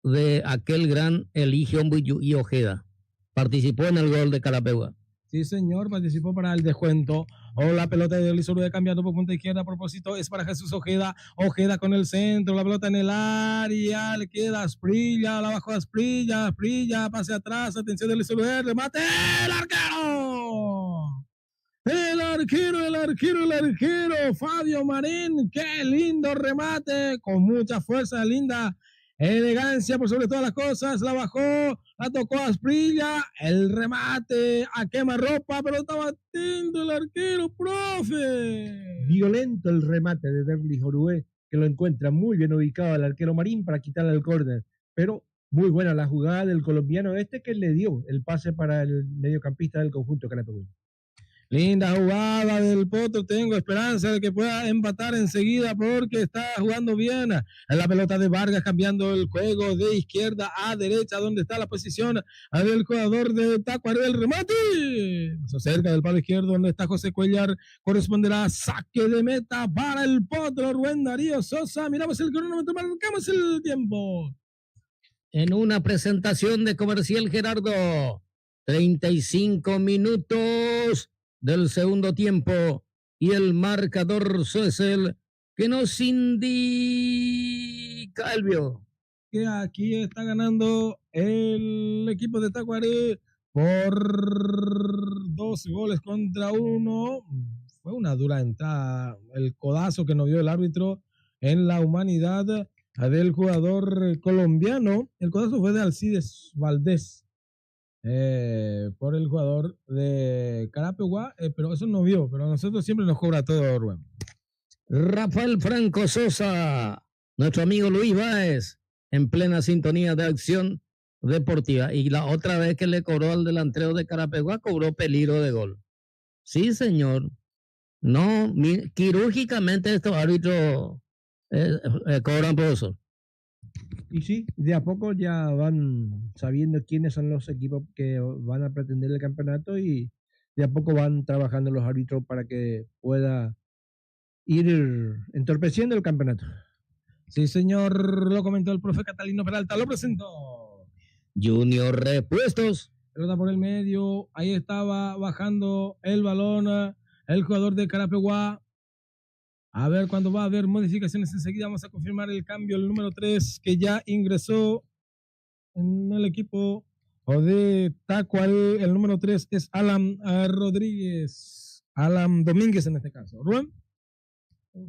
de aquel gran Eligio y Ojeda. Participó en el gol de Carapeguá. Sí, señor, participó para el descuento. La pelota de Isolúa cambiando por punta izquierda. A propósito, es para Jesús Ojeda. Ojeda con el centro, la pelota en el área. Le queda Asprilla, la bajó Asprilla. Asprilla, pase atrás. Atención del Isolúa. Remate. ¡El arquero! El arquero, Fabio Marín, qué lindo remate, con mucha fuerza, linda elegancia por sobre todas las cosas, la bajó, la tocó Asprilla, el remate a quemarropa, pero estaba atento el arquero, profe. Violento el remate de Derlis Orué, que lo encuentra muy bien ubicado al arquero Marín para quitarle el córner, pero muy buena la jugada del colombiano que le dio el pase para el mediocampista del conjunto carapegueño. Linda jugada del Potro, tengo esperanza de que pueda empatar enseguida porque está jugando bien. La pelota de Vargas cambiando el juego de izquierda a derecha, donde está la posición del jugador de Tacuarú, el remate. Cerca del palo izquierdo, donde está José Cuellar, corresponderá saque de meta para el Potro, Rubén Darío Sosa. Miramos el cronómetro, marcamos el tiempo. En una presentación de Comercial Gerardo, 35 minutos del segundo tiempo y el marcador es el que nos indica Elvio. Que aquí está ganando el equipo de Tacuarú por 2 goles contra 1. Fue una dura entrada, el codazo que nos dio el árbitro en la humanidad del jugador colombiano. El codazo fue de Alcides Valdés. Por el jugador de Carapeguá, pero eso no vio, pero a nosotros siempre nos cobra todo, Rubén. Rafael Franco Sosa, nuestro amigo Luis Báez, en plena sintonía de acción deportiva, y la otra vez que le cobró al delantero de Carapeguá, cobró peligro de gol. Sí, señor. No, quirúrgicamente estos árbitros cobran por eso. Y sí, de a poco ya van sabiendo quiénes son los equipos que van a pretender el campeonato y de a poco van trabajando los árbitros para que pueda ir entorpeciendo el campeonato. Sí, señor, lo comentó el profe Catalino Peralta, lo presentó. Junior Repuestos. Pelota por el medio, ahí estaba bajando el balón el jugador de Carapeguá. A ver cuándo va a haber modificaciones enseguida. Vamos a confirmar el cambio, el número 3 que ya ingresó en el equipo de Tacuaré. El número 3 es Alan Rodríguez. Alan Domínguez en este caso. Rubén.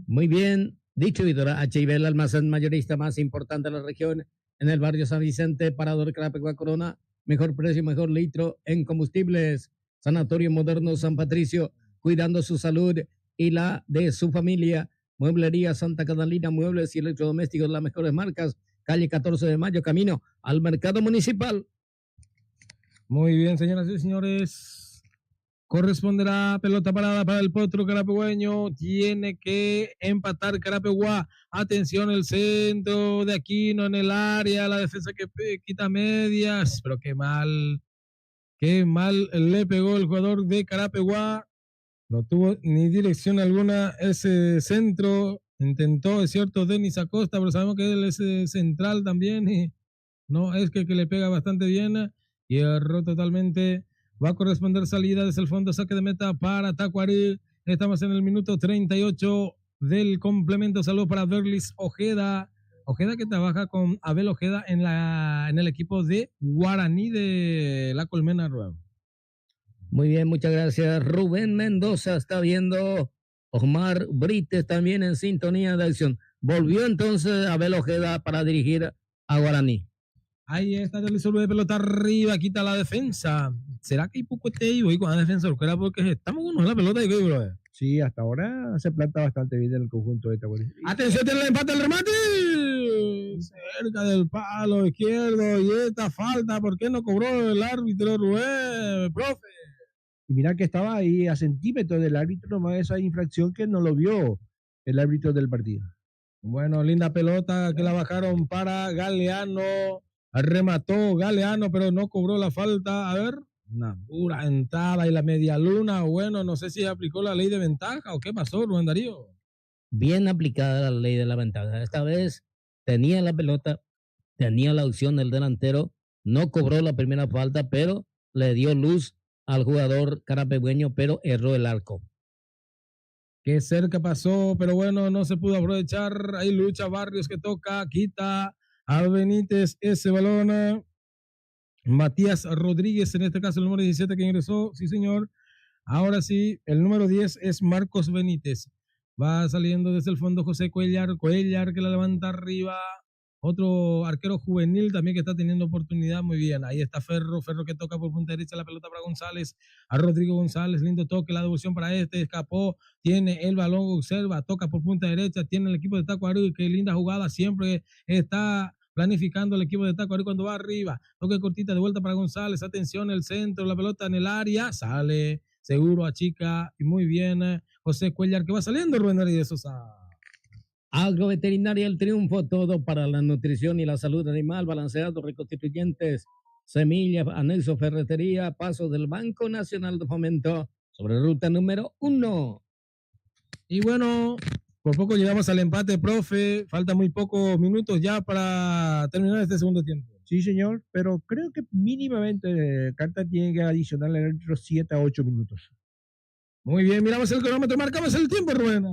Muy bien. Dicho Víctor, H&B, el almacén mayorista más importante de la región, en el barrio San Vicente, Parador Carapeguá Corona, mejor precio, mejor litro en combustibles. Sanatorio Moderno San Patricio, cuidando su salud y la de su familia. Mueblería Santa Catalina, muebles y electrodomésticos, las mejores marcas. Calle 14 de Mayo, camino al mercado municipal. Muy bien, señoras y señores. Corresponderá pelota parada para el potro carapegüeño. Tiene que empatar Carapeguá. Atención, el centro de Aquino en el área. La defensa que quita medias. Pero qué mal le pegó el jugador de Carapeguá. No tuvo ni dirección alguna ese centro. Intentó, es cierto, Denis Acosta, pero sabemos que él es central también. Y no es que le pega bastante bien. Y erró totalmente. Va a corresponder salida desde el fondo, saque de meta para Tacuarí. Estamos en el minuto 38 del complemento. Saludo para Berlis Ojeda. Ojeda que trabaja con Abel Ojeda en el equipo de Guaraní de La Colmena. Muy bien, muchas gracias. Rubén Mendoza está viendo. Osmar Brites también en sintonía de acción. Volvió entonces Abel Ojeda para dirigir a Guaraní. Ahí está el de pelota arriba, quita la defensa. ¿Será que hay poco hoy con la defensa? Porque estamos unos en la pelota y qué, bro. Sí, hasta ahora se planta bastante bien en el conjunto de Tacuaré. Atención, tiene el empate, el remate. Cerca del palo izquierdo y esta falta, ¿por qué no cobró el árbitro Rubén, profe? Y mira que estaba ahí a centímetros del árbitro, nomás esa infracción que no lo vio el árbitro del partido. Bueno, linda pelota que la bajaron para Galeano. Remató Galeano, pero no cobró la falta. A ver, una dura entrada y la media luna. Bueno, no sé si aplicó la ley de ventaja o qué pasó, Rubén Darío. Bien aplicada la ley de la ventaja. Esta vez tenía la pelota, tenía la opción del delantero, no cobró la primera falta, pero le dio luz al jugador carapegüeño, pero erró el arco. Qué cerca pasó, pero bueno, no se pudo aprovechar. Ahí lucha Barrios que toca, quita a Benítez ese balón. Matías Rodríguez, en este caso el número 17 que ingresó, sí señor. Ahora sí, el número 10 es Marcos Benítez. Va saliendo desde el fondo José Cuellar que la levanta arriba. Otro arquero juvenil también que está teniendo oportunidad, muy bien. Ahí está Ferro que toca por punta derecha la pelota para González, a Rodrigo González, lindo toque, la devolución para escapó, tiene el balón, observa, toca por punta derecha, tiene el equipo de Tacuaré, qué linda jugada, siempre está planificando el equipo de Tacuaré cuando va arriba, toque cortita de vuelta para González, atención, el centro, la pelota en el área, sale, seguro, achica, y muy bien, José Cuellar que va saliendo, Rubén Darío de Sosa. Agroveterinaria El Triunfo, todo para la nutrición y la salud animal, balanceados, reconstituyentes, semillas, anexo, ferretería, paso del Banco Nacional de Fomento, sobre ruta número 1. Y bueno, por poco llegamos al empate, profe, falta muy pocos minutos ya para terminar este segundo tiempo. Sí, señor, pero creo que mínimamente Carta tiene que adicionarle otros 7 a 8 minutos. Muy bien, miramos el cronómetro, marcamos el tiempo, Rubén.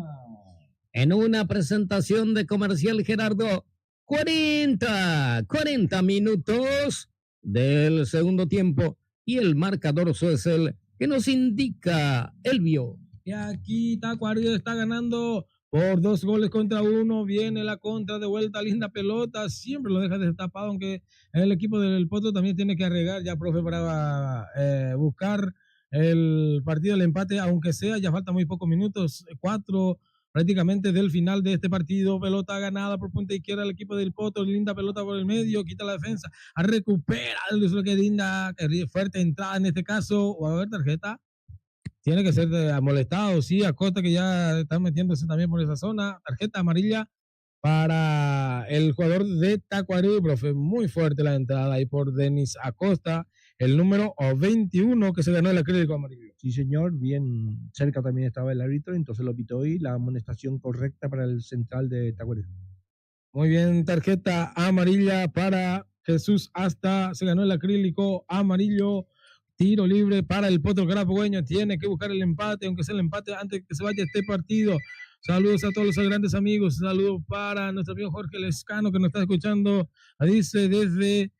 En una presentación de Comercial Gerardo, 40 minutos del segundo tiempo y el marcador es el que nos indica Elvio. Y aquí Tacuaré está ganando por 2-1. Viene la contra de vuelta, linda pelota, siempre lo deja destapado, aunque el equipo del Potro también tiene que arreglar ya, profe, para buscar el partido del empate, aunque sea, ya falta muy pocos minutos, 4 prácticamente del final de este partido. Pelota ganada por punta izquierda el equipo del Potro, linda pelota por el medio, quita la defensa, recupera, que linda, fuerte entrada en este caso, va a haber tarjeta, tiene que ser molestado, sí, Acosta que ya está metiéndose también por esa zona, tarjeta amarilla para el jugador de Tacuaré, profe, muy fuerte la entrada ahí por Denis Acosta, el número 21 que se ganó el acrílico amarillo. Sí, señor, bien cerca también estaba el árbitro, entonces lo pitó y la amonestación correcta para el central de Tacuaré. Muy bien, tarjeta amarilla para Jesús Asta, se ganó el acrílico amarillo. Tiro libre para el Potro Carapehueño, tiene que buscar el empate, aunque sea el empate antes que se vaya este partido. Saludos a todos los grandes amigos, saludos para nuestro amigo Jorge Lescano que nos está escuchando, dice desde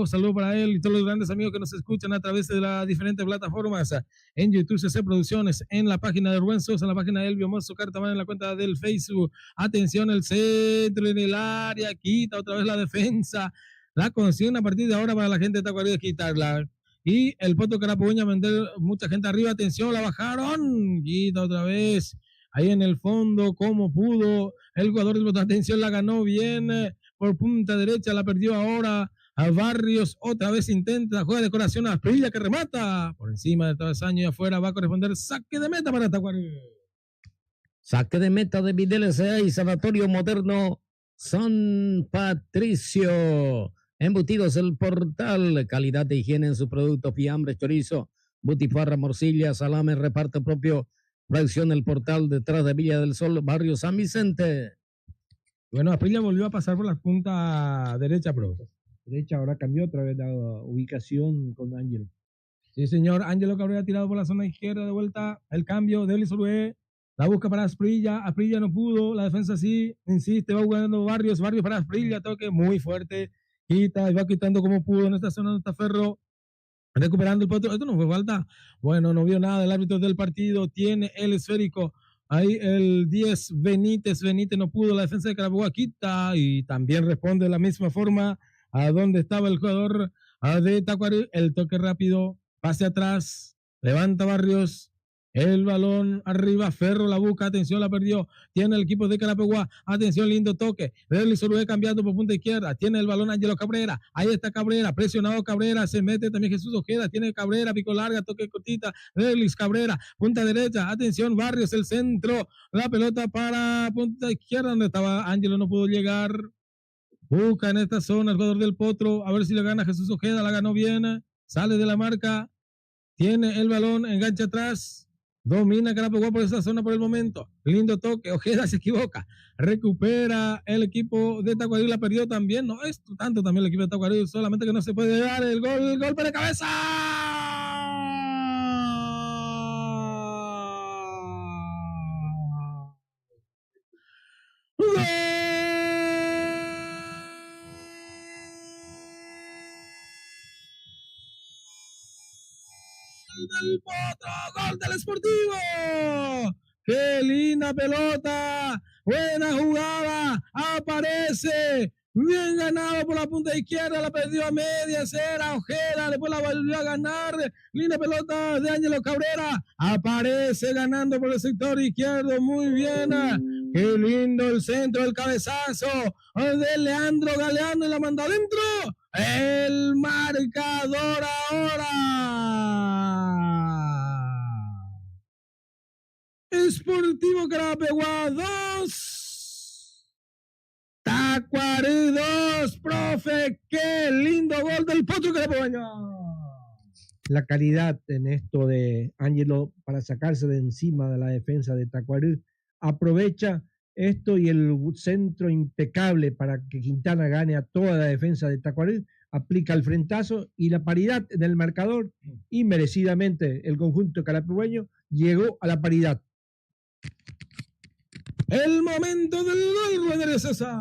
saludos para él y todos los grandes amigos que nos escuchan a través de las diferentes plataformas, en YouTube CC Producciones, en la página de Rubén Sosa, en la página de Elvio Mozo Cartamán, en la cuenta del Facebook. Atención, el centro en el área, quita otra vez la defensa, la consigna a partir de ahora para la gente de Tacuarí es quitarla. Y el Potro Carapehueño a vender mucha gente arriba, atención, la bajaron, quita otra vez, ahí en el fondo, como pudo, el jugador del Potro, atención, la ganó bien, por punta derecha, la perdió ahora a Barrios, otra vez intenta, juega de corazón a Asprilla que remata, por encima del travesaño y afuera va a corresponder saque de meta para Tacuarí. Saque de meta de Videl S.A. y Sanatorio Moderno San Patricio. Embutidos El Portal, calidad de higiene en su producto, fiambre, chorizo, butifarra, morcilla, salame, reparto propio, producción El Portal, detrás de Villa del Sol, barrio San Vicente. Bueno, Asprilla volvió a pasar por la punta derecha, pero Derecha, ahora cambió otra vez la ubicación con Ángelo. sí, señor, Ángelo Cabrera tirado por la zona izquierda, de vuelta, el cambio de Elizorué, la busca para Asprilla no pudo, la defensa sí, insiste, va jugando Barrios para Asprilla, toque muy fuerte, quita y va quitando como pudo en esta zona de Taferro, recuperando el Potro, esto no fue falta, bueno, no vio nada el árbitro del partido, tiene el esférico, ahí el 10 Benítez no pudo, la defensa de Carabobo quita y también responde de la misma forma a donde estaba el jugador de Tacuarí, el toque rápido, pase atrás, levanta Barrios, el balón arriba, Ferro la busca, atención, la perdió, tiene el equipo de Carapeguá, atención, lindo toque, Derlis Uruguay cambiando por punta izquierda, tiene el balón Ángelo Cabrera, ahí está Cabrera, presionado Cabrera, se mete también Jesús Ojeda, tiene Cabrera, pico larga, toque cortita, Derlis Cabrera, punta derecha, atención, Barrios, el centro, la pelota para punta izquierda, donde estaba Ángelo, no pudo llegar, busca en esta zona el jugador del Potro, a ver si le gana Jesús Ojeda, la ganó bien, sale de la marca, tiene el balón, engancha atrás, domina Carapeguá por esa zona por el momento. Lindo toque. Ojeda se equivoca. Recupera el equipo de Tacuarí. La perdió también. No es tanto también el equipo de Tacuarí. Solamente que no se puede dar el gol. El golpe de cabeza. ¡Gol! Del Potro, gol del Sportivo. ¡Qué linda pelota! Buena jugada, aparece, bien ganado por la punta izquierda, la perdió a media, era Ojeda, después la volvió a ganar, linda pelota de Ángelo Cabrera, aparece ganando por el sector izquierdo, muy bien, qué lindo el centro, el cabezazo de Leandro Galeano y la manda adentro, el marcador ahora. Sportivo Carapeguá 2, Tacuarí 2, profe, qué lindo gol del Potro Carapegueño. La calidad en esto de Ángelo para sacarse de encima de la defensa de Tacuarí, aprovecha esto y el centro impecable para que Quintana gane a toda la defensa de Tacuarí, aplica el frentazo y la paridad en el marcador y merecidamente el conjunto carapegueño llegó a la paridad. El momento del gol, Rodríguez César.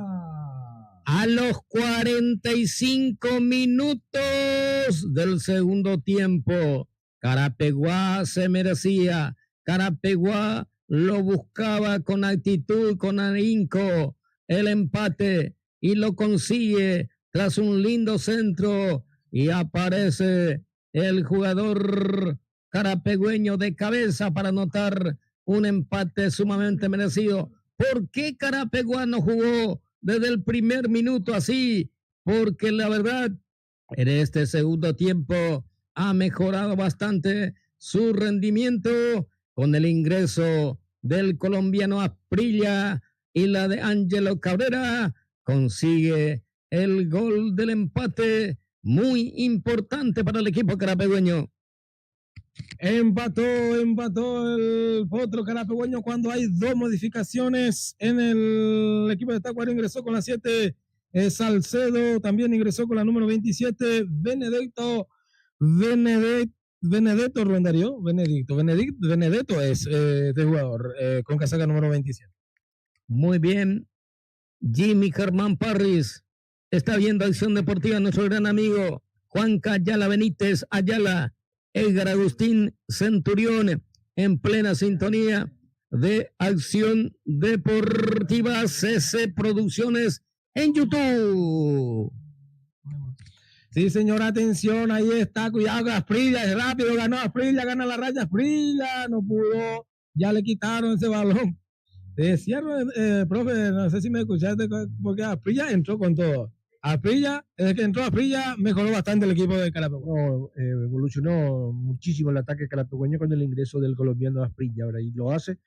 A los 45 minutos del segundo tiempo, Carapeguá se merecía. Carapeguá lo buscaba con actitud, con ahínco, el empate y lo consigue tras un lindo centro y aparece el jugador carapegüeño de cabeza para anotar un empate sumamente merecido. ¿Por qué Carapeguá no jugó desde el primer minuto así? Porque la verdad, en este segundo tiempo ha mejorado bastante su rendimiento con el ingreso del colombiano Asprilla y la de Ángelo Cabrera. Consigue el gol del empate, muy importante para el equipo carapegüeño. Empató el Potro Carapegueño cuando hay dos modificaciones en el equipo equipo de Tacuaro ingresó con la 7 Salcedo, también ingresó con la número 27 Benedetto es este jugador con casaca número 27. Muy bien. Jimmy Germán Parris está viendo Acción Deportiva, nuestro gran amigo Juanca Ayala Benítez Ayala, Edgar Agustín Centurión, en plena sintonía de Acción Deportiva CC Producciones en YouTube. Sí, señor, atención, ahí está, cuidado, Asprilla, es rápido, ganó Asprilla, gana la raya Asprilla, no pudo, ya le quitaron ese balón. Cierro, profe, no sé si me escuchaste, porque Asprilla entró con todo. Asprilla, desde que entró Asprilla, mejoró bastante el equipo de Carapeguaño. Evolucionó muchísimo el ataque carapegueño con el ingreso del colombiano Asprilla ahora, y lo hace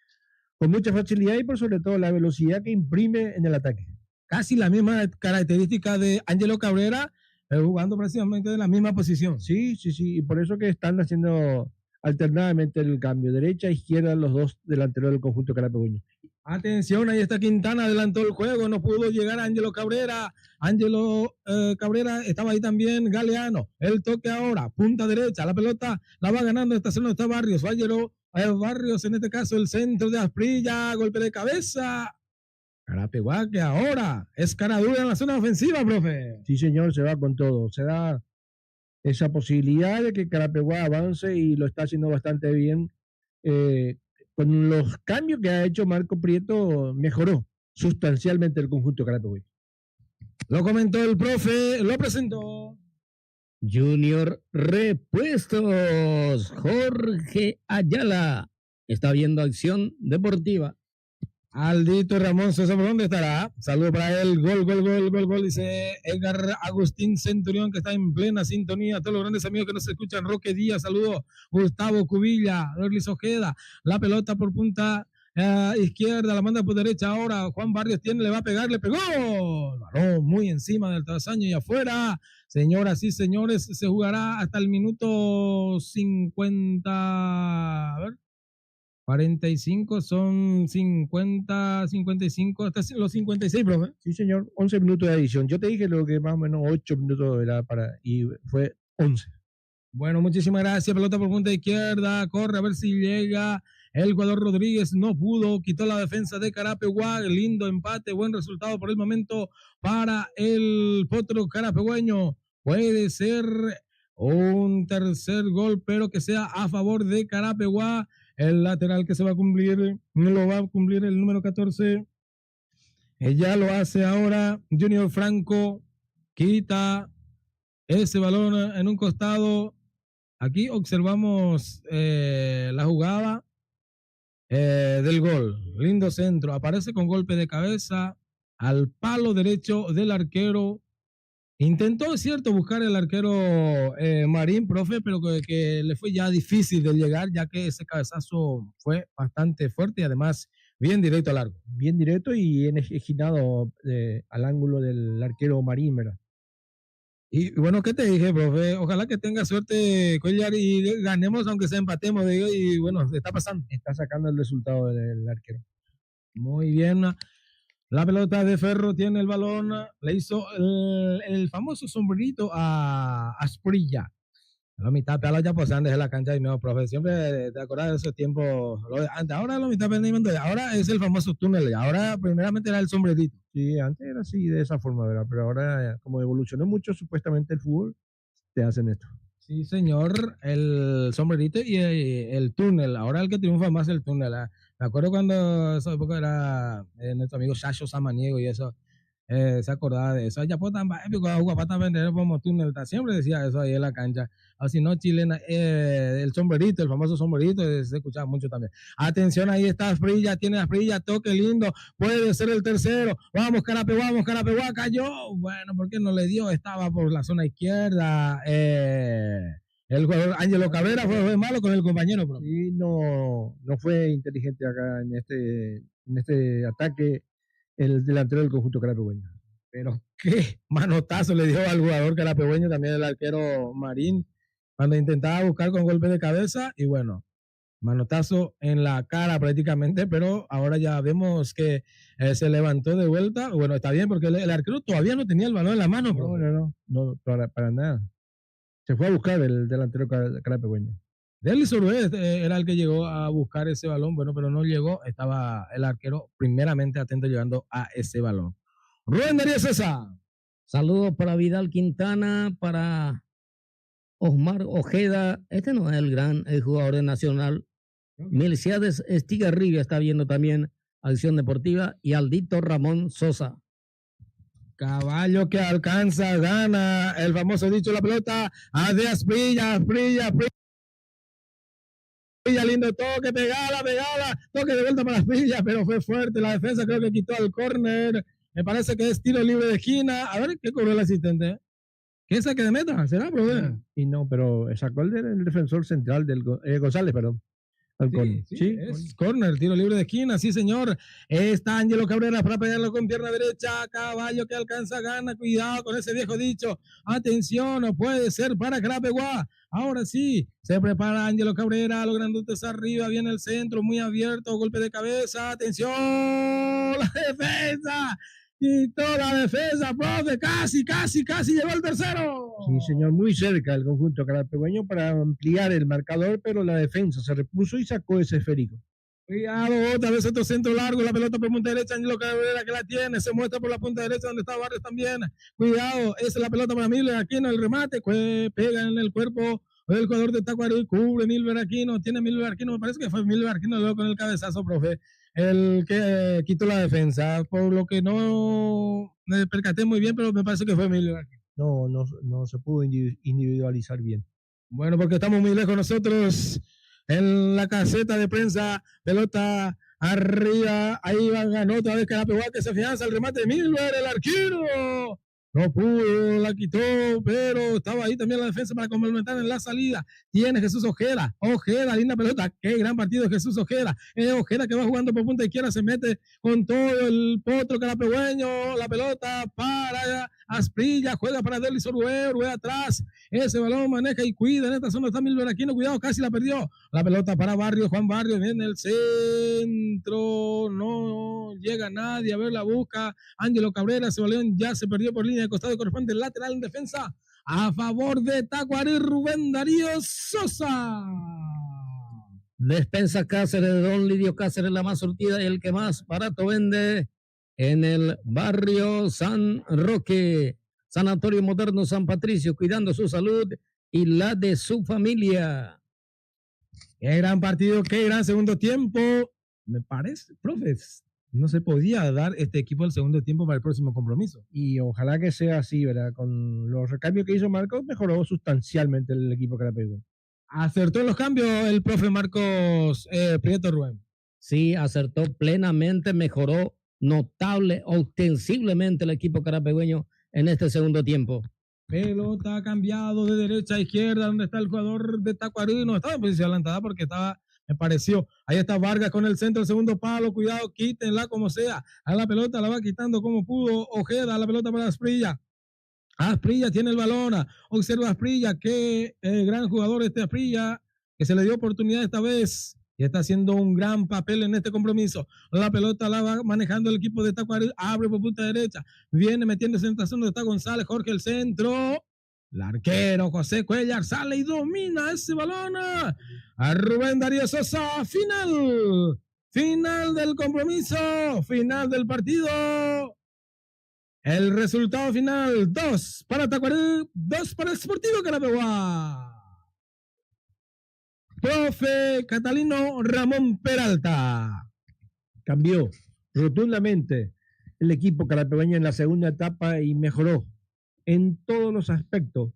con mucha facilidad y por sobre todo la velocidad que imprime en el ataque. Casi la misma característica de Ángelo Cabrera, jugando prácticamente en la misma posición. Sí, y por eso que están haciendo alternadamente el cambio, derecha, izquierda, los dos delanteros del conjunto carapegueño. Atención, ahí está Quintana, adelantó el juego, no pudo llegar a Ángelo Cabrera. Ángelo Cabrera estaba ahí también, Galeano. El toque ahora, punta derecha, la pelota la va ganando, está haciendo está Barrios. Barrios, en este caso, el centro de Asprilla, golpe de cabeza. Carapeguá, que ahora es cara dura en la zona ofensiva, profe. Sí, señor, se va con todo. Se da esa posibilidad de que Carapeguá avance y lo está haciendo bastante bien. Con los cambios que ha hecho Marco Prieto, mejoró sustancialmente el conjunto carapegueño. Lo comentó el profe, lo presentó Junior Repuestos, Jorge Ayala está viendo Acción Deportiva. Aldito Ramón César, ¿por dónde estará? Saludo para él, gol, dice Edgar Agustín Centurión, que está en plena sintonía. A todos los grandes amigos que nos escuchan, Roque Díaz, saludo, Gustavo Cubilla, Orlis Ojeda, la pelota por punta izquierda, la manda por derecha ahora, Juan Barrios le va a pegar, le pegó, balón muy encima del travesaño y afuera. Señoras y señores, se jugará hasta el minuto 50, a ver, 45, son 50, 55, hasta los 56, profe. Sí, señor, 11 minutos de adición. Yo te dije lo que más o menos 8 minutos era y fue 11. Bueno, muchísimas gracias. Pelota por punta izquierda, corre a ver si llega el jugador Rodríguez, no pudo, quitó la defensa de Carapeguá, lindo empate, buen resultado por el momento para el potro carapegueño. Puede ser un tercer gol, pero que sea a favor de Carapeguá. El lateral que se va a cumplir, no lo va a cumplir el número 14. Ya lo hace ahora Junior Franco, quita ese balón en un costado. Aquí observamos la jugada del gol. Lindo centro, aparece con golpe de cabeza al palo derecho del arquero. Intentó, es cierto, buscar el arquero Marín, profe, pero que le fue ya difícil de llegar, ya que ese cabezazo fue bastante fuerte y además bien directo al largo. Bien directo y esquinado al ángulo del arquero Marín, ¿verdad? Y bueno, ¿qué te dije, profe? Ojalá que tenga suerte, Cuellar, y ganemos, aunque sea empatemos, digo, y bueno, se está pasando. Está sacando el resultado del arquero. Muy bien. La pelota de Ferro tiene el balón, le hizo el famoso sombrerito a Asprilla. La mitad pela ya posando desde la cancha y no, profe, siempre te acordás de esos tiempos. Ahora la mitad pendiente, ahora es el famoso túnel, ahora primeramente era el sombrerito. Sí, antes era así, de esa forma, ¿verdad? Pero ahora, como evolucionó mucho supuestamente el fútbol, te hacen esto. Sí, señor, el sombrerito y el túnel. Ahora el que triunfa más es el túnel. Me acuerdo cuando esa época era nuestro amigo Chacho Samaniego y eso, se acordaba de eso. Ya pues tan épico, jugar para vender como túnel. Siempre decía eso ahí en la cancha. O si no, chilena, el sombrerito, el famoso sombrerito, se escuchaba mucho también. Atención, ahí está Asprilla, tiene Asprilla, toque lindo, puede ser el tercero. Vamos, Carapeguá, cayó. Bueno, ¿por qué no le dio? Estaba por la zona izquierda. El jugador Ángelo Cabrera fue malo con el compañero, bro. Sí, no fue inteligente acá en este ataque el delantero del conjunto carapegueño. Pero qué manotazo le dio al jugador carapegueño, también el arquero Marín, cuando intentaba buscar con golpe de cabeza. Y bueno, manotazo en la cara prácticamente, pero ahora ya vemos que se levantó de vuelta. Bueno, está bien porque el arquero todavía no tenía el balón en la mano. No, para nada. Se fue a buscar el delantero carapehueño. Derlis Orué era el que llegó a buscar ese balón, bueno, pero no llegó. Estaba el arquero primeramente atento llegando a ese balón. Rubén Darío César. Saludos para Vidal Quintana, para Osmar Ojeda. Este no es el jugador de Nacional. Melciades Estigarribia está viendo también Acción Deportiva y Aldito Ramón Sosa. Caballo que alcanza, gana. El famoso dicho, la pelota a de Asprilla. Lindo toque, pegala, toque de vuelta para Asprilla, pero fue fuerte. La defensa creo que quitó al córner. Me parece que es tiro libre de esquina. A ver qué cobró el asistente. ¿Qué saque de meta? ¿Será, profe? Y no, pero sacó el defensor central del González, perdón. Sí, es córner, tiro libre de esquina, sí señor. Está Ángelo Cabrera para pegarlo con pierna derecha. Caballo que alcanza, gana. Cuidado con ese viejo dicho. Atención, no puede ser para Carapeguá. Ahora sí, se prepara Ángelo Cabrera, los grandotes arriba, viene el centro, muy abierto, golpe de cabeza. Atención, la defensa. Quitó la defensa, profe, casi llegó el tercero. Sí, señor, muy cerca el conjunto carapehueño para ampliar el marcador, pero la defensa se repuso y sacó ese esférico. Cuidado, otra vez otro centro largo, la pelota por punta derecha, Ángelo Cabrera que la tiene, se muestra por la punta derecha donde está Barrios también. Cuidado, esa es la pelota para Miller Aquino, el remate, pega en el cuerpo del jugador de Tacuarí, cubre Milver Aquino, tiene Milver Aquino, me parece que fue Milver Aquino luego con el cabezazo, profe, el que quitó la defensa, por lo que no me percaté muy bien, pero me parece que fue Milver Aquino. No se pudo individualizar bien. Bueno, porque estamos muy lejos nosotros en la caseta de prensa, pelota arriba, ahí ganó otra vez Carapeguá que se afianza el remate de Milver, el arquero. No pudo, la quitó, pero estaba ahí también la defensa para complementar en la salida. Tiene Jesús Ojeda, linda pelota, qué gran partido Jesús Ojeda. Ojeda que va jugando por punta izquierda, se mete con todo el potro carapegüeño, la pelota para Asprilla, juega para Derlis Orué atrás, ese balón maneja y cuida, en esta zona está Milver Aquino, cuidado, casi la perdió. La pelota para Barrios, Juan Barrios, viene el centro, no llega nadie, a ver la busca, Ángelo Cabrera, ese balón ya se perdió por línea de costado, corresponde el lateral en defensa a favor de Tacuarí, Rubén Darío Sosa. Despensa Cáceres, de Don Lidio Cáceres, la más surtida y el que más barato vende en el barrio San Roque, Sanatorio Moderno San Patricio, cuidando su salud y la de su familia. Qué gran partido, qué gran segundo tiempo. Me parece, profes, no se podía dar este equipo el segundo tiempo para el próximo compromiso. Y ojalá que sea así, ¿verdad? Con los recambios que hizo Marcos, mejoró sustancialmente el equipo carapeguense. Acertó en los cambios el profe Marcos Prieto Rubén. Sí, acertó plenamente, mejoró notable, ostensiblemente el equipo carapegüeño en este segundo tiempo. Pelota cambiado de derecha a izquierda, donde está el jugador de Tacuarí. No estaba en posición adelantada porque estaba, me pareció. Ahí está Vargas con el centro, el segundo palo. Cuidado, quítenla como sea. A la pelota la va quitando como pudo. Ojeda, la pelota para Asprilla. Asprilla tiene el balón. Observa Asprilla, qué gran jugador este Asprilla, que se le dio oportunidad esta vez. Y está haciendo un gran papel en este compromiso. La pelota la va manejando el equipo de Tacuarí. Abre por punta derecha. Viene metiéndose en la zona donde está González. Jorge el centro. El arquero José Cuellar sale y domina ese balón. A Rubén Darío Sosa. Final del compromiso. Final del partido. El resultado final. 2 para Tacuarí. 2 para el Sportivo Carapeguá. Profe Catalino Ramón Peralta. Cambió rotundamente el equipo carapegueño en la segunda etapa y mejoró en todos los aspectos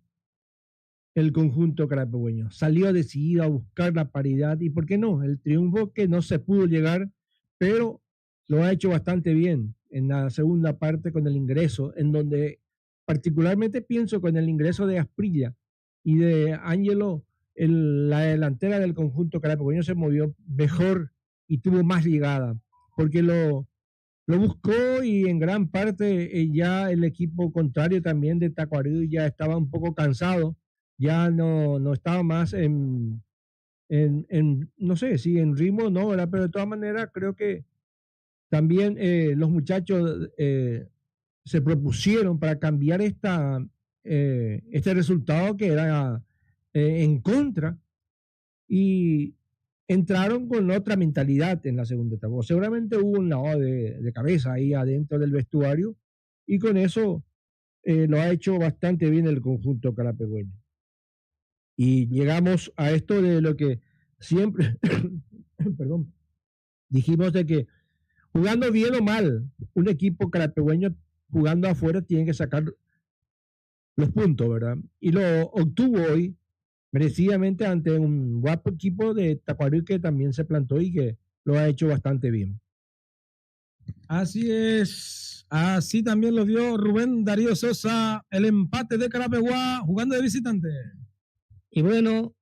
el conjunto carapegueño. Salió decidido a buscar la paridad y, ¿por qué no? El triunfo que no se pudo llegar, pero lo ha hecho bastante bien en la segunda parte con el ingreso, en donde particularmente pienso con el ingreso de Asprilla y de Ángelo. La delantera del conjunto carapegueño se movió mejor y tuvo más llegada, porque lo buscó y en gran parte ya el equipo contrario también de Tacuarí ya estaba un poco cansado, ya no estaba más en no sé si en ritmo o no, ¿verdad? Pero de todas maneras creo que también los muchachos se propusieron para cambiar este resultado que era en contra y entraron con otra mentalidad en la segunda etapa. Seguramente hubo un lavado de cabeza ahí adentro del vestuario y con eso lo ha hecho bastante bien el conjunto carapegüeño. Y llegamos a esto de lo que siempre, perdón, dijimos de que jugando bien o mal, un equipo carapegüeño jugando afuera tiene que sacar los puntos, ¿verdad? Y lo obtuvo hoy merecidamente ante un guapo equipo de Tacuarí que también se plantó y que lo ha hecho bastante bien. Así es, así también lo vio Rubén Darío Sosa, el empate de Carapeguá jugando de visitante. Y bueno,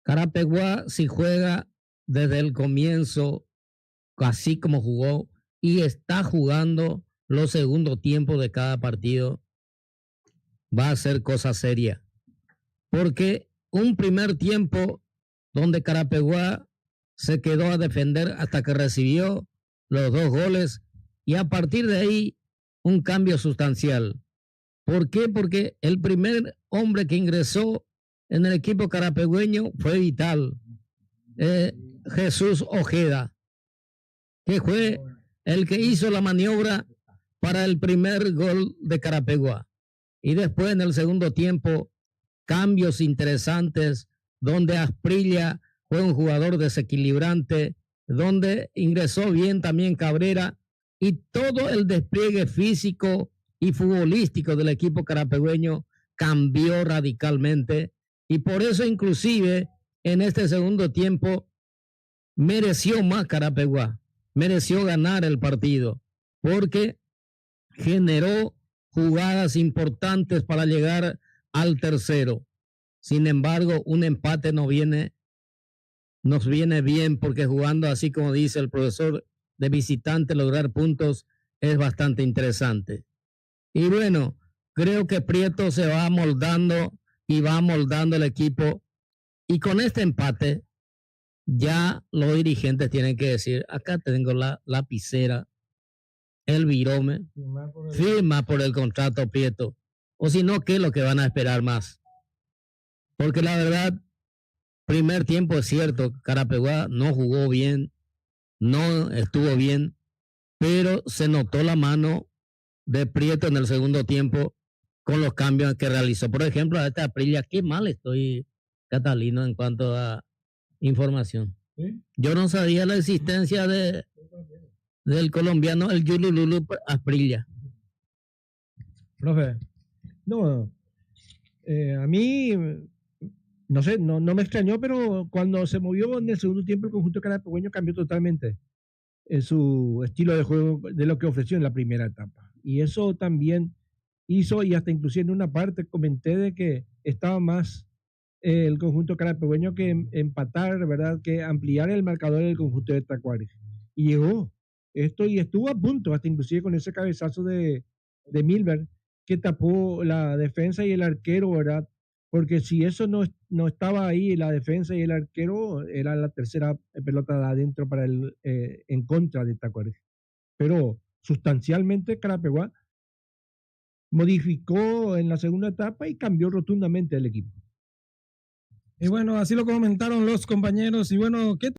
Carapeguá si juega desde el comienzo, así como jugó, y está jugando los segundos tiempos de cada partido, va a ser cosa seria. Porque un primer tiempo donde Carapeguá se quedó a defender hasta que recibió los 2 goles y a partir de ahí un cambio sustancial. ¿Por qué? Porque el primer hombre que ingresó en el equipo carapegüeño fue vital, Jesús Ojeda, que fue el que hizo la maniobra para el primer gol de Carapeguá. Y después en el segundo tiempo, cambios interesantes, donde Asprilla fue un jugador desequilibrante, donde ingresó bien también Cabrera, y todo el despliegue físico y futbolístico del equipo carapegüeño cambió radicalmente, y por eso inclusive en este segundo tiempo mereció más Carapeguá, mereció ganar el partido, porque generó jugadas importantes para llegar al tercero. Sin embargo, un empate nos viene bien porque jugando así como dice el profesor de visitante, lograr puntos es bastante interesante. Y bueno, creo que Prieto se va moldando y va moldando el equipo y con este empate ya los dirigentes tienen que decir, acá tengo la lapicera, el virome, firma por el contrato Prieto, o si no, ¿qué es lo que van a esperar más? Porque la verdad, primer tiempo es cierto, Carapeguá no jugó bien, no estuvo bien, pero se notó la mano de Prieto en el segundo tiempo con los cambios que realizó. Por ejemplo, a esta Aprilia, qué mal estoy, Catalino, en cuanto a información. ¿Sí? Yo no sabía la existencia del colombiano, el Yulululu Asprilla. Profe, no, a mí, no sé, no me extrañó, pero cuando se movió en el segundo tiempo el conjunto carapegüeño cambió totalmente en su estilo de juego de lo que ofreció en la primera etapa. Y eso también hizo, y hasta inclusive en una parte comenté de que estaba más el conjunto carapegüeño que empatar, ¿verdad? Que ampliar el marcador del conjunto de Tacuarí. Y llegó esto y estuvo a punto, hasta inclusive con ese cabezazo de Milberg, que tapó la defensa y el arquero, ¿verdad? Porque si eso no estaba ahí, la defensa y el arquero, era la tercera pelota de adentro para en contra de Tacuarí. Pero sustancialmente Carapeguá modificó en la segunda etapa y cambió rotundamente el equipo. Y bueno, así lo comentaron los compañeros. Y bueno, ¿qué